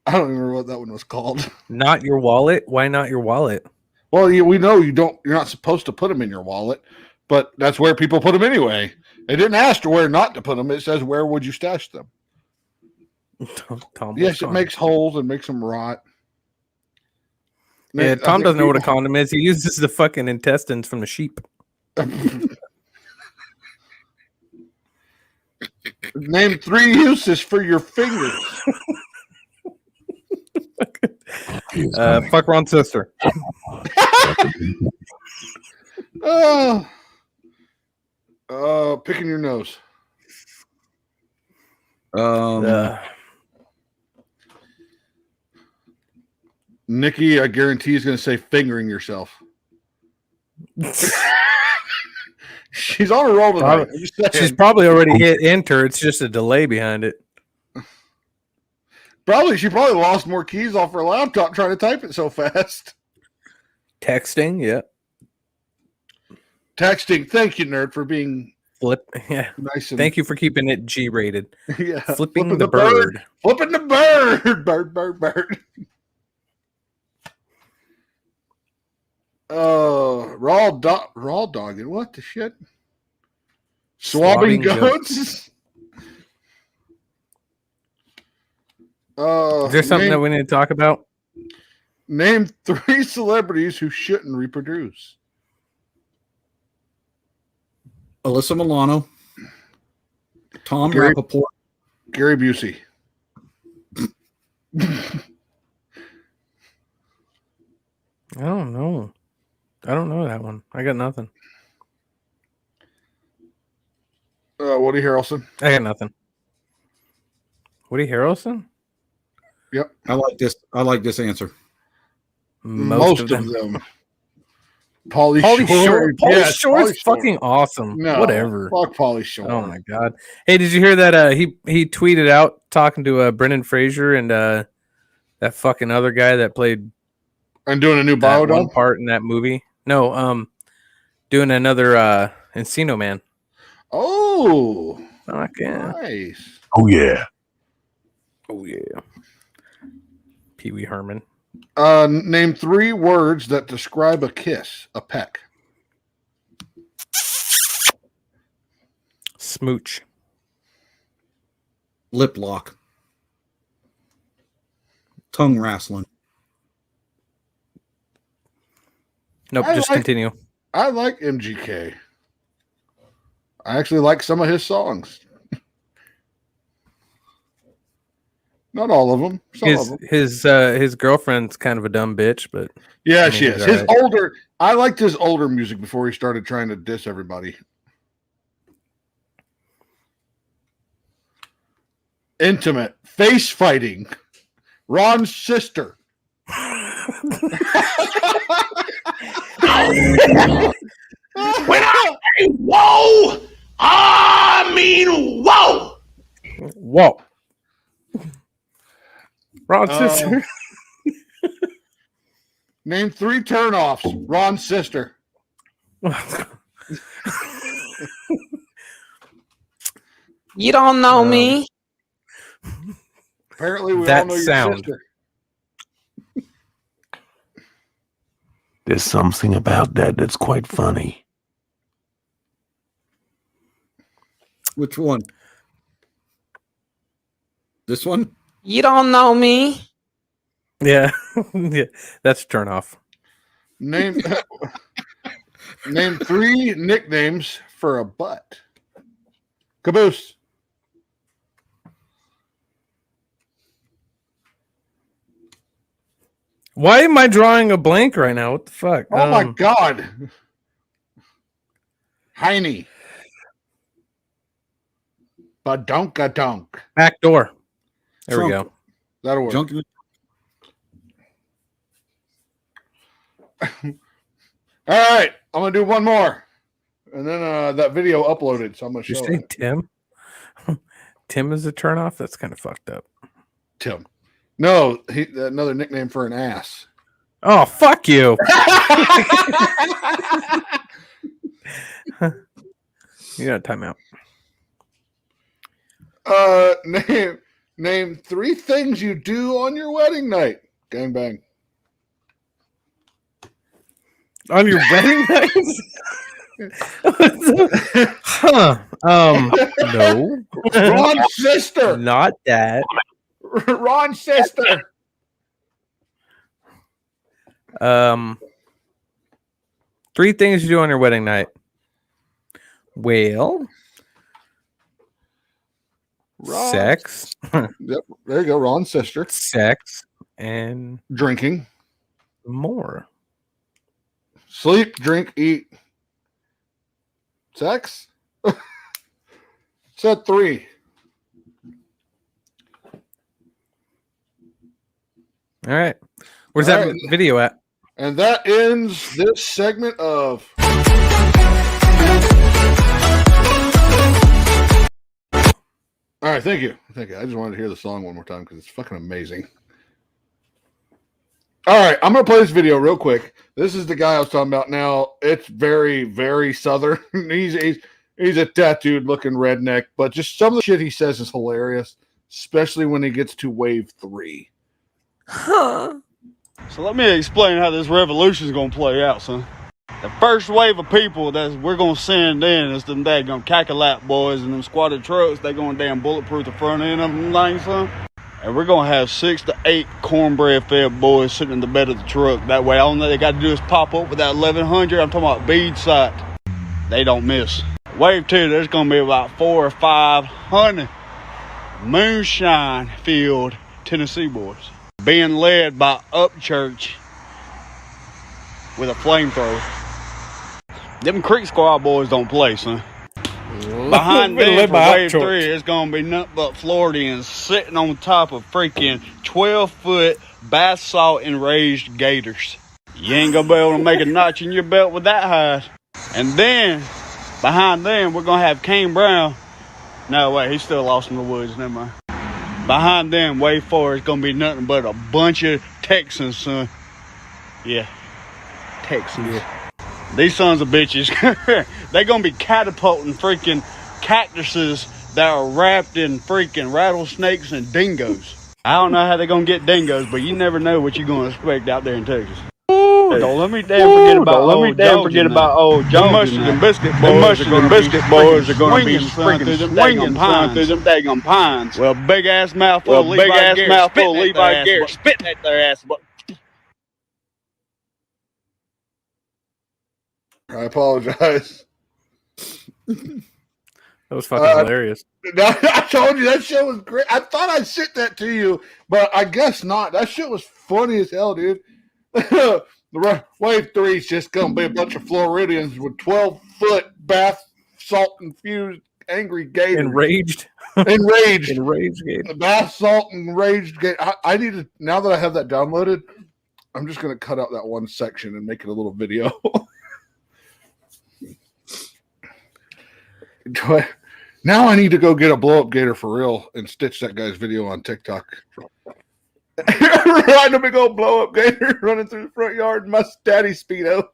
Speaker 3: I don't even remember what that one was called.
Speaker 8: Not your wallet? Why not your wallet?
Speaker 3: Well, we know you don't. You're not supposed to put them in your wallet, but that's where people put them anyway. It didn't ask where not to put them. It says where would you stash them.
Speaker 8: Tom,
Speaker 3: yes, it makes holes and makes them rot.
Speaker 8: Yeah, Tom doesn't know what a condom is. He uses the fucking intestines from the sheep.
Speaker 3: Name 3 uses for your fingers.
Speaker 8: Fuck Ron's sister.
Speaker 3: Picking your nose. Nikki, I guarantee is going to say fingering yourself. She's on a roll tonight.
Speaker 8: She's probably already hit enter. It's just a delay behind it.
Speaker 3: She probably lost more keys off her laptop trying to type it so fast.
Speaker 8: Texting, yeah.
Speaker 3: Texting. Thank you, nerd, for being
Speaker 8: nice. Thank you for keeping it G-rated.
Speaker 3: Yeah.
Speaker 8: Flipping the bird.
Speaker 3: Flipping the bird. Bird. Raw dogging. What the shit? Swabbing goats.
Speaker 8: Is there something that we need to talk about?
Speaker 3: Name 3 celebrities who shouldn't reproduce.
Speaker 1: Alyssa Milano, Tom Rappaport,
Speaker 3: Gary Busey.
Speaker 8: I don't know. I don't know that one. I got nothing.
Speaker 3: Woody Harrelson.
Speaker 8: I got nothing. Woody Harrelson?
Speaker 3: Yep.
Speaker 1: I like this answer.
Speaker 8: Most of them.
Speaker 3: Pauly Shore.
Speaker 8: Pauly Shore's fucking awesome.
Speaker 3: No,
Speaker 8: whatever.
Speaker 3: Fuck Pauly Shore.
Speaker 8: Oh my god. Hey, did you hear that? He tweeted out talking to Brendan Fraser and that fucking other guy that played
Speaker 3: and doing a new
Speaker 8: one part in that movie. No, doing another Encino Man.
Speaker 3: Oh,
Speaker 8: fuck yeah.
Speaker 3: Nice.
Speaker 10: Oh yeah.
Speaker 8: Oh yeah. Pee Wee Herman.
Speaker 3: Name 3 words that describe a kiss, a peck.
Speaker 8: Smooch.
Speaker 1: Lip lock. Tongue wrestling.
Speaker 8: Nope, just continue.
Speaker 3: I like MGK. I actually like some of his songs. Not all of them.
Speaker 8: His girlfriend's kind of a dumb bitch, but
Speaker 3: yeah, she is. I liked his older music before he started trying to diss everybody. Intimate face fighting. Ron's sister.
Speaker 11: When I say whoa, I mean whoa.
Speaker 8: Whoa. Ron's sister.
Speaker 3: Name 3 turnoffs. Ron's sister.
Speaker 13: You don't know me.
Speaker 3: Apparently, we
Speaker 8: that
Speaker 3: all know your
Speaker 8: sound.
Speaker 3: sister.
Speaker 10: There's something about that that's quite funny.
Speaker 1: Which one? This one?
Speaker 13: You don't know me.
Speaker 8: Yeah. Yeah. That's a turn off.
Speaker 3: Name 3 nicknames for a butt. Caboose.
Speaker 8: Why am I drawing a blank right now? What the fuck?
Speaker 3: Oh my god. Heine. Badonka-donk.
Speaker 8: Back door. There we
Speaker 3: Trunk.
Speaker 8: go.
Speaker 3: That'll work. All right, I'm gonna do one more, and then that video uploaded, so I'm gonna
Speaker 8: Did
Speaker 3: show
Speaker 8: you say
Speaker 3: it.
Speaker 8: Tim? Tim is a turn off? That's kind of fucked up.
Speaker 3: Tim. No, another nickname for an ass.
Speaker 8: Oh, fuck you. You got a timeout.
Speaker 3: Name 3 things you do on your wedding night. Gangbang.
Speaker 8: On your wedding night? Huh. No.
Speaker 3: Ron's sister.
Speaker 8: Not that.
Speaker 3: Ron's sister.
Speaker 8: 3 things you do on your wedding night. Well, sex.
Speaker 3: Yep, there you go. Ron's sister.
Speaker 8: Sex. and
Speaker 3: drinking
Speaker 8: more.
Speaker 3: Sleep, drink, eat, sex. Said 3.
Speaker 8: All right. Where's that video at?
Speaker 3: And that ends this segment of All right, thank you. Thank you. I just wanted to hear the song one more time because it's fucking amazing. All right, I'm going to play this video real quick. This is the guy I was talking about now. It's very, very southern. He's a tattooed looking redneck, but just some of the shit he says is hilarious, especially when he gets to wave 3.
Speaker 14: Huh. So let me explain how this revolution is going to play out, son. The first wave of people that we're going to send in is them daggum cackalack boys and them squatted trucks. They're going to damn bulletproof the front end of them things, son. And we're going to have 6 to 8 cornbread-fed boys sitting in the bed of the truck. That way, all they got to do is pop up with that 1100. I'm talking about bead sight. They don't miss. Wave 2, there's going to be about 400 or 500 moonshine-filled Tennessee boys being led by Upchurch with a flamethrower. Them Creek Squad boys don't play, son. Behind them for wave 3, it's going to be nothing but Floridians sitting on top of freaking 12-foot basalt enraged gators. You ain't going to be able to make a notch in your belt with that hide. And then, behind them, we're going to have Kane Brown. No, wait, he's still lost in the woods. Never mind. Behind them, wave 4 is going to be nothing but a bunch of Texans, son. Yeah, Texans. Yeah. These sons of bitches, they're going to be catapulting freaking cactuses that are wrapped in freaking rattlesnakes and dingoes. I don't know how they're going to get dingoes, but you never know what you're going to expect out there in Texas. Hey, don't let me forget about old Jones. The mustard and biscuit boys are going to be freaking swinging through them daggum pines. Well, big ass mouthful of Levi Garrett spitting at their ass.
Speaker 3: I apologize.
Speaker 8: That was fucking hilarious.
Speaker 3: I told you that shit was great. I thought I sent that to you, but I guess not. That shit was funny as hell, dude. The wave 3 is just going to be a bunch of Floridians with 12-foot bath salt infused angry gators.
Speaker 8: Enraged
Speaker 3: gators. Bath salt enraged gators. I need to, now that I have that downloaded, I'm just going to cut out that one section and make it a little video. Now I need to go get a blow-up gator for real and stitch that guy's video on TikTok. Riding a big old blow-up gator running through the front yard in my daddy Speedo.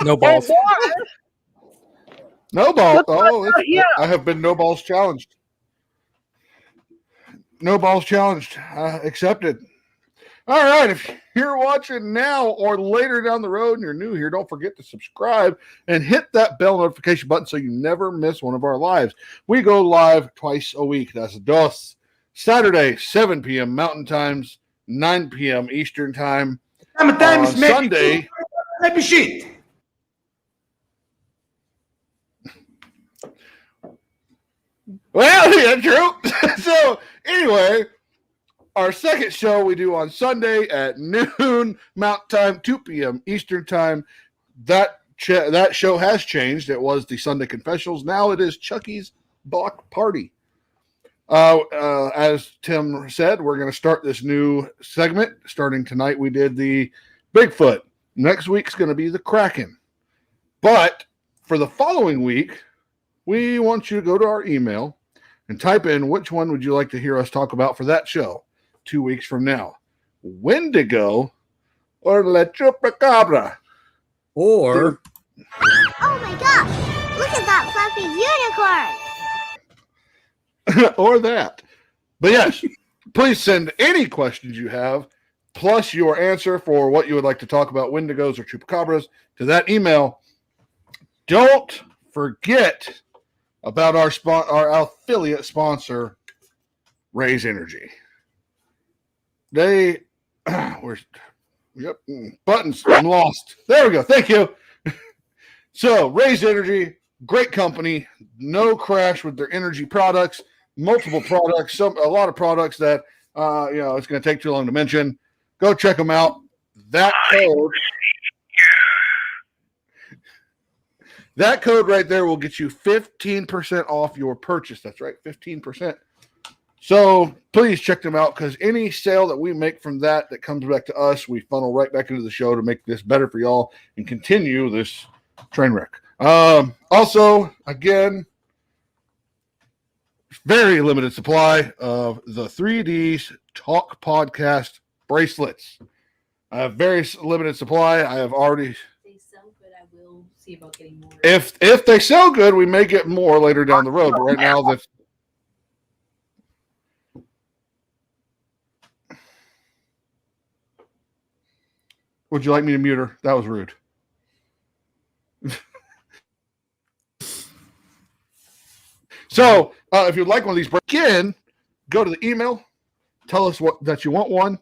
Speaker 8: No balls.
Speaker 3: No balls. Oh, I have been no balls challenged. No balls challenged. Accepted. All right, if you're watching now or later down the road and you're new here, don't forget to subscribe and hit that bell notification button so you never miss one of our lives. We go live twice a week. That's dos. Saturday, 7 p.m. Mountain Times, 9 p.m. Eastern Time. On Sunday, well, yeah, true. So, anyway, our second show we do on Sunday at noon Mountain Time, 2 p.m. Eastern Time. That show has changed. It was the Sunday Confessionals. Now it is Chucky's Block Party. As Tim said, we're going to start this new segment. Starting tonight, we did the Bigfoot. Next week's going to be the Kraken. But for the following week, we want you to go to our email and type in which one would you like to hear us talk about for that show 2 weeks from now. Wendigo or La Chupacabra.
Speaker 5: Or...
Speaker 12: Oh my gosh! Look at that fluffy unicorn!
Speaker 3: Or that. But yes, please send any questions you have, plus your answer for what you would like to talk about, Wendigos or Chupacabras, to that email. Don't forget about our affiliate sponsor, Raise Energy. They, buttons, I'm lost. There we go. Thank you. So, Raise Energy, great company, no crash with their energy products. multiple products, a lot of products that it's going to take too long to mention. Go check them out. That code right there will get you 15% off your purchase. That's right, 15%. So please check them out, because any sale that we make from that comes back to us, we funnel right back into the show to make this better for y'all and continue this train wreck. Also, again, very limited supply of the 3Ds Talk Podcast bracelets. I have very limited supply. I have already.
Speaker 15: They sell good. I will see about getting more.
Speaker 3: If they sell good, we may get more later down the road. But right now, that's. Would you like me to mute her? That was rude. So, if you'd like one of these, again, go to the email, tell us that you want one.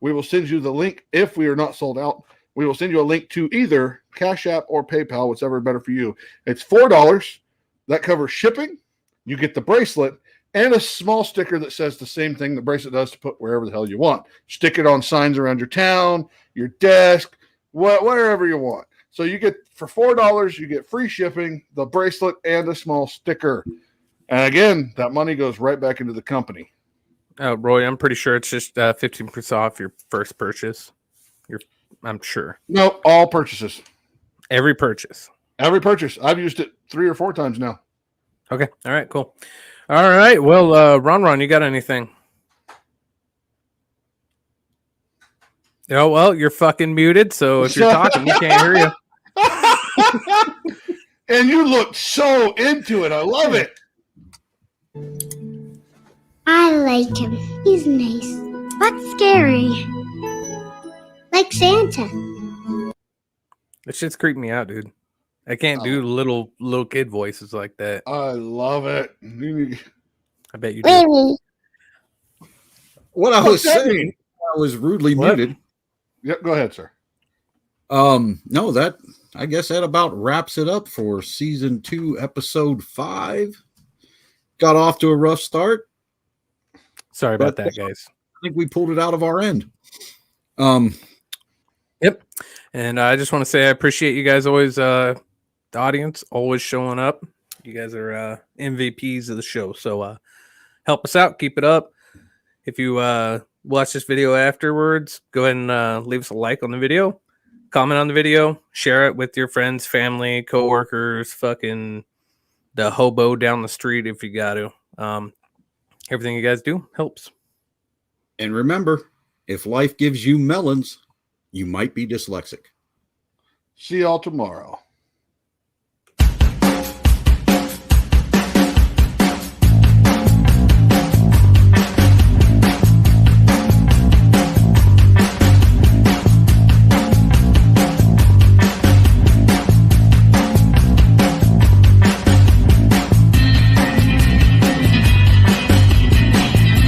Speaker 3: We will send you the link. If we are not sold out, we will send you a link to either Cash App or PayPal, whichever better for you. It's $4. That covers shipping. You get the bracelet and a small sticker that says the same thing the bracelet does to put wherever the hell you want. Stick it on signs around your town, your desk, wherever you want. So you get, for $4, you get free shipping, the bracelet, and a small sticker. And again, that money goes right back into the company.
Speaker 8: Roy, I'm pretty sure it's just 15% off your first purchase. I'm sure.
Speaker 3: No, all purchases.
Speaker 8: Every purchase.
Speaker 3: Every purchase. I've used it 3 or 4 times now.
Speaker 8: Okay. All right, cool. All right. Well, Ron, you got anything? Oh, well, you're fucking muted, so if you're talking, we can't hear you.
Speaker 3: And you look so into it. I love it.
Speaker 12: I like him. He's nice, but scary. Like Santa.
Speaker 8: That shit's creeping me out, dude. I can't do little kid voices like that.
Speaker 3: I love it.
Speaker 8: I bet you do.
Speaker 1: What I was saying, I was rudely muted.
Speaker 3: Yep, go ahead, sir.
Speaker 1: No, that I guess that about wraps it up for season 2, episode 5. Got off to a rough start.
Speaker 8: Sorry about that, guys.
Speaker 1: I think we pulled it out of our end.
Speaker 8: Yep. And I just want to say I appreciate you guys always, the audience, always showing up. You guys are MVPs of the show. So help us out. Keep it up. If you watch this video afterwards, go ahead and leave us a like on the video. Comment on the video. Share it with your friends, family, coworkers, fucking the hobo down the street if you got to. Everything you guys do helps.
Speaker 1: And remember, if life gives you melons, you might be dyslexic.
Speaker 3: See y'all tomorrow.